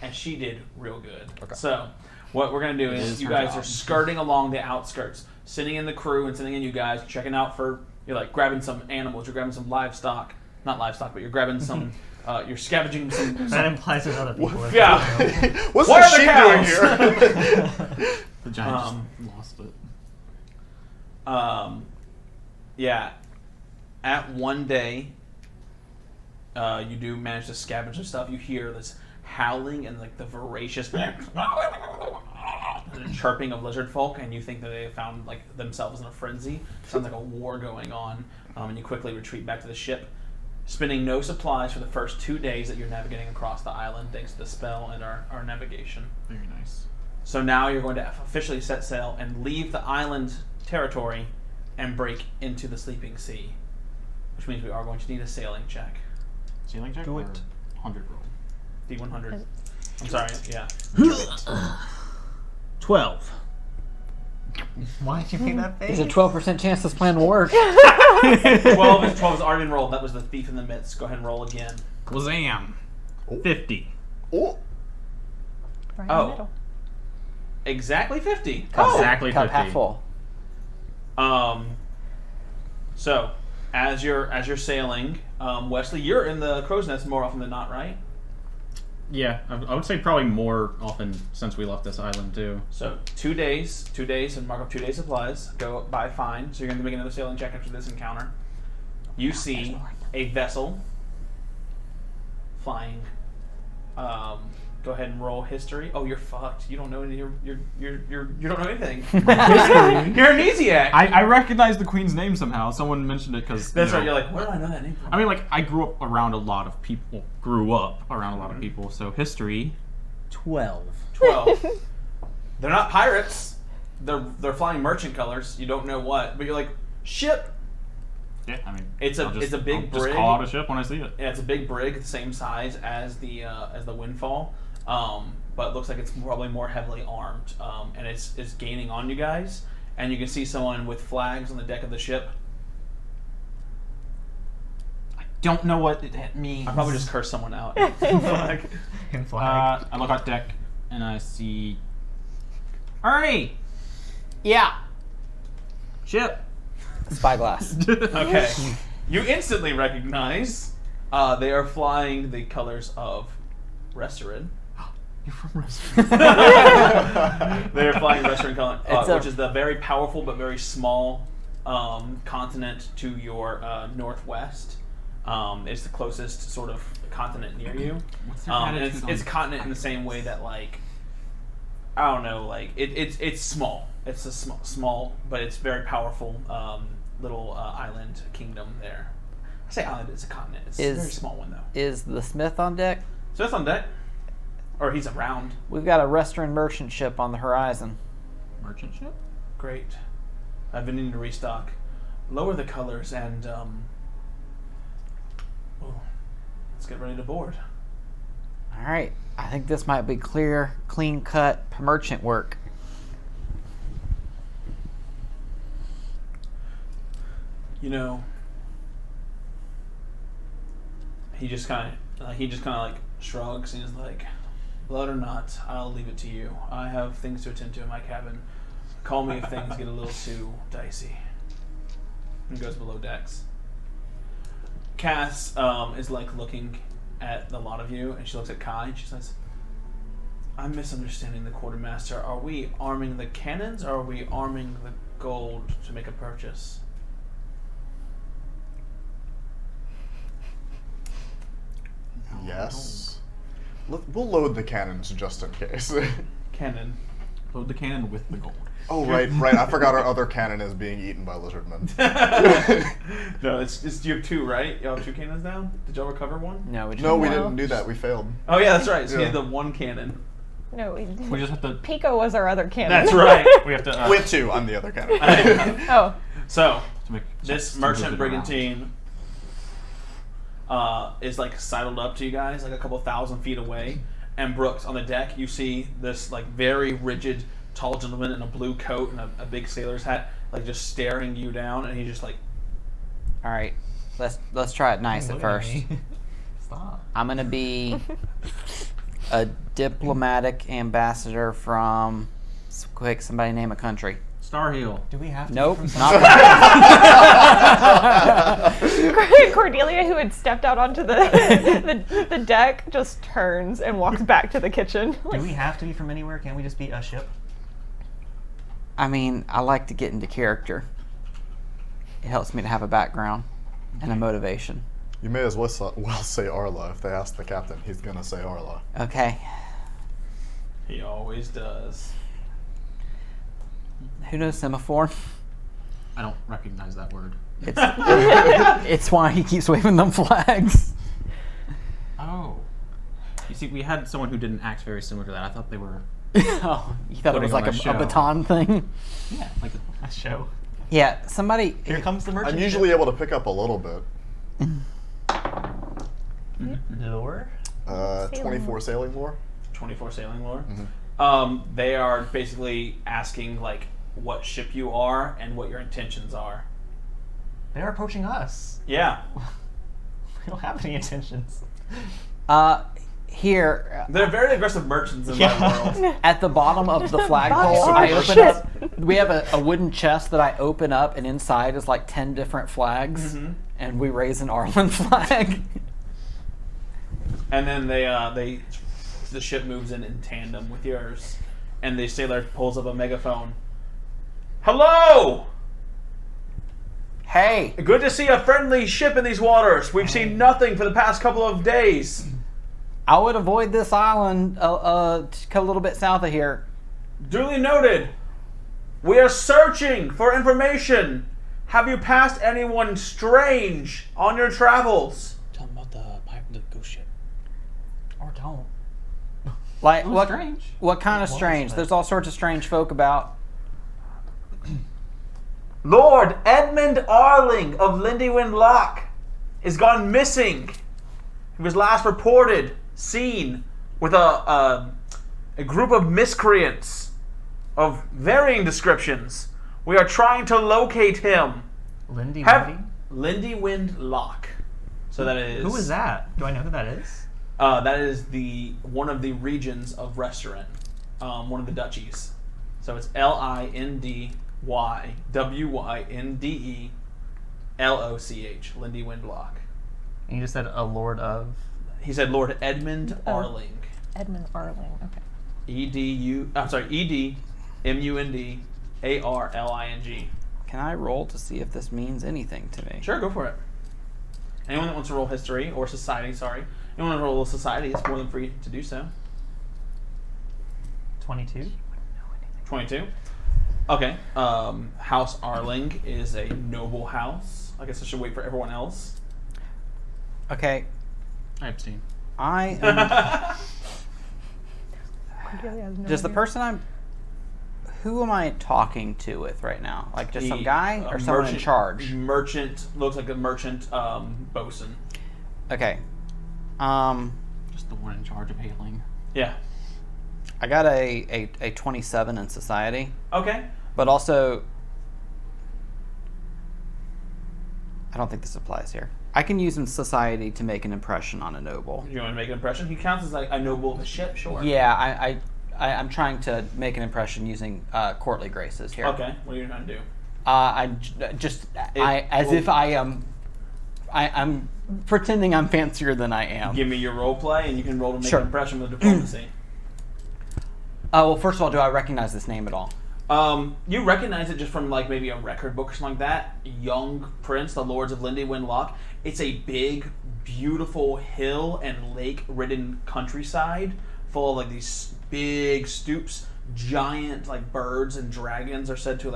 And she did real good. Okay. So what we're going to do It is is you her guys job. are skirting along the outskirts, sending in the crew and sending in you guys, checking out for, you're like grabbing some animals, you're grabbing some livestock. Not livestock, but you're grabbing some, you're scavenging some That implies there's other people. yeah. What's What the are the sheep cows? doing here? The giant Um, just lost it. Yeah. At one day, you do manage to scavenge some stuff. You hear this howling and like the voracious chirping of lizard folk, and you think that they have found like themselves in a frenzy. Sounds like a war going on, and you quickly retreat back to the ship, spending no supplies for the first 2 days that you're navigating across the island, thanks to the spell and our navigation. Very nice. So now you're going to officially set sail and leave the island territory and break into the sleeping sea, which means we are going to need a sailing check. Sailing check Do or it. 100 roll? D100. I'm sorry, yeah. 12. Why'd you make that face? There's a 12% chance this plan will work. 12 is already been rolled. That was the thief in the midst. Go ahead and roll again. Wazam! Oh. 50. Oh, Right in Oh. the middle. Exactly 50. Exactly Cup 50. half full. So as you're sailing, Wesley, you're in the crow's nest more often than not, right? Yeah, I would say probably more often since we left this island too. So 2 days, and mark up 2 days supplies. Go by fine. So you're going to make another sailing check after this encounter. You see a vessel flying. Go ahead and roll history. Oh, you're fucked. You don't know any. You don't know anything. You're amnesiac. I recognize the queen's name somehow. Someone mentioned it because That's right. You're like, where do I know that name from? I mean, like I grew up around a lot of people. So history. 12. 12. They're not pirates. They're flying merchant colors. You don't know what, but you're like, ship. Yeah, I mean, It's a I'll just, big I'll brig. Just call out a ship when I see it. Yeah, it's a big brig, the same size as the Windfall, but it looks like it's probably more heavily armed, and it's gaining on you guys. And you can see someone with flags on the deck of the ship. Don't know what it means. I probably just cursed someone out. Flag. In flag. I look at deck and I see Ernie Yeah. ship. Spyglass. Okay, you instantly recognize they are flying the colors of Resserid. You're from restaurant. They're flying restaurant It's a- which is the very powerful but very small continent to your northwest. It's the closest sort of continent near you. What's their And attitude it's on a continent in the same way that, like, I don't know, like it's small. It's a small, but it's very powerful little island kingdom there. I say island, it's a continent. It's a very small one though. Is the Smith on deck? So that's on deck, or he's around. We've got a Western merchant ship on the horizon. merchant ship? Great. I've been needing to restock. Lower the colors and let's get ready to board. All right. I think this might be clear, clean-cut merchant work. You know, he just kind of like shrugs and is like, blood or not, I'll leave it to you. I have things to attend to in my cabin. Call me if things get a little too dicey. And goes below decks. Cass is like looking at the lot of you, and she looks at Kai and she says, I'm misunderstanding the quartermaster. Are we arming the cannons, or are we arming the gold to make a purchase? Yes. We'll load the cannons just in case. Cannon. Load the cannon with the gold. Oh, right. I forgot our other cannon is being eaten by lizardmen. No, it's you have two, right? You have two cannons down? Did y'all recover one? No, we No, we Well- didn't do that. We failed. Oh yeah, that's right. So you Yeah. have the one cannon. No, We just have to. Pico was our other cannon. That's right. We have to. We have two. I'm the other cannon. Oh, So to make this some merchant movement around. brigantine is like sidled up to you guys, like a couple thousand feet away. And Brooks, on the deck, you see this like very rigid, tall gentleman in a blue coat and a big sailor's hat, like just staring you down, and he's just like, All right. Let's try it nice at Look first. me. Stop. I'm gonna be a diplomatic ambassador from quick. Somebody name a country. Star Heel. Do we have to? Nope, be from not Cordelia, who had stepped out onto the deck, just turns and walks back to the kitchen. Do we have to be from anywhere? Can't we just be a ship? I mean, I like to get into character. It helps me to have a background and a motivation. You may as well say Arla. If they ask the captain, he's going to say Arla. Okay. he always does. Who knows semaphore? I don't recognize that word. It's it's why he keeps waving them flags. Oh. You see, we had someone who didn't act very similar to that. I thought they were. Oh, you thought it was Putting like on a a show. baton thing? Yeah, like A show. Yeah, somebody. Here comes the merchant. I'm usually able to pick up a little bit. Lure. 24 sailing lore. 24 sailing lore. Mm-hmm. They are basically asking like what ship you are and what your intentions are. They're approaching us. Yeah, We don't have any intentions. Here, they're very aggressive merchants in my world. at the bottom of the flagpole, Oh, I open shit. up. We have a wooden chest that I open up, and inside is like 10 different flags, and we raise an Arlen flag. And then the ship moves in tandem with yours, and the sailor pulls up a megaphone. Hello! Hey, Good to see a friendly ship in these waters. We've seen nothing for the past couple of days. I would avoid this island a little bit south of here. Duly noted. We are searching for information. Have you passed anyone strange on your travels? Tell them about the ghost ship. Or don't. Like It was what? strange. What kind of What was strange? that? There's all sorts of strange folk about. Lord Edmund Arling of Lindywind Loch is gone missing. He was last seen with a group of miscreants of varying descriptions. We are trying to locate him. Lindy. Lindywind Loch. So that is Who is that? Do I know who that is? That is one of the regions of Restaurant, one of the duchies. So it's LindywyndeLoch, Lindywind Loch. And you just said a lord of. He said Lord Edmund Arling. Edmund Arling. Okay. EDMUNDARLING. Can I roll to see if this means anything to me? Sure, go for it. Anyone that wants to roll history or society, anyone that roll society is more than free to do so. 22. 22. Okay. House Arling is a noble house. I guess I should wait for everyone else. Okay. I abstain. I am. Cordelia has no Does the idea. person who am I talking to with right now? Like just some The, guy or someone in charge? Merchant, looks like a merchant bosun. Okay. Just the one in charge of hailing. Yeah. I got a 27 in society, Okay. but also I don't think this applies here. I can use in society to make an impression on a noble. You want to make an impression? He counts as like a noble of a ship, sure. Yeah, I'm trying to make an impression using courtly graces here. Okay. What are you trying to do? I'm pretending I'm fancier than I am. Give me your role play, and you can roll to make Sure. an impression with diplomacy. Well, first of all, do I recognize this name at all? You recognize it just from like maybe a record book or something like that. Young Prince, the Lords of Lindywind Loch. It's a big, beautiful hill and lake-ridden countryside full of like these big stoops. Giant like birds and dragons are said to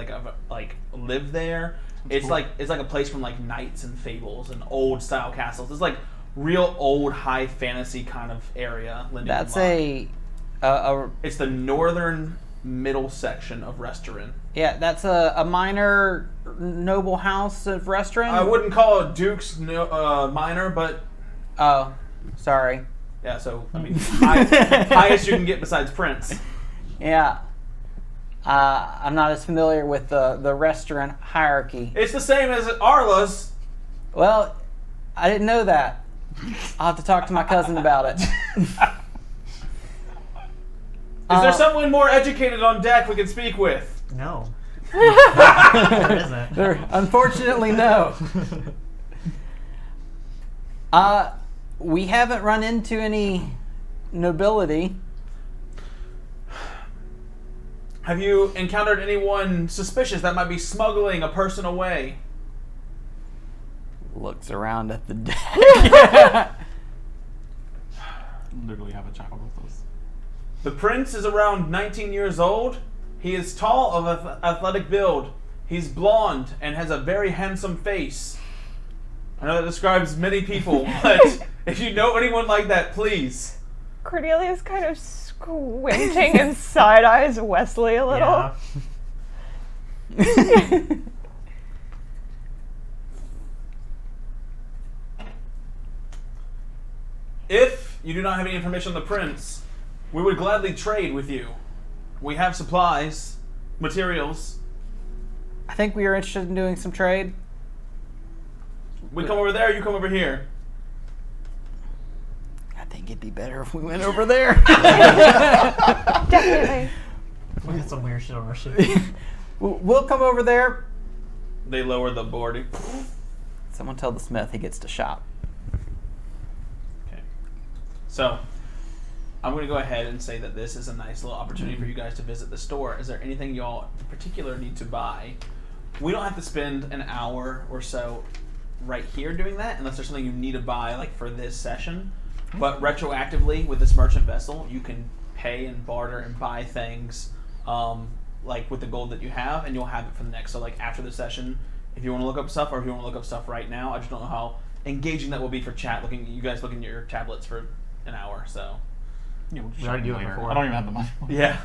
live there. It's cool. like a place from like knights and fables and old style castles. It's like real old high fantasy kind of area. Lindywind That's Loch. It's the northern middle section of Restaurant. that's a minor noble house of restaurant. I wouldn't call it Duke's minor, but Oh, sorry. yeah. So I mean, highest you can get besides Prince. Yeah. I'm not as familiar with the restaurant hierarchy. It's the same as Arla's. Well, I didn't know that. I'll have to talk to my cousin about it. Is there someone more educated on deck we can speak with? No. There isn't. Unfortunately, no. We haven't run into any nobility. Have you encountered anyone suspicious that might be smuggling a person away? Looks around at the deck. Literally have a child with us. The prince is around 19 years old. He is tall, of athletic build. He's blonde and has a very handsome face. I know that describes many people, but if you know anyone like that, please. Cordelia's kind of squinting and side eyes Wesley a little. Yeah. If you do not have any information on the prince, we would gladly trade with you. We have supplies, materials. I think we are interested in doing some trade. We come over there, you come over here. I think it'd be better if we went over there. Definitely. We got some weird shit on our ship. We'll come over there. They lower the board. Someone tell the smith he gets to shop. Okay. So, I'm going to go ahead and say that this is a nice little opportunity for you guys to visit the store. Is there anything y'all in particular need to buy? We don't have to spend an hour or so right here doing that unless there's something you need to buy like for this session. But retroactively with this merchant vessel, you can pay and barter and buy things like with the gold that you have, and you'll have it for the next. So like after the session, if you want to look up stuff or if you want to look up stuff right now, I just don't know how engaging that will be for chat. You guys looking at your tablets for an hour, so. Yeah, we'll just We already shop do it later. before. I don't even have the money. Yeah.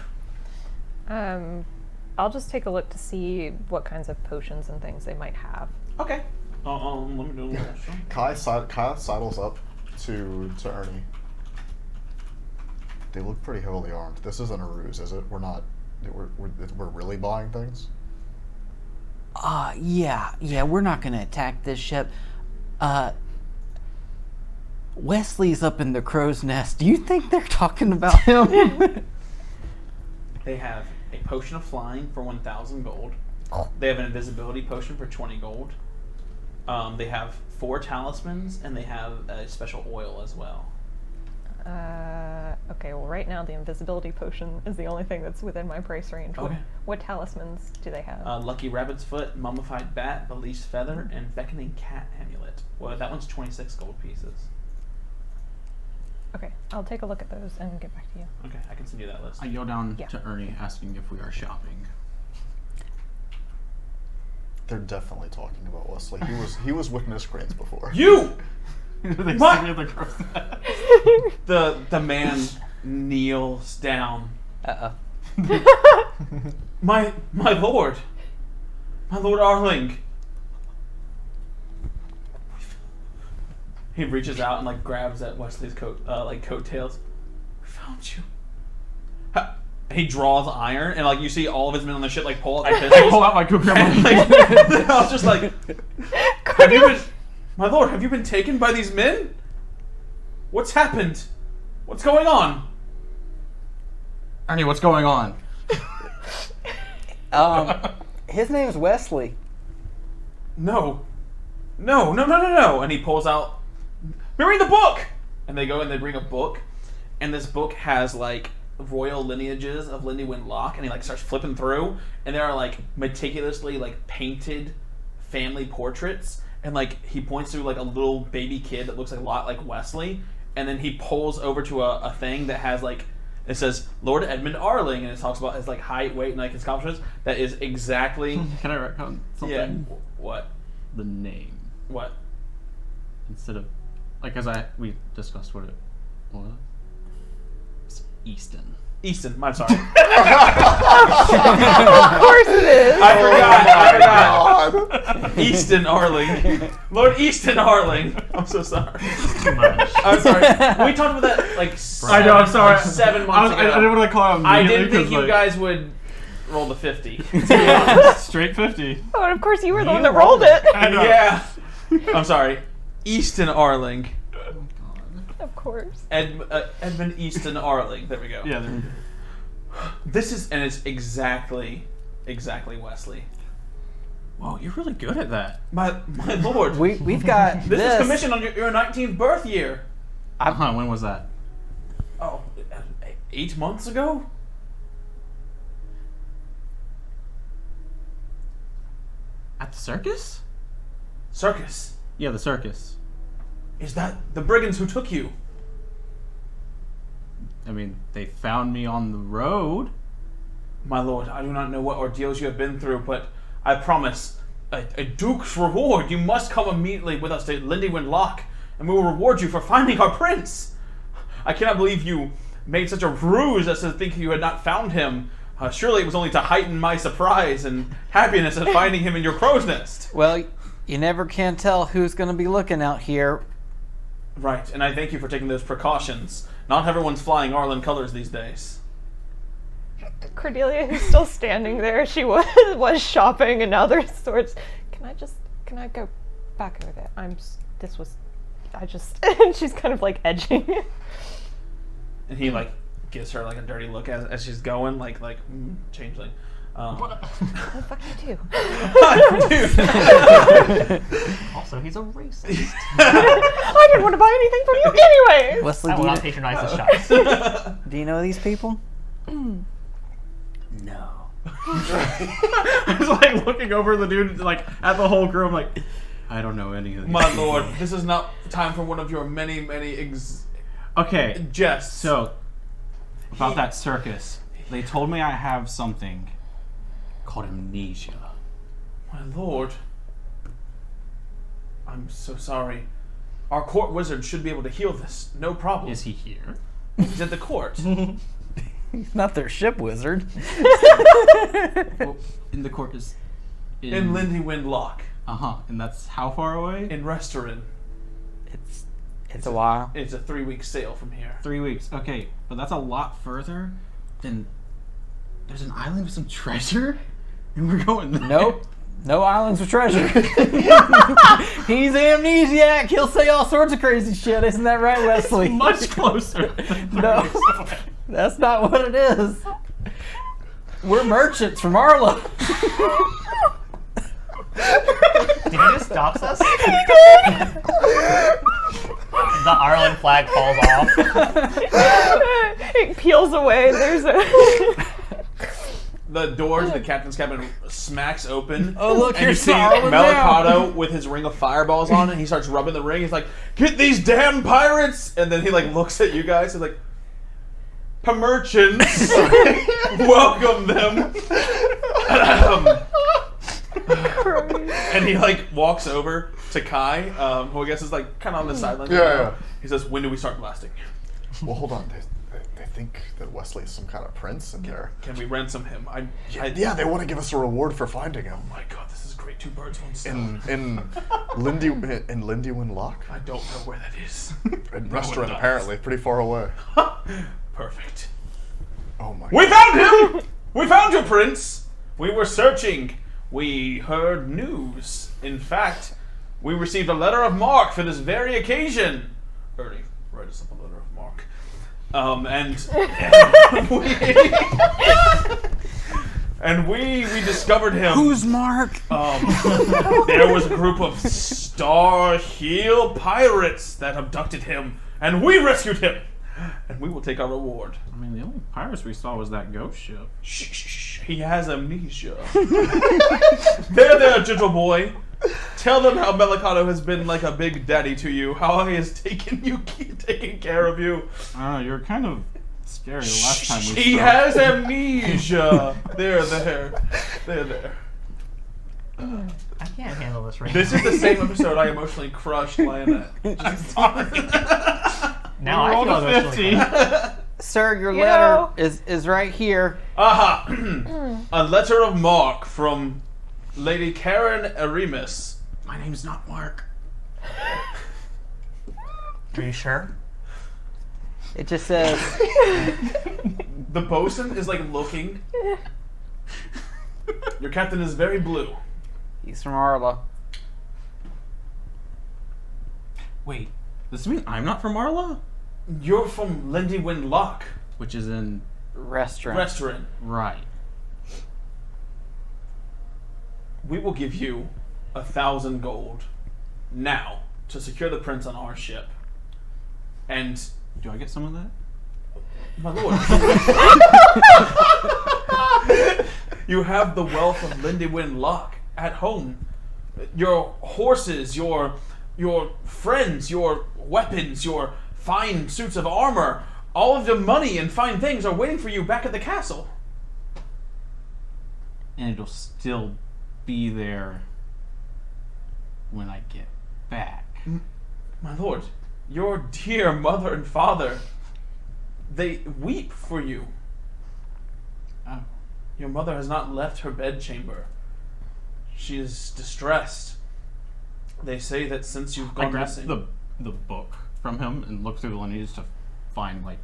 I'll just take a look to see what kinds of potions and things they might have. Okay. Let me do a little extra. Kai sidles up to Ernie. They look pretty heavily armed. This isn't a ruse, is it? We're really buying things? Yeah, we're not gonna attack this ship. Wesley's up in the crow's nest. Do you think they're talking about him? They have a potion of flying for 1,000 gold. They have an invisibility potion for 20 gold. They have 4 talismans, and they have a special oil as well. Okay, well, right now the invisibility potion is the only thing that's within my price range. Okay. What talismans do they have? Lucky Rabbit's Foot, Mummified Bat, Belief's Feather, and Beckoning Cat Amulet. Well, that one's 26 gold pieces. Okay, I'll take a look at those and get back to you. Okay, I can send you that list. I go down Yeah. to Ernie asking if we are shopping. They're definitely talking about Wesley. He was with Miss Grants before. You! They What? see me at the crow's nest. The man kneels down. Uh-oh. My lord. My lord Arling. He reaches out and like grabs at Wesley's coattails. We found you. He draws iron and like you see all of his men on the ship like pull out their I pistols. pull out my cougar. And, like, I was just like, have you been, my lord, have you been taken by these men? What's happened? What's going on? Ernie, what's going on? His name is Wesley. No. And he pulls out, read the book! And they go and they bring a book. And this book has like royal lineages of Lindywind Loch. And he like starts flipping through. And there are like meticulously like painted family portraits. And like he points to like a little baby kid that looks like a lot like Wesley. And then he pulls over to a thing that has like, it says Lord Edmund Arling, and it talks about his like height, weight, and like his accomplishments. That is exactly. Can I retcon something? Yeah. What? The name. What? Instead of, like, we discussed what it was. It's Easton. Easton. I'm sorry. Of course it is. I forgot. Easton Arling. Lord Easton Arling. I'm so sorry. Too much. I'm sorry. We talked about that like I know, I'm sorry. 7 months ago. I didn't want to call him. I didn't think you guys would roll the 50. Straight 50. Oh, and of course you were the one that rolled it. I know. Yeah. I'm sorry. Easton Arling. Of course. Edmund Easton Arling. There we go. Yeah, there we go. This is, and it's exactly Wesley. Whoa, you're really good at that. My lord. We've got This was commissioned on your 19th birth year. When was that? Oh, 8 months ago? At the circus? Circus. Yeah, the circus. Is that the brigands who took you? I mean, they found me on the road. My lord, I do not know what ordeals you have been through, but I promise, a duke's reward. You must come immediately with us to Lindywind Loch, and we will reward you for finding our prince. I cannot believe you made such a ruse as to think you had not found him. Surely it was only to heighten my surprise and happiness at finding him in your crow's nest. Well, you never can tell who's going to be looking out here. Right, and I thank you for taking those precautions. Not everyone's flying Arlen colors these days. Cordelia, who's still standing there, she was shopping, and now there's swords. Can I go back over there? And she's kind of like edging. And he like gives her like a dirty look as she's going, like changeling. What the fuck you do? Also, he's a racist. I didn't want to buy anything from you anyway. Wesley, I will not patronize the shops. do you know these people? No. I was like looking over the dude, like at the whole crew. I'm like, I don't know any of these. My lord, this is not time for one of your many Okay, jests. so about that circus, they told me I have something called amnesia. My lord, I'm so sorry. Our court wizard should be able to heal this. No problem. Is he here? He's at the court. He's not their ship wizard. Well, in the court is In Lindywind Loch. And that's how far away? In Restorin. It's a while. It's a 3-week sail from here. 3 weeks. Okay, but that's a lot further than. There's an island with some treasure, and we're going there. Nope. No islands with treasure. He's amnesiac. He'll say all sorts of crazy shit. Isn't that right, Wesley? Much closer. No, that's not what it is. We're merchants from Arlo. Did he just stop us? The Arlen flag falls off. He peels away. There's a. The door to the captain's cabin smacks open. Oh, look, and you here's see Sarwin Melicado with his ring of fireballs on, and he starts rubbing the ring. He's like, "Get these damn pirates!" And then he like looks at you guys and like, "Merchants, welcome them." And he like walks over to Kai, who I guess is like kind of on the sidelines. Yeah. He says, "When do we start blasting? Well, hold on. They think that Wesley is some kind of prince, and they're Can we ransom him?" yeah. They want to give us a reward for finding him. Oh my God, this is great. 2 birds, 1 stone. In Lindywin Lock, I don't know where that is. in No restaurant one does. apparently, pretty far away. Perfect. Oh my. We found him! We found you, Prince! We were searching. We heard news. In fact, we received a letter of marque for this very occasion. Ernie, write us up a letter of marque. And we discovered him. Who's Mark? There was a group of Star Heel pirates that abducted him, and we rescued him. And we will take our reward. I mean, the only pirates we saw was that ghost ship. Shh, he has amnesia. There, gentle boy. Tell them how Melicado has been like a big daddy to you, how he has taken care of you. You were kind of scary the last time we He spoke. has amnesia. There. I can't handle this right This now. is the same episode I emotionally crushed Lionette. Just sorry. Now I Rolled feel a emotionally 50. crushed. Sir, your You letter know- is right here. Aha! A letter of marque from Lady Karen Arimus. My name's not Mark. Are you sure? It just says, The bosun is like looking. Your captain is very blue. he's from Arla. Wait, does this mean I'm not from Arla? You're from Lindywin Lock Which is in... Restaurant. restaurant. Right. We will give you 1,000 gold now to secure the prince on our ship. And Do I get some of that? my lord, you have the wealth of Lindywin Lock at home. Your horses, your friends, your weapons, your fine suits of armor, all of your money and fine things are waiting for you back at the castle. And it'll still be there when I get back. My lord, your dear mother and father, they weep for you. Oh. Your mother has not left her bedchamber. She is distressed. They say that since you've I gone grabbed missing... the book from him and looked through the lineage to find, like,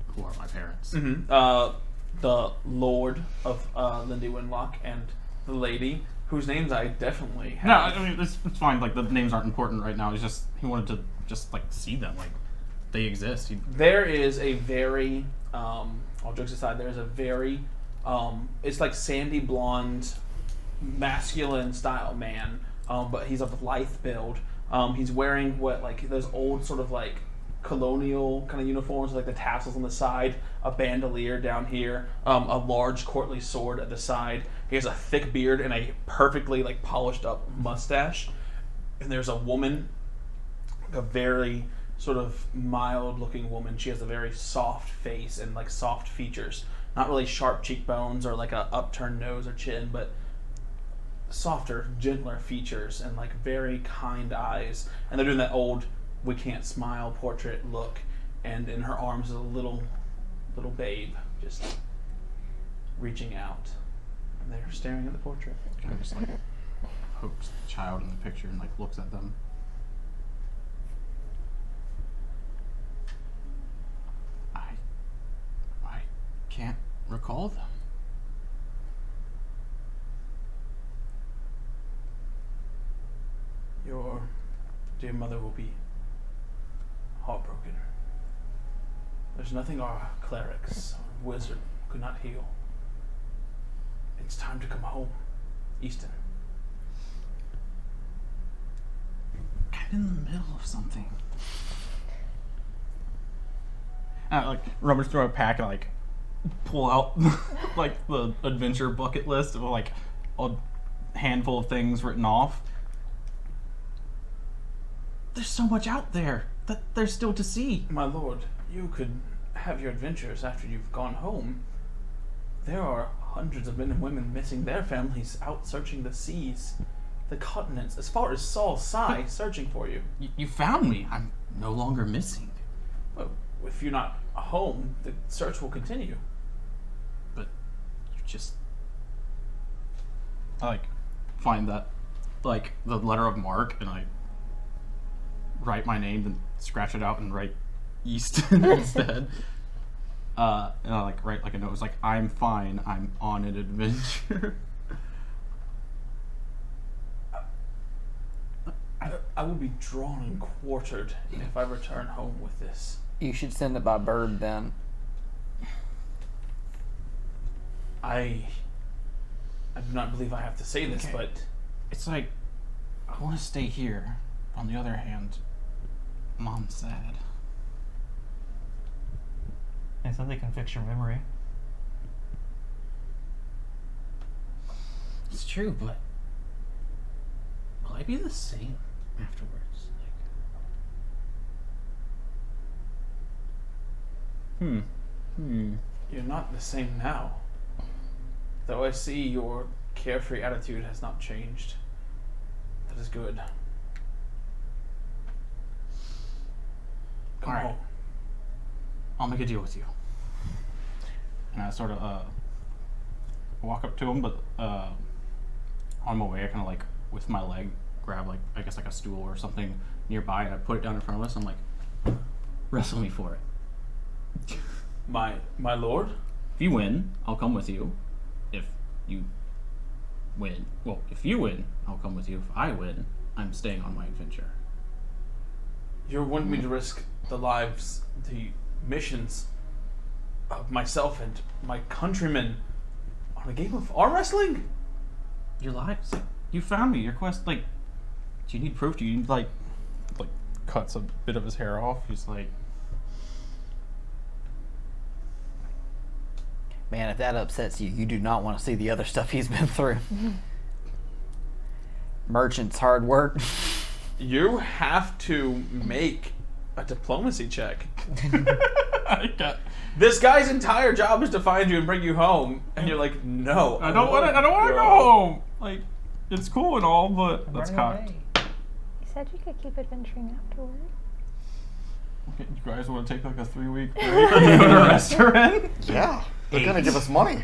who are my parents. The lord of Lindy Winlock and the lady, whose names I definitely have. No, I mean, it's fine. Like, the names aren't important right now. It's just, he wanted to just, like, see them. Like, they exist. There is a very, all jokes aside, there's a very, it's like sandy blonde, masculine style man, but he's of lithe build. He's wearing what, like, those old sort of, like, colonial kind of uniforms, like the tassels on the side, a bandolier down here, a large courtly sword at the side. He has a thick beard and a perfectly, like, polished up mustache. And there's a woman, a very sort of mild looking woman. She has a very soft face and like soft features, not really sharp cheekbones or like a upturned nose or chin, but softer, gentler features and like very kind eyes. And they're doing that old "we can't smile" portrait look, and in her arms is a little babe just reaching out, and they're staring at the portrait. Kind of just, like, pokes the child in the picture and, like, looks at them. I can't recall them. Your dear mother will be heartbroken. There's nothing our clerics or wizard could not heal. It's time to come home, Easton. Kind of in the middle of something. And I like rummage through my pack and like pull out like the adventure bucket list of like a handful of things written off. There's so much out there that there's still to see. My lord, you could have your adventures after you've gone home. There are hundreds of men and women missing their families out searching the seas, the continents, as far as Saul's side, searching for you. You found me. I'm no longer missing. Well, if you're not home, the search will continue. But you just... I like find that like the letter of mark and I write my name and scratch it out and write East instead. And I like write like a note. It's like, I'm fine. I'm on an adventure. I will be drawn and quartered if I return home with this. You should send it by bird then. I do not believe I have to say this, Okay. but It's like, I want to stay here. On the other hand, Mom's sad. And so they can fix your memory. It's true, but will I be the same afterwards? you're not the same now. Though I see your carefree attitude has not changed. That is good. Come All right. home. I'll make a deal with you. And I sort of walk up to him, but on my way, I kind of like with my leg grab like I guess like a stool or something nearby, and I put it down in front of us. I'm like, wrestle me for it. My lord? If you win, I'll come with you. If you win, well, if you win, I'll come with you. If I win, I'm staying on my adventure. You're wanting me to risk the lives, the missions of myself and my countrymen on a game of arm wrestling? Your lives. You found me. Your quest. Like, do you need proof? Do you need like cuts a bit of his hair off? He's like, Man, if that upsets you, you do not want to see the other stuff he's been through. Merchant's hard work. You have to make a diplomacy check. I got. This guy's entire job is to find you and bring you home, and you're like, no. I don't want to. I don't want to go home. Like, it's cool and all, but that's cocked. You said you could keep adventuring afterward. Okay, you guys want to take like a 3-week break and go to a restaurant? Yeah, they're gonna give us money.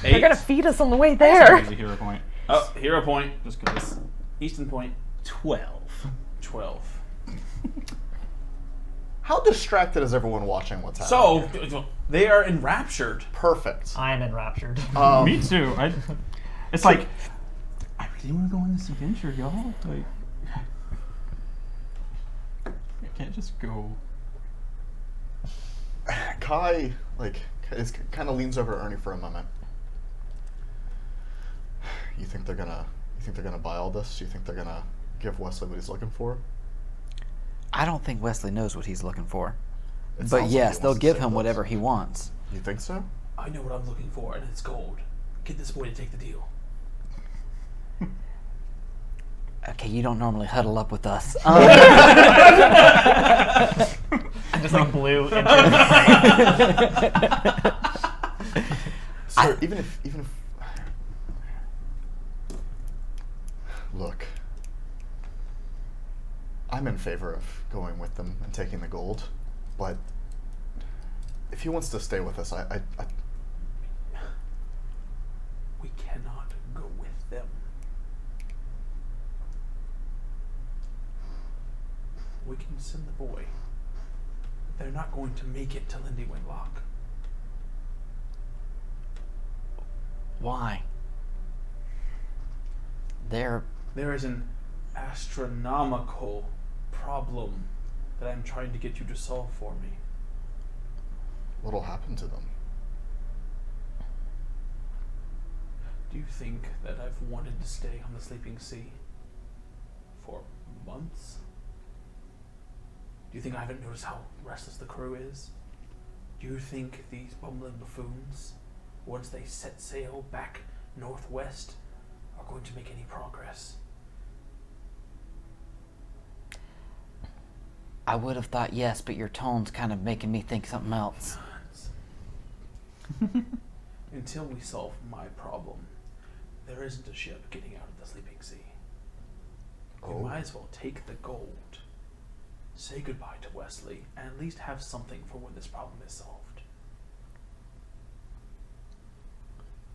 They're gonna feed us on the way Sorry, there. it's a hero point. Oh, hero point. Just because. Easton point. 12. 12. How distracted is everyone watching what's happening? So, they are enraptured. Perfect. I am enraptured. Me too. It's like, I really want to go on this adventure, y'all. Like, I can't just go. Kai, kind of leans over to Ernie for a moment. You think they're gonna buy all this? You think they're gonna give Wesley what he's looking for? I don't think Wesley knows what he's looking for. It But sounds like yes, he they'll wants to give save him this. whatever he wants. You think so? I know what I'm looking for, and it's gold. Get this boy to take the deal. Okay, you don't normally huddle up with us. I just like blew into Sir, even if look, I'm in favor of going with them and taking the gold, but if he wants to stay with us, I We cannot go with them. We can send the boy. They're not going to make it to Lindy Windlock. Why? They're There is an astronomical problem that I'm trying to get you to solve for me. what'll happen to them? Do you think that I've wanted to stay on the Sleeping Sea for months? Do you think I haven't noticed how restless the crew is? Do you think these bumbling buffoons, once they set sail back northwest, are going to make any progress? I would have thought yes, but your tone's kind of making me think something else. Until we solve my problem, there isn't a ship getting out of the sleeping sea. We might as well take the gold, say goodbye to Wesley, and at least have something for when this problem is solved.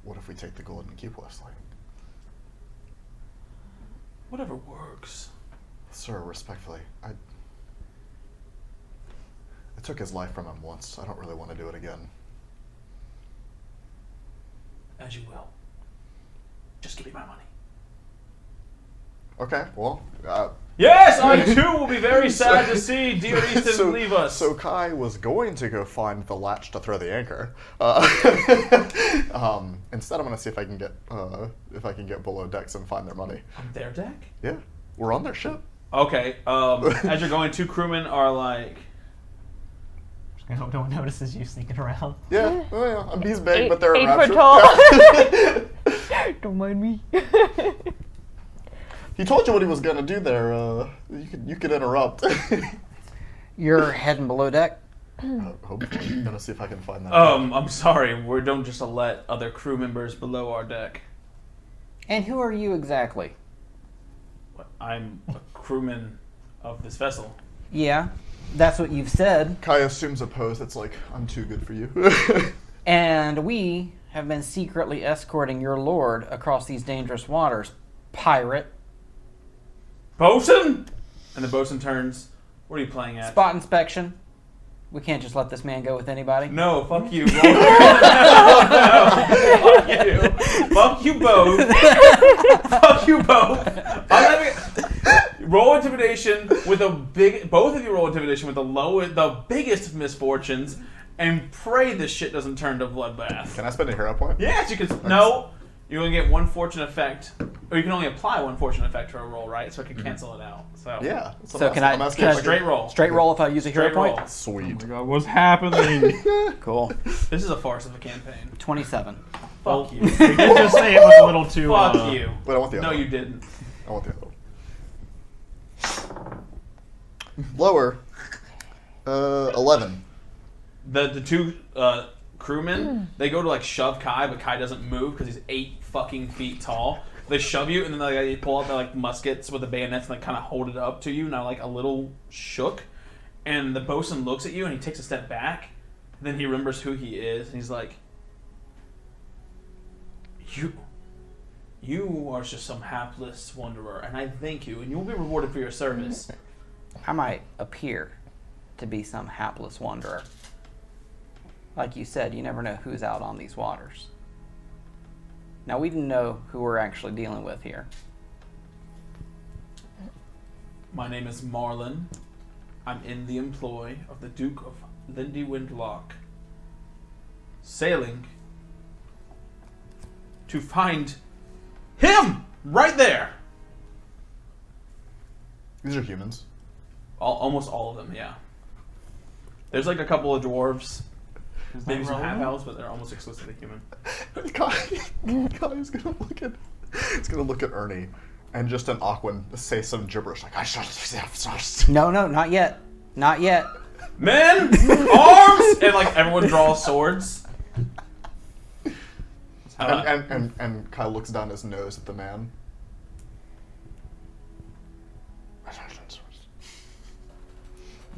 What if we take the gold and keep Wesley? Whatever works. Sir, respectfully, I took his life from him once. I don't really want to do it again. As you will. Just give me my money. Okay, well, Yes, I too will be very sad to see dear Easton leave us. So Kai was going to go find the latch to throw the anchor. Instead, I'm going to see if I can get below decks and find their money. On their deck? Yeah, we're on their ship. Okay. As you're going, 2 crewmen are like, I hope no one notices you sneaking around. Yeah, he's big, but they're 8 around foot ship. tall. Don't mind me. He told you what he was gonna do there. You could interrupt. You're heading below deck? Hopefully, gonna see if I can find that. I'm sorry, we don't just let other crew members below our deck. And who are you exactly? I'm a crewman of this vessel. Yeah, that's what you've said. Kai assumes a pose that's like, I'm too good for you. And we have been secretly escorting your lord across these dangerous waters, pirate. Bosun? And the bosun turns. What are you playing at? Spot inspection. We can't just let this man go with anybody. No, fuck you. No, fuck you. Fuck you both. Fuck you both. Roll intimidation with both of you roll intimidation with the biggest of misfortunes, and pray this shit doesn't turn to bloodbath. Can I spend a hero point? Yes, you can. No, you only get 1 fortune effect, or you can only apply 1 fortune effect to a roll, right? So I can cancel it out. So Yeah. So can I- asking can I- if straight roll. Straight roll if I use a hero Straight point? roll. Sweet. Oh my god, what's happening? Cool. This is a farce of a campaign. 27. Fuck you. You did just say it was a little too. Fuck you. But I want the other No, one. you didn't. I want the other one. Lower. 11. The 2 crewmen, they go to like shove Kai, but Kai doesn't move because he's 8 fucking feet tall. They shove you, and then they pull out their like muskets with the bayonets and like kind of hold it up to you. Now like a little shook, and the bosun looks at you and he takes a step back. And then he remembers who he is, and he's like, "You are just some hapless wanderer, and I thank you, and you will be rewarded for your service." I might appear to be some hapless wanderer. Like you said, you never know who's out on these waters. Now we know who we're actually dealing with here. My name is Marlin. I'm in the employ of the Duke of Lindy Windlock, sailing to find him right there. These are humans. Almost all of them, yeah. There's like a couple of dwarves, maybe some half elves, but they're almost exclusively human. Kai is gonna look at Ernie and just an Aquan say some gibberish like No, not yet. Not yet. Men, arms, and like everyone draws swords. and Kai looks down his nose at the man.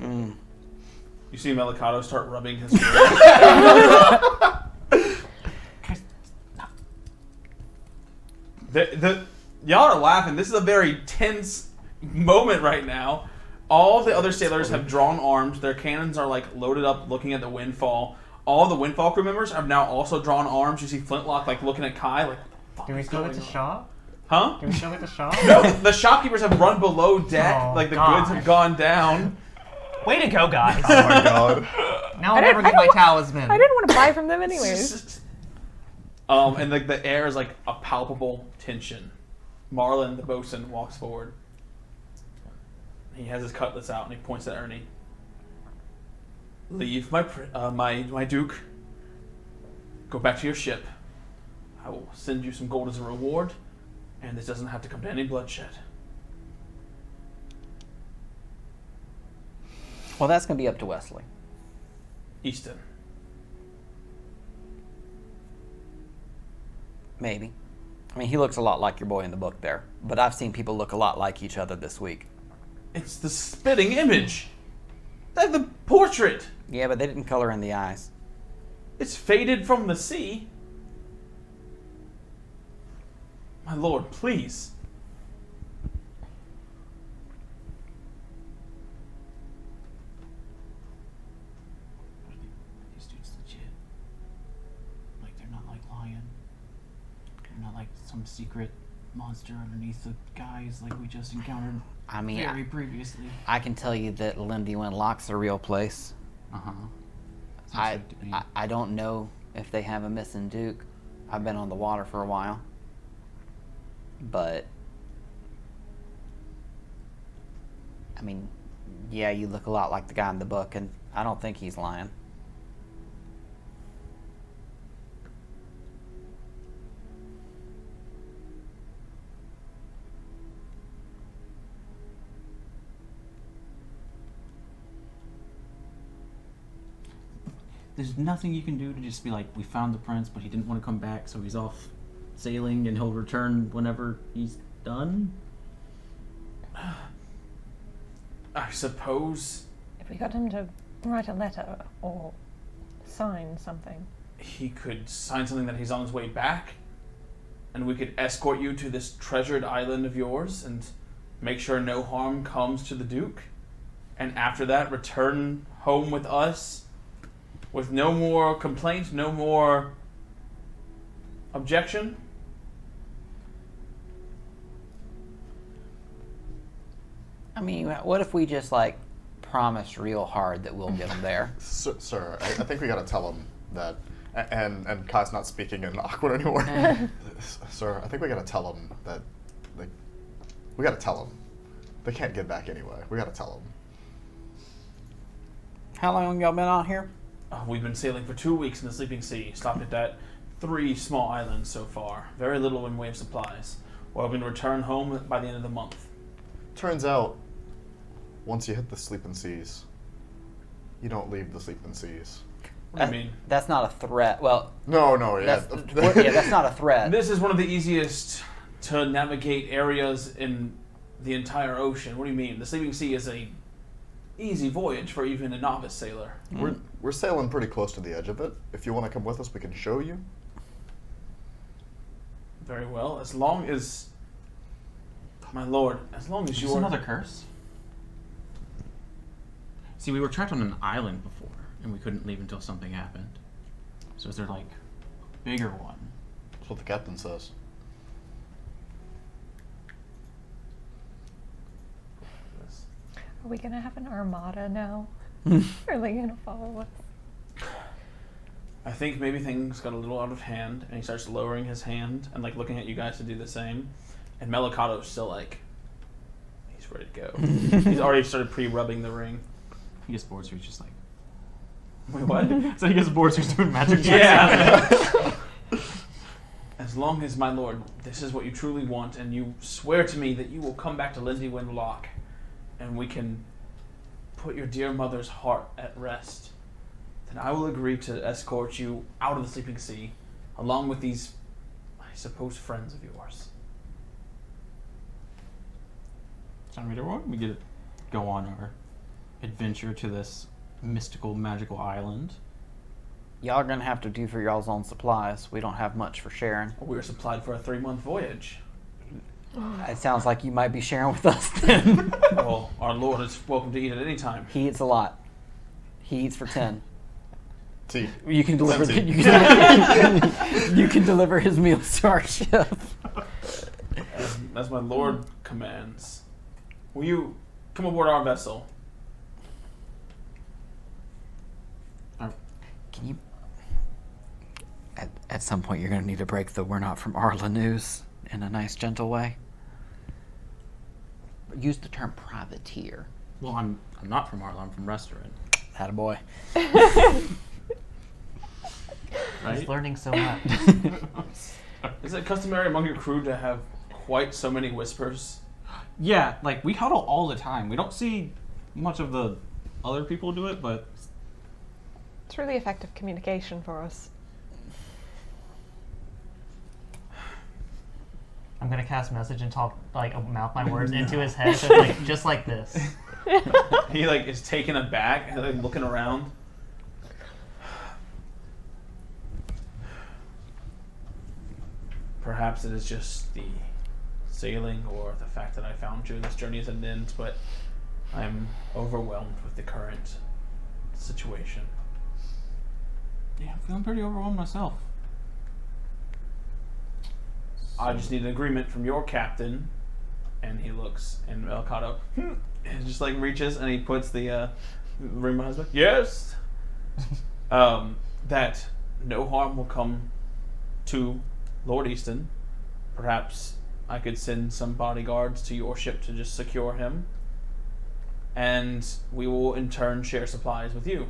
You see Melicato start rubbing his y'all are laughing. This is a very tense moment right now. All the other sailors have drawn arms. Their cannons are like loaded up, looking at the Windfall. All the Windfall crew members have now also drawn arms. You see Flintlock like looking at Kai like, what the fuck Do we is still going get to on? shop? Huh? Do we still get to shop? No, the shopkeepers have run below deck. Oh, like the God. goods have gone down. Way to go, guys! Oh my god. Now I'll never get my talisman. I didn't want to buy from them anyways. And like the air is like a palpable tension. Marlin, the bosun, walks forward. He has his cutlass out and he points at Ernie. leave my Duke. Go back to your ship. I will send you some gold as a reward, and this doesn't have to come to any bloodshed. Well, that's going to be up to Wesley. Easton. Maybe. I mean, he looks a lot like your boy in the book there, but I've seen people look a lot like each other this week. It's the spitting image. That's the portrait. Yeah, but they didn't color in the eyes. It's faded from the sea. My lord, please. These dudes legit. Like, they're not like Lion. They're not like some secret monster underneath the guys like we just encountered I mean, very previously. I can tell you that Lindy Windlock's a real place. Uh-huh. I don't know if they have a missing Duke. I've been on the water for a while. But, I mean, yeah, you look a lot like the guy in the book, and I don't think he's lying. There's nothing you can do to just be like, we found the prince, but he didn't want to come back, so he's off sailing, and he'll return whenever he's done. I suppose If we got him to write a letter or sign something. he could sign something that he's on his way back, and we could escort you to this treasured island of yours and make sure no harm comes to the Duke. And after that, return home with us with no more complaints, no more objection. I mean, what if we just, like, promise real hard that we'll get him there? Sir, I think we gotta tell him that. And Kai's not speaking in awkward anymore. Sir, I think we gotta tell him that. Like, we gotta tell him. They can't get back anyway. We gotta tell him. How long y'all been out here? We've been sailing for 2 weeks in the Sleeping Sea. Stopped at that 3 small islands so far. Very little in way of supplies. We're hoping to return home by the end of the month. Turns out, once you hit the sleeping seas, you don't leave the sleeping seas. What do you mean? That's not a threat. Well, No, yeah. that's not a threat. This is one of the easiest to navigate areas in the entire ocean. What do you mean? The Sleeping Sea is a easy voyage for even a novice sailor. We're sailing pretty close to the edge of it. If you want to come with us, we can show you. Very well. As long as, my lord, as long as Is you this are... another curse? See, we were trapped on an island before, and we couldn't leave until something happened. So is there, like, a bigger one? That's what the captain says. Are we gonna have an armada now? Are they gonna follow us? I think maybe things got a little out of hand, and he starts lowering his hand and like looking at you guys to do the same. And Melicato's still like, he's ready to go. He's already started pre-rubbing the ring. He gets bored, so he's just like... Wait, what? So he gets bored, so he's doing magic tricks. Yeah. As long as, my lord, this is what you truly want, and you swear to me that you will come back to Lindy Windlock, and we can put your dear mother's heart at rest, then I will agree to escort you out of the Sleeping Sea, along with these, I suppose, friends of yours. So we get to go on our adventure to this mystical, magical island. Y'all are gonna have to do for y'all's own supplies. We don't have much for sharing. We are supplied for a 3-month voyage. It sounds like you might be sharing with us then. Well, our lord is welcome to eat at any time. He eats a lot. He eats for 10. T. You can deliver. Sensi. You can deliver his meals to our ship. As my lord commands. Will you come aboard our vessel? Can you? At some point, you're gonna need to break the "we're not from Arla" news in a nice, gentle way. Use the term privateer. Well, I'm not from Arla, I'm from Restaurant. Attaboy. Right? He's learning so much. Is it customary among your crew to have quite so many whispers? Yeah, like we huddle all the time. We don't see much of the other people do it, but It's really effective communication for us. I'm gonna cast message and talk, like, mouth my words into his head, so like, just like this. He like is taken aback and like looking around. Perhaps it is just the sailing or the fact that I found you in this journey as an end, but I'm overwhelmed with the current situation. yeah, I'm feeling pretty overwhelmed myself. I just need an agreement from your captain. And he looks, and Melcotto and just like reaches and he puts the ring behind his back. Yes! That no harm will come to Lord Easton. Perhaps I could send some bodyguards to your ship to just secure him. And we will in turn share supplies with you.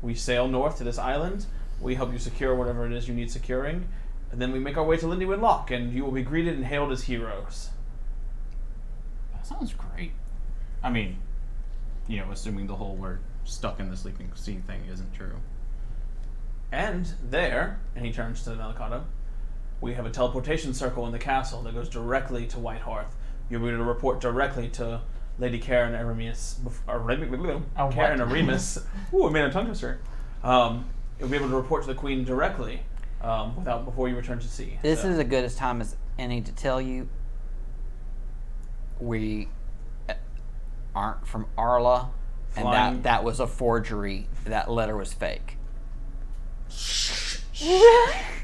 We sail north to this island. We help you secure whatever it is you need securing. And then we make our way to Lindywood Lock, and you will be greeted and hailed as heroes. That sounds great. I mean, you know, assuming the whole we're stuck in the sleeping sea thing isn't true. And there, and he turns to Melcotto, we have a teleportation circle in the castle that goes directly to White Hearth. You'll be able to report directly to Lady Karen Aramis. Karen Aramis. Ooh, I made a tongue twister. You'll be able to report to the Queen directly before you return to sea. This is as good as time as any to tell you we aren't from Arla, Flying. and that was a forgery. That letter was fake.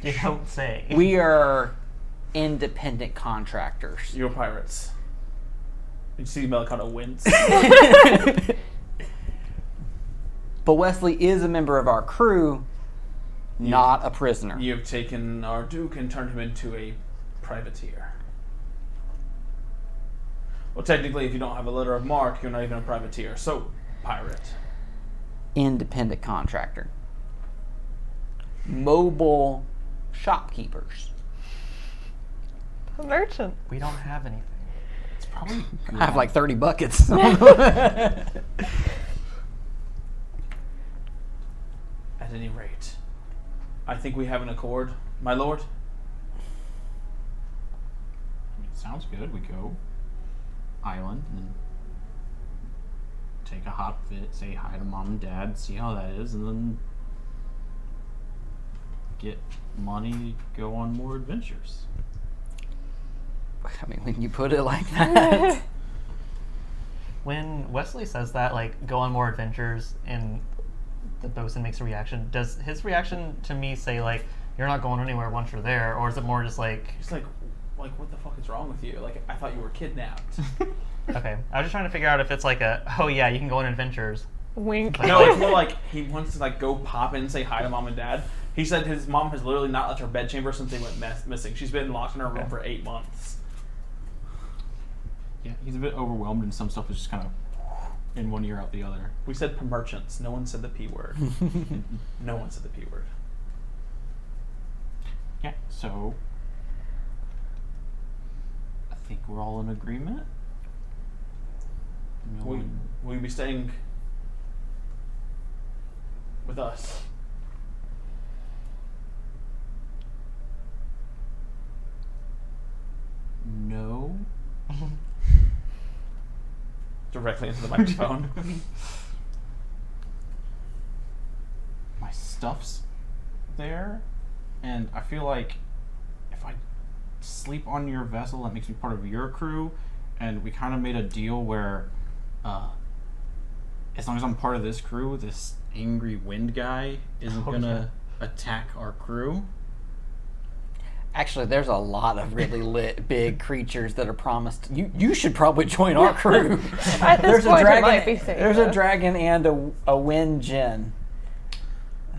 You don't say. We are independent contractors. You're pirates. You see Melcotto wince. But Wesley is a member of our crew, not a prisoner. You have taken our Duke and turned him into a privateer. Well, technically, if you don't have a letter of marque, you're not even a privateer. So, pirate. Independent contractor. Mobile shopkeepers. A merchant. We don't have anything. It's probably good. I have like 30 buckets. At any rate, I think we have an accord, my lord. I mean, it sounds good. We go island and then take a hot fit, say hi to mom and dad, see how that is, and then get money, go on more adventures. I mean, when you put it like that. When Wesley says that, like, go on more adventures, and the bosun makes a reaction, does his reaction to me say, like, you're not going anywhere once you're there, or is it more just like... He's like, what the fuck is wrong with you? Like, I thought you were kidnapped. Okay, I was just trying to figure out if it's like a, oh yeah, you can go on adventures. Wink. But No, it's more like he wants to like go pop in and say hi to mom and dad. He said his mom has literally not left her bedchamber since they went missing. She's been locked in her room for 8 months. Yeah, he's a bit overwhelmed, and some stuff is just kind of in one ear out the other. We said merchants. No one said the P word. No one said the P word. Yeah, so I think we're all in agreement. No one... Will you be staying with us? No. Directly into the microphone. My stuff's there, and I feel like if I sleep on your vessel, that makes me part of your crew, and we kind of made a deal where as long as I'm part of this crew, this angry wind guy isn't gonna attack our crew. Actually, there's a lot of really big creatures that are promised. You should probably join our crew. At this point, it might be safer. There's a dragon and a wind djinn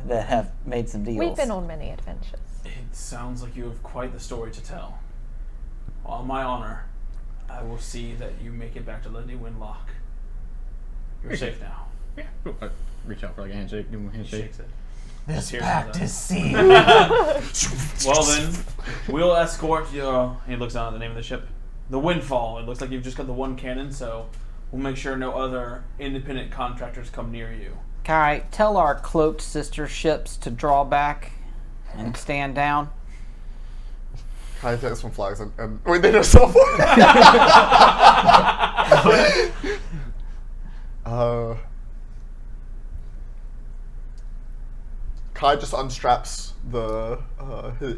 that have made some deals. We've been on many adventures. It sounds like you have quite the story to tell. On my honor, I will see that you make it back to Lindywind Lock. You're safe now. Yeah. I reach out for like a handshake. Give him a handshake. Shakes it. This Here's pact the- is sealed. Well then, we'll escort you. He looks down at the name of the ship. The Windfall. It looks like you've just got the one cannon, so we'll make sure no other independent contractors come near you. Kai, tell our cloaked sister ships to draw back and stand down. Kai takes some flags and wait, they just self Kai just unstraps the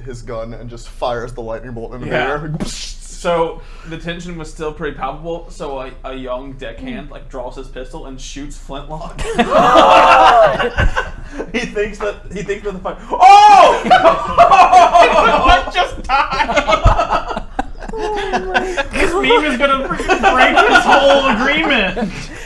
his gun and just fires the lightning bolt into the air. So the tension was still pretty palpable. So a young deckhand like draws his pistol and shoots Flintlock. he thinks that the fight. Oh! What just died? This meme is gonna freaking break this whole agreement.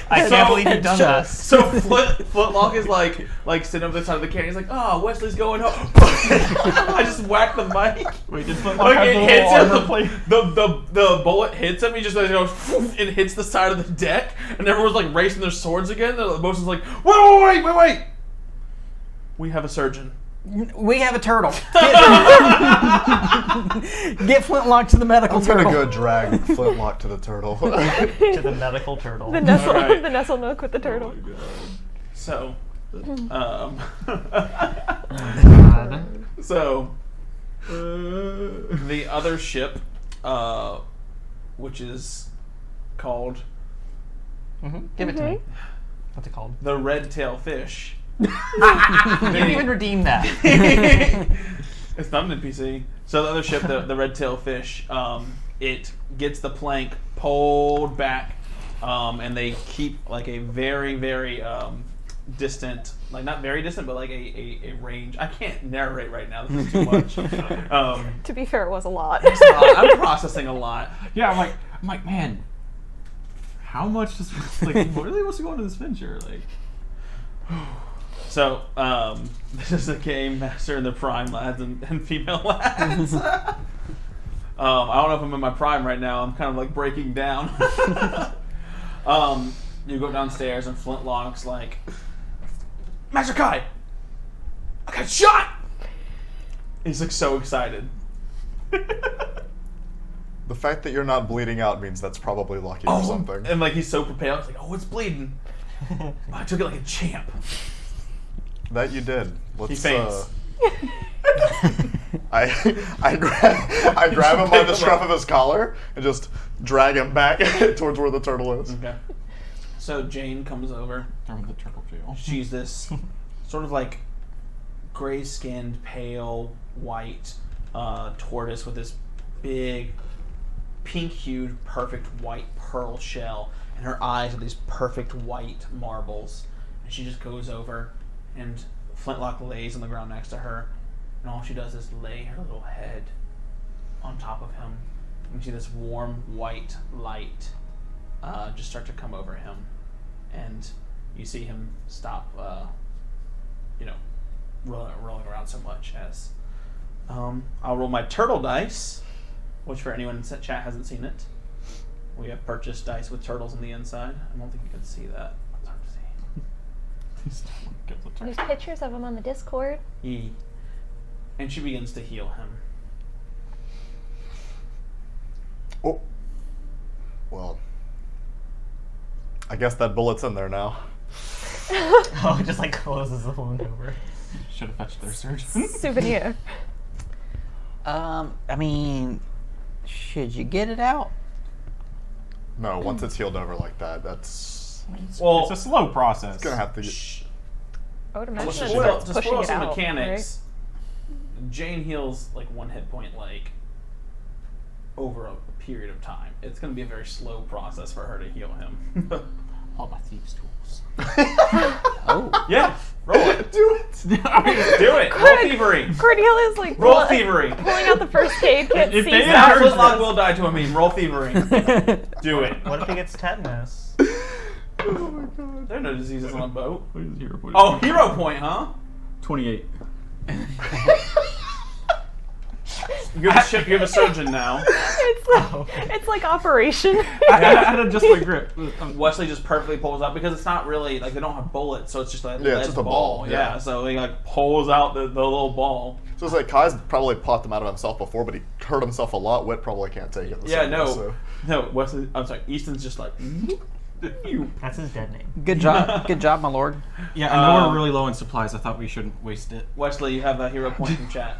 I can't believe you've done that. So Flintlock is like sitting over the side of the cannon. He's like, "Oh, Wesley's going home." I just whacked the mic. Wait, did Flintlock Like have it the hits little him. armor plate? The bullet hits him. He just like, goes and hits the side of the deck, and everyone's like racing their swords again. The motion's like, wait! We have a surgeon. We have a turtle. Get Flintlock to the medical I'm gonna turtle. go drag Flintlock to the turtle. To the medical turtle. The nestle, Alright. the nestle milk with the turtle. So, God. so the other ship, which is called Give it to me. What's it called? the Red Tail Fish. You didn't even redeem that. It's not an NPC. So the other ship, the Red Tail Fish, it gets the plank pulled back, and they keep like a very, very distant, like not very distant, but like a range. I can't narrate right now. This is too much. To be fair, it was a lot. I'm processing a lot. Yeah, I'm like, man, how much does like really what's going on in this venture? Like, So, this is the game master and the prime lads and female lads. I don't know if I'm in my prime right now. I'm kind of like breaking down. You go downstairs and Flintlock's like, Master Kai, I got shot! He's like so excited. The fact that you're not bleeding out means that's probably lucky or something. And like he's so prepared. He's like, oh, it's bleeding. I took it like a champ. That you did. Let's, He faints. I grab him by the scruff of his collar and just drag him back towards where the turtle is. Okay. So Jane comes over. from the turtle jail. She's this sort of like gray-skinned, pale, white tortoise with this big, pink-hued, perfect white pearl shell, and her eyes are these perfect white marbles. And she just goes over, and Flintlock lays on the ground next to her, and all she does is lay her little head on top of him. And you see this warm white light just start to come over him, and you see him stop, rolling around so much as I'll roll my turtle dice, which for anyone in chat hasn't seen it, we have purchased dice with turtles on the inside. I don't think you can see that. It's hard to see. There's pictures of him on the Discord. And she begins to heal him. Oh. Well. I guess that bullet's in there now. Oh, it just like closes the wound over. Should have fetched their surgeon. Souvenir. I mean, should you get it out? No, once it's healed over like that, that's Well, It's a slow process. gonna have to get. shh. I would To imagine it spoil, starts to pushing spoil it some out, mechanics, Jane heals like one hit point like over a period of time. It's going to be a very slow process for her to heal him. All my thieves' tools. Oh. Yeah, roll it. Do it! Do it. Roll thievery. right? Cordelia's like Roll thievery. pulling out the first aid kit. If sees they that. Now encourage Flintlock will die to a meme. Roll thievery. Do it. What if he gets tetanus? Oh my god. There are no diseases on a boat. What is hero point? Oh, hero point, huh? 28. You have a ship. You have a surgeon now. It's like Operation. I had to adjust my grip. Wesley just perfectly pulls out because it's not really like they don't have bullets, so it's just like Yeah, it's just a ball, yeah. So he like pulls out the little ball. So it's like Kai's probably popped them out of himself before, but he hurt himself a lot. Whit probably can't take it. No. Wesley. I'm sorry. Easton's just like. You. That's his dead name. Good job, my lord. Yeah, I know we're really low in supplies. I thought we shouldn't waste it. Wesley, you have a hero point from chat.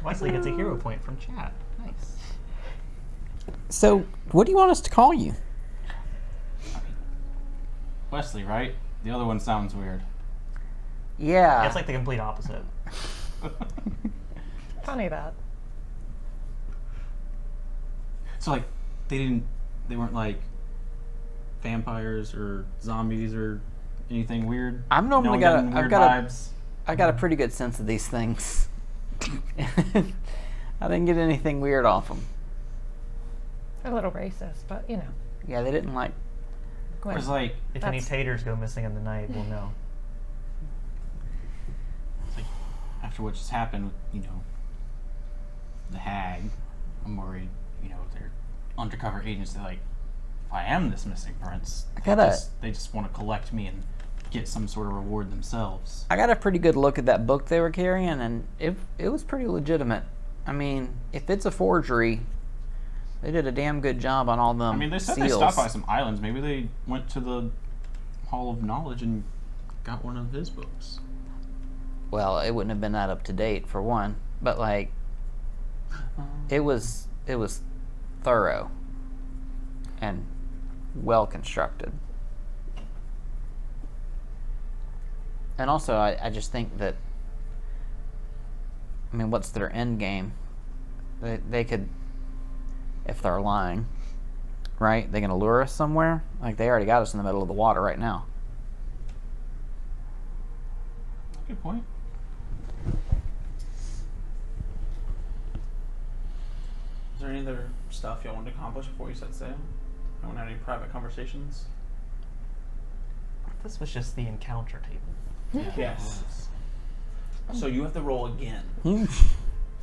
Wesley gets a hero point from chat. Nice. So, what do you want us to call you? Wesley, right? The other one sounds weird. Yeah. That's like the complete opposite. Funny that. So like, they weren't like vampires or zombies or anything weird. I've normally No one got getting a, I've weird got vibes. I got a pretty good sense of these things. I didn't get anything weird off them. A little racist, but you know. Yeah, they didn't like. Gwen. It was like If any That's- taters go missing in the night, we'll know. it's like after what just happened with the hag. I'm worried. They're undercover agents. They're like, if I am this missing prince, they just want to collect me and get some sort of reward themselves. I got a pretty good look at that book they were carrying, and it was pretty legitimate. I mean, if it's a forgery, they did a damn good job on all them. I mean, they said seals. they stopped by some islands. Maybe they went to the Hall of Knowledge and got one of his books. Well, it wouldn't have been that up to date for one, but like, it was thorough and well constructed. And also, I just think that, I mean, what's their end game? They could, if they're lying, right? They're going to lure us somewhere? Like, they already got us in the middle of the water right now. Good point. Is there any other stuff y'all wanted to accomplish before you set sail? No one had any private conversations? This was just the encounter table. Yes. So you have to roll again.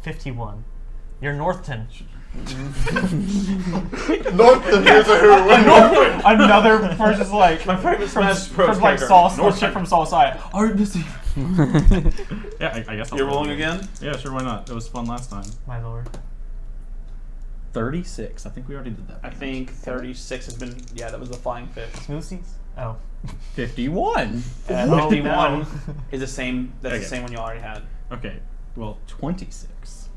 51. You're Northton. Northton, here's a who. Another person's like My favorite Smash Bros. from like character. Saul, shit from Saul's side. Art busy. Yeah, I guess I'll You're roll rolling again? Yeah, sure. Why not? It was fun last time. My lord. 36. I think we already did that. I think 36 has been. Yeah, that was the flying fish. Smoothies? Oh. 51. And Oh, 51 no. is the same. That's Okay. the same one you already had. Okay. Well, 26.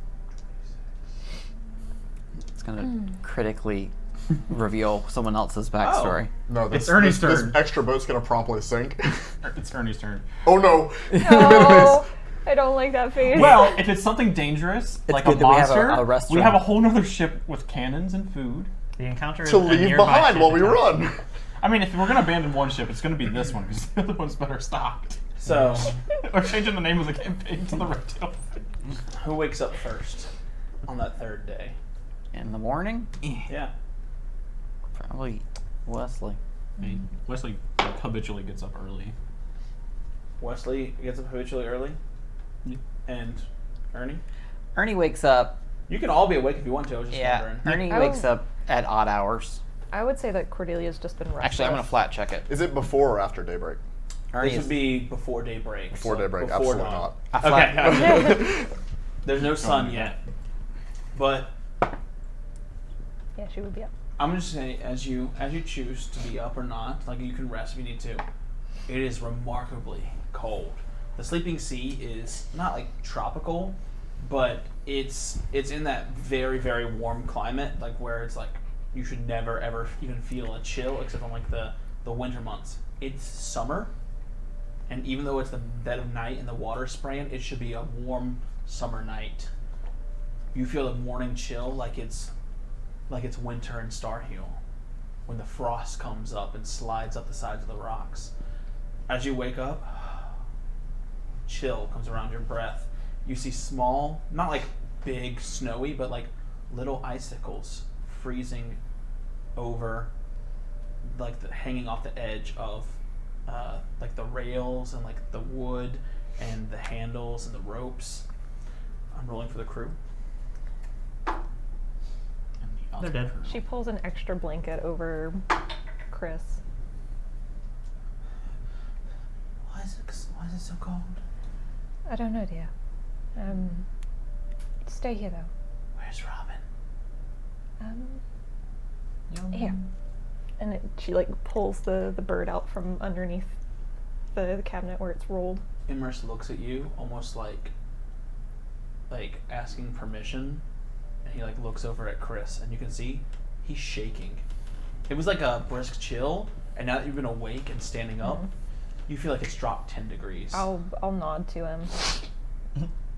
It's going to critically reveal someone else's backstory. No, It's Ernie's this turn. extra boat's gonna promptly sink. It's Ernie's turn. Oh no! No, I don't like that face. Well, if it's something dangerous, like a good that we have monster, a restaurant. we have a whole nother ship with cannons and food. The encounter is to a leave nearby behind ship while we encounter. run. I mean, if we're gonna abandon one ship, it's gonna be this one because the other one's better stocked. So, Or changing the name of the campaign to the Red Tail. who wakes up first on that third day? In the morning? Yeah. Probably Wesley. I mean, Wesley like, habitually gets up early. Wesley gets up habitually early. Yeah. And Ernie? Ernie wakes up. You can all be awake if you want to. I was just wondering. Ernie I wakes will- up at odd hours. I would say that Cordelia's just been restless. Actually, I'm going to flat check it. Is it before or after daybreak? Ernie This is would be before daybreak. Before so daybreak, before absolutely dawn. not. I flat, Okay. There's no sun yet. But Yeah, she would be up. I'm just saying, as you choose to be up or not, like you can rest if you need to. It is remarkably cold. The sleeping sea is not like tropical, but it's in that very, very warm climate, like where it's like you should never ever even feel a chill except on like the winter months. It's summer, and even though it's the dead of night and the water's spraying, it should be a warm summer night. You feel the morning chill like it's winter in Starhill, when the frost comes up and slides up the sides of the rocks. As you wake up, chill comes around your breath. You see small, not like big snowy, but like little icicles freezing over, like hanging off the edge of like the rails and like the wood and the handles and the ropes. I'm rolling for the crew. And the They're other dead. crew. She pulls an extra blanket over Chris. Why is it so cold? I don't know, dear. Stay here though. Where's Robin? Here. And she like pulls the bird out from underneath the cabinet where it's rolled. Immerse looks at you almost like asking permission, and he like looks over at Chris, and you can see he's shaking. It was like a brisk chill, and now that you've been awake and standing up, you feel like it's dropped 10 degrees. I'll nod to him.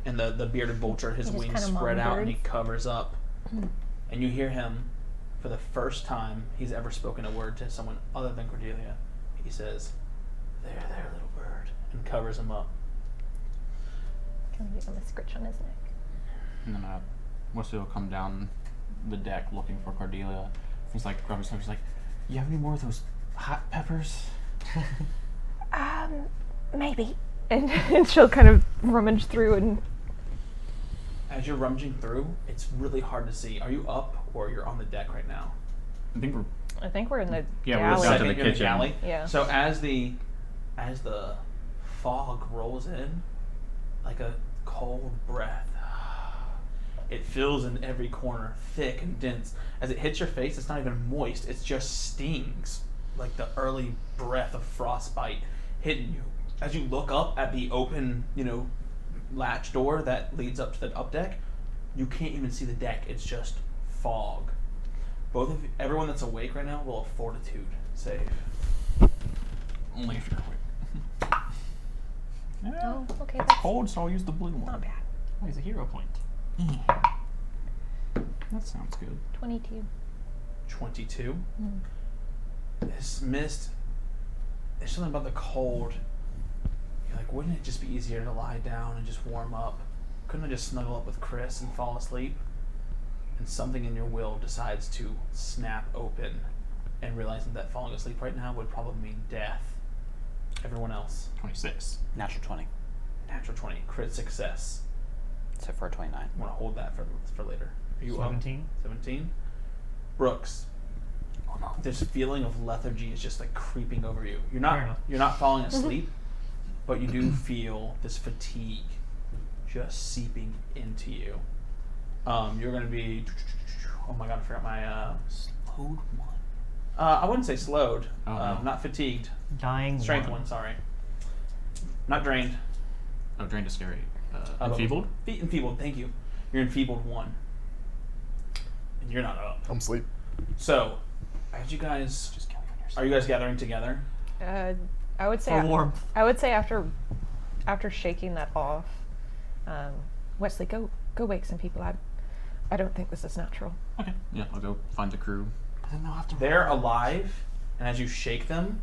And the bearded vulture, his He just wings kinda spread out, and he mumbled. covers up. And you hear him, for the first time he's ever spoken a word to someone other than Cordelia. He says, "There, little bird," and covers him up. Can I give him a scritch on his neck? And then Wesley will come down the deck looking for Cordelia. He's like, grabbing something. He's like, "You have any more of those hot peppers?" Maybe. And she'll kind of rummage through and As you're rummaging through, it's really hard to see. Are you up or you're on the deck right now? I think we're I think we're in the Yeah, we're galley. down to Second, the you're in kitchen. galley. Yeah. So as the fog rolls in, like a cold breath, it fills in every corner, thick and dense. As it hits your face, it's not even moist. It just stings, like the early breath of frostbite hitting you. As you look up at the open, latch door that leads up to the up deck, you can't even see the deck. It's just fog. Everyone that's awake right now, roll a fortitude save. only if you're awake. Yeah. Oh, okay. It's That's cold, so I'll use the blue one. not bad. Oh, he's a hero point. That sounds good. 22. 22. This mist, there's something about the cold. You're like, wouldn't it just be easier to lie down and just warm up? Couldn't I just snuggle up with Chris and fall asleep? And something in your will decides to snap open, and realizing that falling asleep right now would probably mean death. Everyone else, 26. Natural 20. natural 20, crit success. So for a 29. I want to hold that for later. Are you up? 17. 17. Brooks, Oh no. this feeling of lethargy is just like creeping over you. You're Fair not enough. you're not falling asleep, but you do feel this fatigue just seeping into you. You're gonna be, oh my god, I forgot my Slowed one. I wouldn't say slowed. Oh, no. Not fatigued. Dying Strength one. one, sorry. Not drained. Oh, drained is scary. but Enfeebled? Enfeebled, thank you. You're enfeebled 1. And you're not up. I'm asleep. So, as you guys, Just kill you on are you guys gathering together? I would say For warmth. I would say after shaking that off, Wesley, go wake some people. I don't think this is natural. Okay. Yeah, I'll go find the crew. But then they'll have to. They're alive, and as you shake them,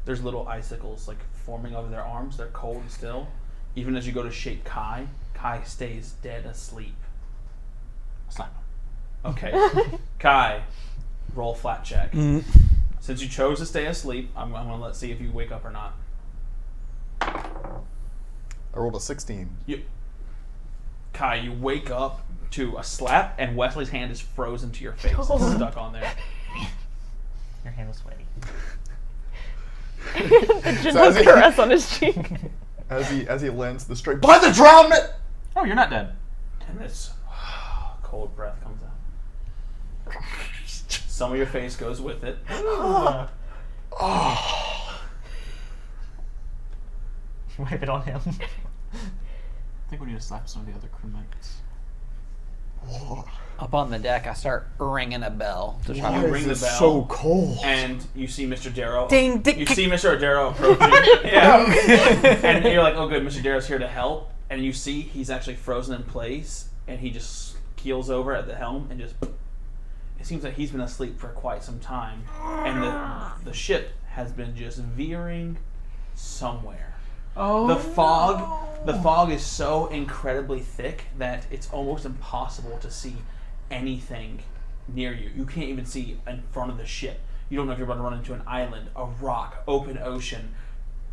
there's little icicles like forming over their arms. They're cold still. Even as you go to shake Kai, Kai stays dead asleep. Slap him. Okay. Kai, roll flat check. Since you chose to stay asleep, I'm going to see if you wake up or not. I rolled a 16. Kai, you wake up to a slap, and Wesley's hand is frozen to your face. It's stuck on there. Your hand was sweaty. A gentle as he- caress on his cheek. As he lands the straight by the drownment. Oh, you're not dead. And this cold breath comes out. Some of your face goes with it. Wipe it on him. I think we need to slap some of the other crewmates. Up on the deck, I start ringing a bell to try You to. ring the bell. So cold. And you see Mr. Darrow. Ding, ding, You ding. see Mr. Darrow approaching. Yeah. And you're like, oh good, Mr. Darrow's here to help. And you see he's actually frozen in place, and he just keels over at the helm and just. It seems like he's been asleep for quite some time, and the ship has been just veering somewhere. Oh. The fog is so incredibly thick that it's almost impossible to see anything near you. You can't even see in front of the ship. You don't know if you're about to run into an island, a rock, open ocean.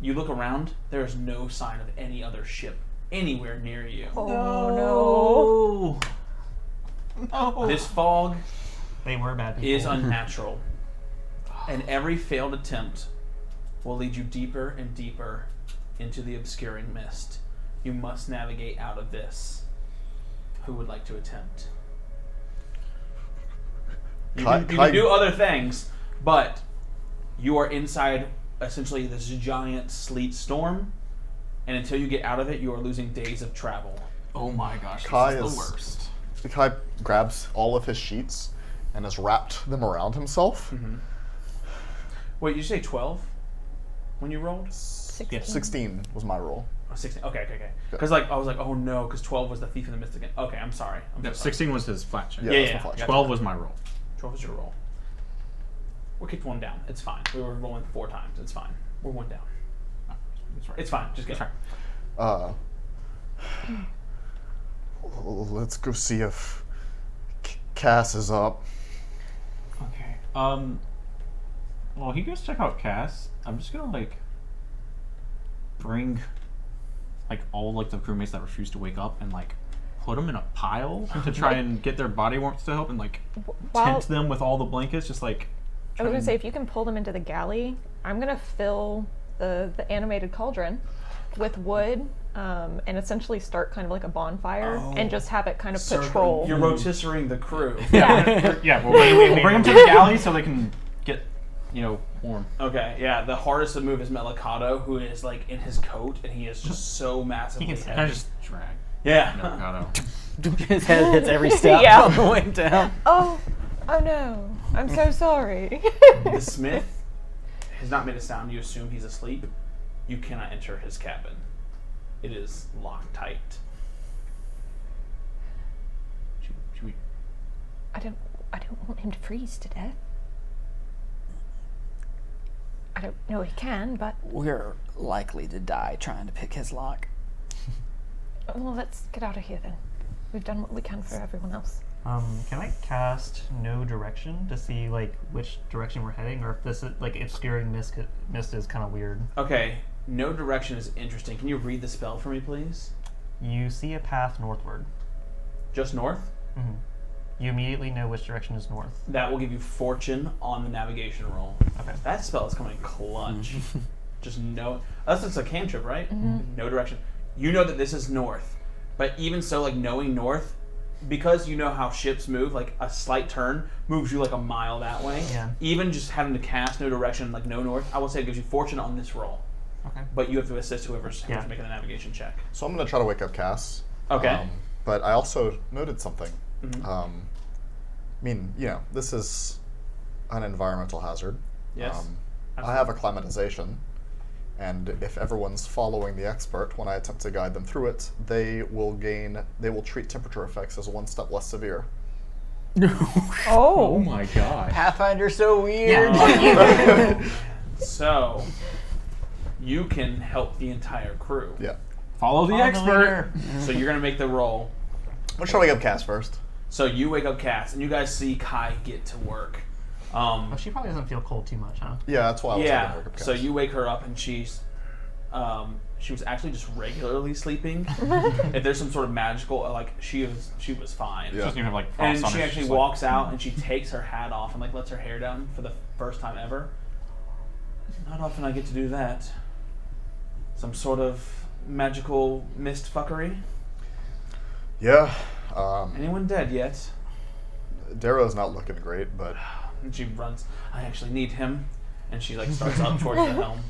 You look around, there is no sign of any other ship anywhere near you. Oh No. This fog They were bad people. is unnatural, and every failed attempt will lead you deeper and deeper into the obscuring mist. You must navigate out of this. Who would like to attempt? You can do other things, but you are inside essentially this giant sleet storm, and until you get out of it, you are losing days of travel. Oh my gosh, Kai this is is- the worst. Kai grabs all of his sheets and has wrapped them around himself. Wait, you say 12 when you rolled? 16. 16 was my roll. Oh, 16. Okay. Because I was like, oh no, because 12 was the thief in the mist again. Okay, I'm sorry. I'm No, so sorry. 16 was his flat check. Yeah, Yeah, that's yeah, my flash. yeah. 12 was my roll. 12 was your roll. We kicked one down. It's fine. We were rolling 4 times. It's fine. We're one down. That's right. It's fine. Just get That's right. Let's go see if Cass is up. Okay. Well, he goes check out Cass. I'm just gonna like bring like all like the crewmates that refuse to wake up and like put them in a pile to try and get their body warmth to help and like While, tent them with all the blankets. Just like I was gonna say, if you can pull them into the galley, I'm gonna fill the animated cauldron with wood, and essentially start kind of like a bonfire, and just have it kind of patrol. You're rotisserie the crew. Yeah. yeah, we'll bring them to the galley so they can get warm. Okay, yeah. The hardest to move is Melicado, who is like in his coat, and he is just so massively can heavy. Can I just drag? Yeah. Melicado. His head hits every step Yeah. on the way down. Oh no! I'm so sorry. The smith has not made a sound. You assume he's asleep. You cannot enter his cabin. It is locked tight. Should we? I don't want him to freeze to death. I don't know he can, but We're likely to die trying to pick his lock. well, let's get out of here then. We've done what we can for everyone else. Can I cast no direction to see like which direction we're heading, or if this is like obscuring mist is kind of weird? Okay, no direction is interesting. Can you read the spell for me, please? You see a path northward. Just north? Mm-hmm. You immediately know which direction is north. That will give you fortune on the navigation roll. Okay. That spell is coming clutch. Just no. That's just a cantrip, right? No direction. You know that this is north, but even so, like knowing north, because you know how ships move, like a slight turn moves you like a mile that way. Yeah. Even just having to cast no direction, like no north, I will say it gives you fortune on this roll. Okay. But you have to assist whoever's Yeah. making the navigation check. So I'm going to try to wake up Cass. Okay. But I also noted something. Mhm. I mean, this is an environmental hazard. Yes. I have acclimatization, and if everyone's following the expert when I attempt to guide them through it, they will treat temperature effects as one step less severe. Oh my gosh. Pathfinder's so weird. So, you can help the entire crew. Yeah. Follow the expert. So you're going to make the roll. I'm going to try to wake up Cass first. So you wake up Cass, and you guys see Kai get to work. Oh, she probably doesn't feel cold too much, huh? Yeah, that's why I was going to wake up Cass. So you wake her up, and she was actually just regularly sleeping. If there's some sort of magical, like she was fine. Yeah. Doesn't even have like And frost on she her. actually She's walks out, and she takes her hat off and like lets her hair down for the first time ever. Not often I get to do that. Some sort of magical mist fuckery. Yeah. Anyone dead yet? Darrow's not looking great, but And she runs. I actually need him, and she like starts up towards the helm.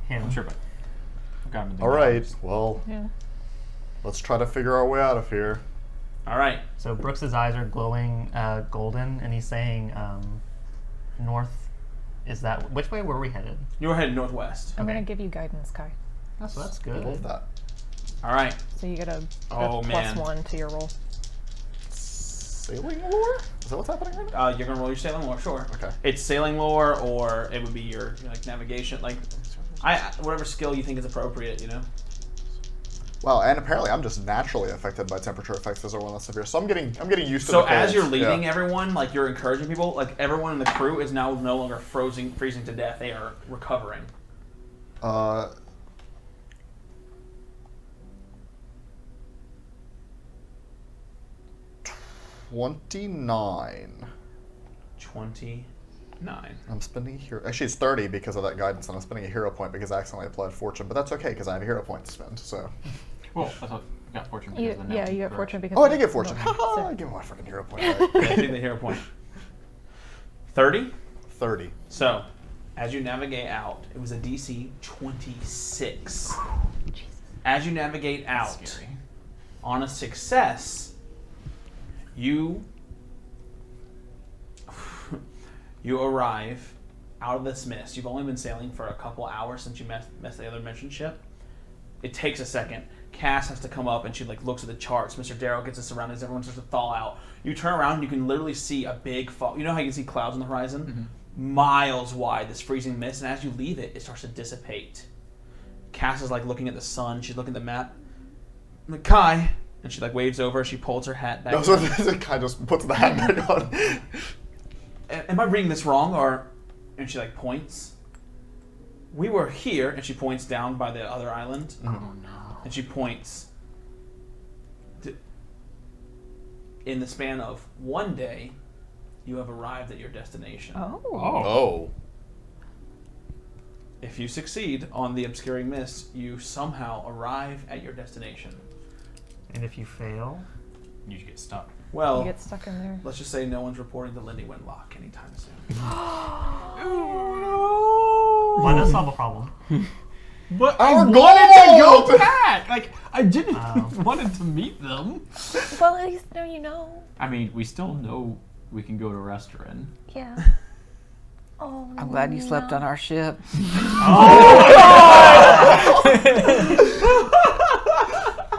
Him. I'm sure, but I've got him in the all right. dogs. Well, Yeah. let's try to figure our way out of here. All right. So Brooks's eyes are glowing golden, and he's saying, "North, is that which way were we headed?" You're headed northwest. I'm gonna give you guidance, Kai. Oh, so that's I good. love that. All right. So you get a Oh, man. +1 to your roll. Sailing lore? Is that what's happening right now? You're gonna roll your sailing lore, sure. Okay. It's sailing lore, or it would be your like navigation, like whatever skill you think is appropriate. Wow, and apparently I'm just naturally affected by temperature effects as one less severe. So I'm getting used to So the as cold. you're leading Yeah. everyone, like you're encouraging people, like everyone in the crew is now no longer freezing to death. They are recovering. 29. 29. I'm spending a hero. Actually, it's 30 because of that guidance, and I'm spending a hero point because I accidentally applied fortune. But that's okay because I have a hero point to spend. So. Well, I thought you got fortune because You, of the net. yeah, you got Correct. fortune because. Oh, I did get fortune. Okay, Haha! so- I give my freaking hero point. Yeah, take the hero point. 30. 30. So, as you navigate out, it was a DC 26. As you navigate out, Scary. on a success, you arrive out of this mist. You've only been sailing for a couple hours since you met the other mission ship. It takes a second. Cass has to come up and she looks at the charts. Mr. Darrow gets us surrounded. Everyone starts to thaw out. You turn around and you can literally see a big fog. You know how you can see clouds on the horizon? Mm-hmm. Miles wide, this freezing mist. And as you leave it, it starts to dissipate. Cass is looking at the sun. She's looking at the map. I'm like, Kai. And she waves over. She pulls her hat back. That's what the guy just puts the hat back on. Am I reading this wrong? And she points. We were here. And she points down by the other island. Oh no. And she points. In the span of one day, you have arrived at your destination. Oh. If you succeed on the obscuring mist, you somehow arrive at your destination. And if you fail, You get stuck. Well, You get stuck in there. let's just say no one's reporting to Lindy Windlock anytime soon. why not solve a problem? But Our I wanted goal! to go back. I didn't Oh. wanted to meet them. Well, at least now you know. I mean, we still know we can go to restaurant. Yeah. Oh. I'm glad you slept on our ship.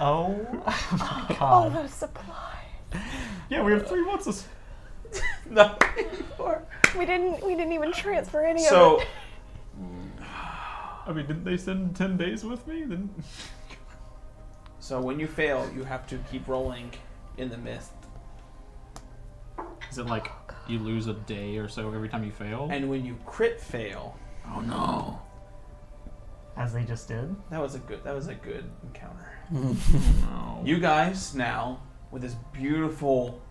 Oh my All god. those supplies. Yeah, we have 3 months of. No. We didn't even transfer any So, of it. I mean, didn't they send 10 days with me? Then. so when you fail, you have to keep rolling in the mist. Is it you lose a day or so every time you fail? And when you crit fail, Oh no. As they just did. that was a good encounter. No. You guys now, with this beautiful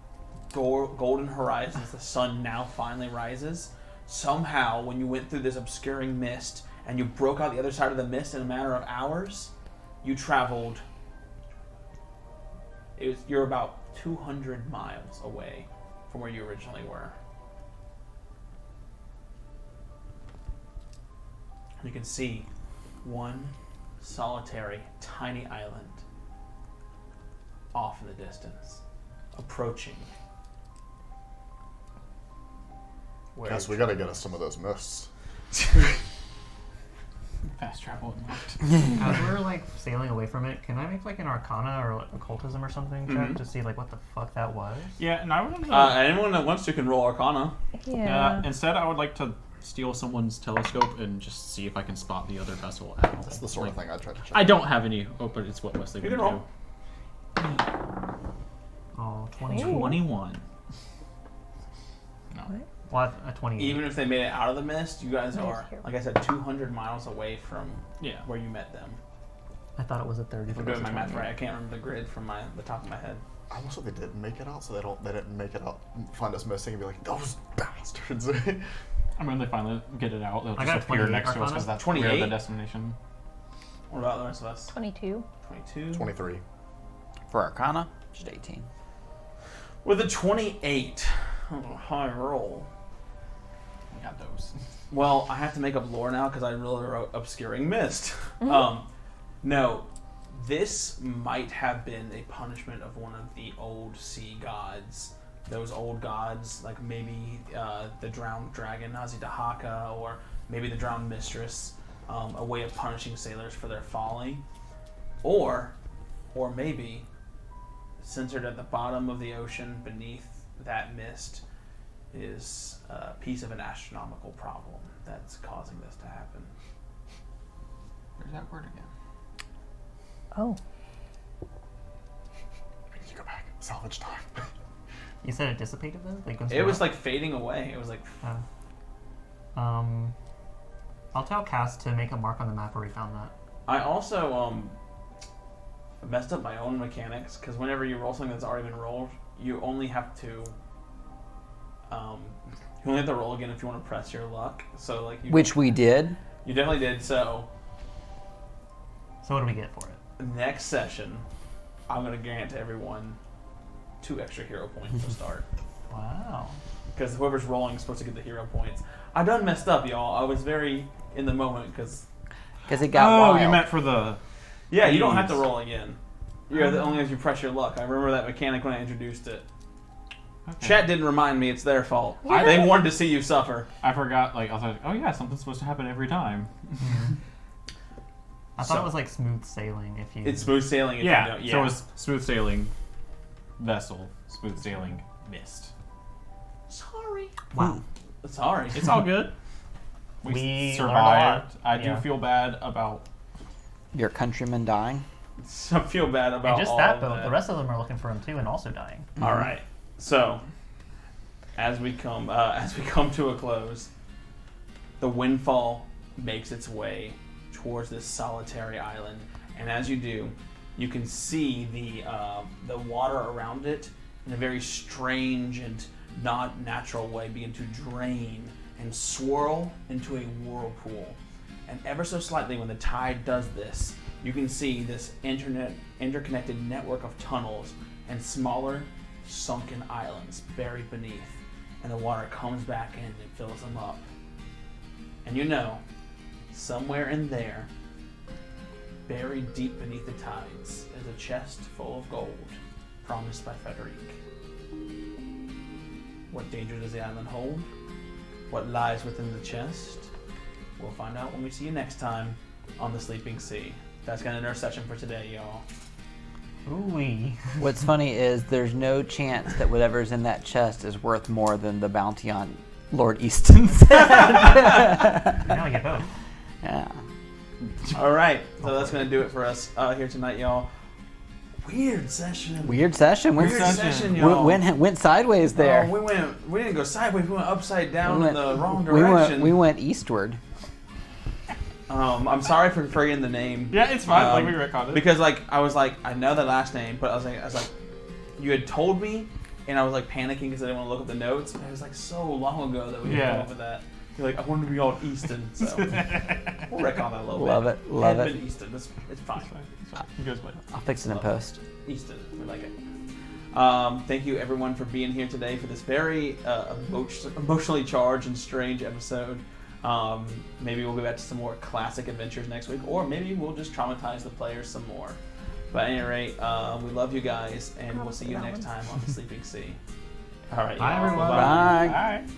golden horizon as the sun now finally rises, somehow when you went through this obscuring mist and you broke out the other side of the mist in a matter of hours, you traveled. You're about 200 miles away from where you originally were. You can see one solitary, tiny island off in the distance, approaching. Guess we gotta get us some of those mists. Fast travel unlocked. As we're sailing away from it, can I make an Arcana or occultism or something check to see what the fuck that was? Yeah, and I would. Anyone that wants to can roll Arcana. Yeah. Instead, I would like to steal someone's telescope and just see if I can spot the other vessel at all. That's the sort of thing I try to check. I don't have any. Oh, but it's what Wesley You would can do. roll. Oh, 20. Ooh. 21. No. What? Well, a 28. Even if they made it out of the mist, you guys Nice. are, like I said, 200 miles away from Yeah. where you met them. I thought it was a 30. If I'm but it doing was my a math 28. right, I can't remember the grid from the top of my head. I almost hope they didn't make it out, so they didn't make it out, find us missing, and be like, those bastards. I mean, when they finally get it out, they'll I just got appear 28 next to us Arcana. because that's 28? where the destination. What about the rest of us? 22. 22? 23. For Arcana, just 18. With a 28, high roll. We got those. Well, I have to make up lore now because I really wrote Obscuring Mist. No, this might have been a punishment of one of the old sea gods. Those old gods, like maybe the drowned dragon, Azidahaka, or maybe the drowned mistress, a way of punishing sailors for their folly. Or maybe, centered at the bottom of the ocean beneath that mist, is a piece of an astronomical problem that's causing this to happen. There's that word again. Oh. We need to go back. Salvage time. You said it dissipated though? Once It you was went- fading away. It was I'll tell Cass to make a mark on the map where he found that. I also I messed up my own mechanics because whenever you roll something that's already been rolled, you only have to roll again if you want to press your luck. So like Which we did. You definitely did. So So what do we get for it? next session, I'm gonna grant everyone 2 extra hero points to start. Wow. Because whoever's rolling is supposed to get the hero points. I done messed up, y'all. I was very in the moment because Because it got wild. you meant for the... yeah, you don't have to Jeez. roll again. You're the only as you press your luck. I remember that mechanic when I introduced it. Okay. Chat didn't remind me. It's their fault. I- They wanted to see you suffer. I forgot, like, I was like, oh yeah, something's supposed to happen every time. I thought it was like smooth sailing if you. It's smooth sailing. If you Yeah, don't. so it's smooth sailing vessel, smooth sailing mist. Sorry. Wow. Sorry. It's all good. We, We learned a survived. lot. I do Yeah. feel bad about... Your countrymen dying. I feel bad about And just all that of boat, that. the rest of them are looking for him too and also dying. All right. So, as we come to a close, the Windfall makes its way towards this solitary island, and as you do, you can see the water around it in a very strange and not natural way begin to drain and swirl into a whirlpool. And ever so slightly, when the tide does this, you can see this interconnected network of tunnels and smaller sunken islands buried beneath, and the water comes back in and fills them up. And you know, somewhere in there, buried deep beneath the tides, is a chest full of gold promised by Frederic. What danger does the island hold? What lies within the chest? We'll find out when we see you next time on the Sleeping Sea. That's gonna end our session for today, y'all. Ooh-wee. What's funny is there's no chance that whatever's in that chest is worth more than the bounty on Lord Easton's head. Now we get both. Yeah. All right, so that's gonna do it for us here tonight, y'all. Weird session. Weird session. Weird session, y'all. Went sideways there. Oh, we didn't go sideways. We went upside down We in the wrong we direction. we went eastward. I'm sorry for forgetting the name. Yeah, it's fine. Like, we retconned it. Because I was like, I know the last name, but I was like, you had told me, and I was like panicking because I didn't want to look up the notes. And it was like so long ago that we Yeah. came up with that. You're like, I wanted to be called Easton, so we'll retcon that a little Love bit. it, love Edmund it. Easton, it's fine. It's fine. It goes by. I'll fix it in post. Easton, we like it. Thank you everyone for being here today for this very emotionally charged and strange episode. Maybe we'll go back to some more classic adventures next week, or maybe we'll just traumatize the players some more. But at any rate, we love you guys, and we'll see you next time on the Sleeping Sea. All right, Bye, y'all. everyone. Bye. Bye.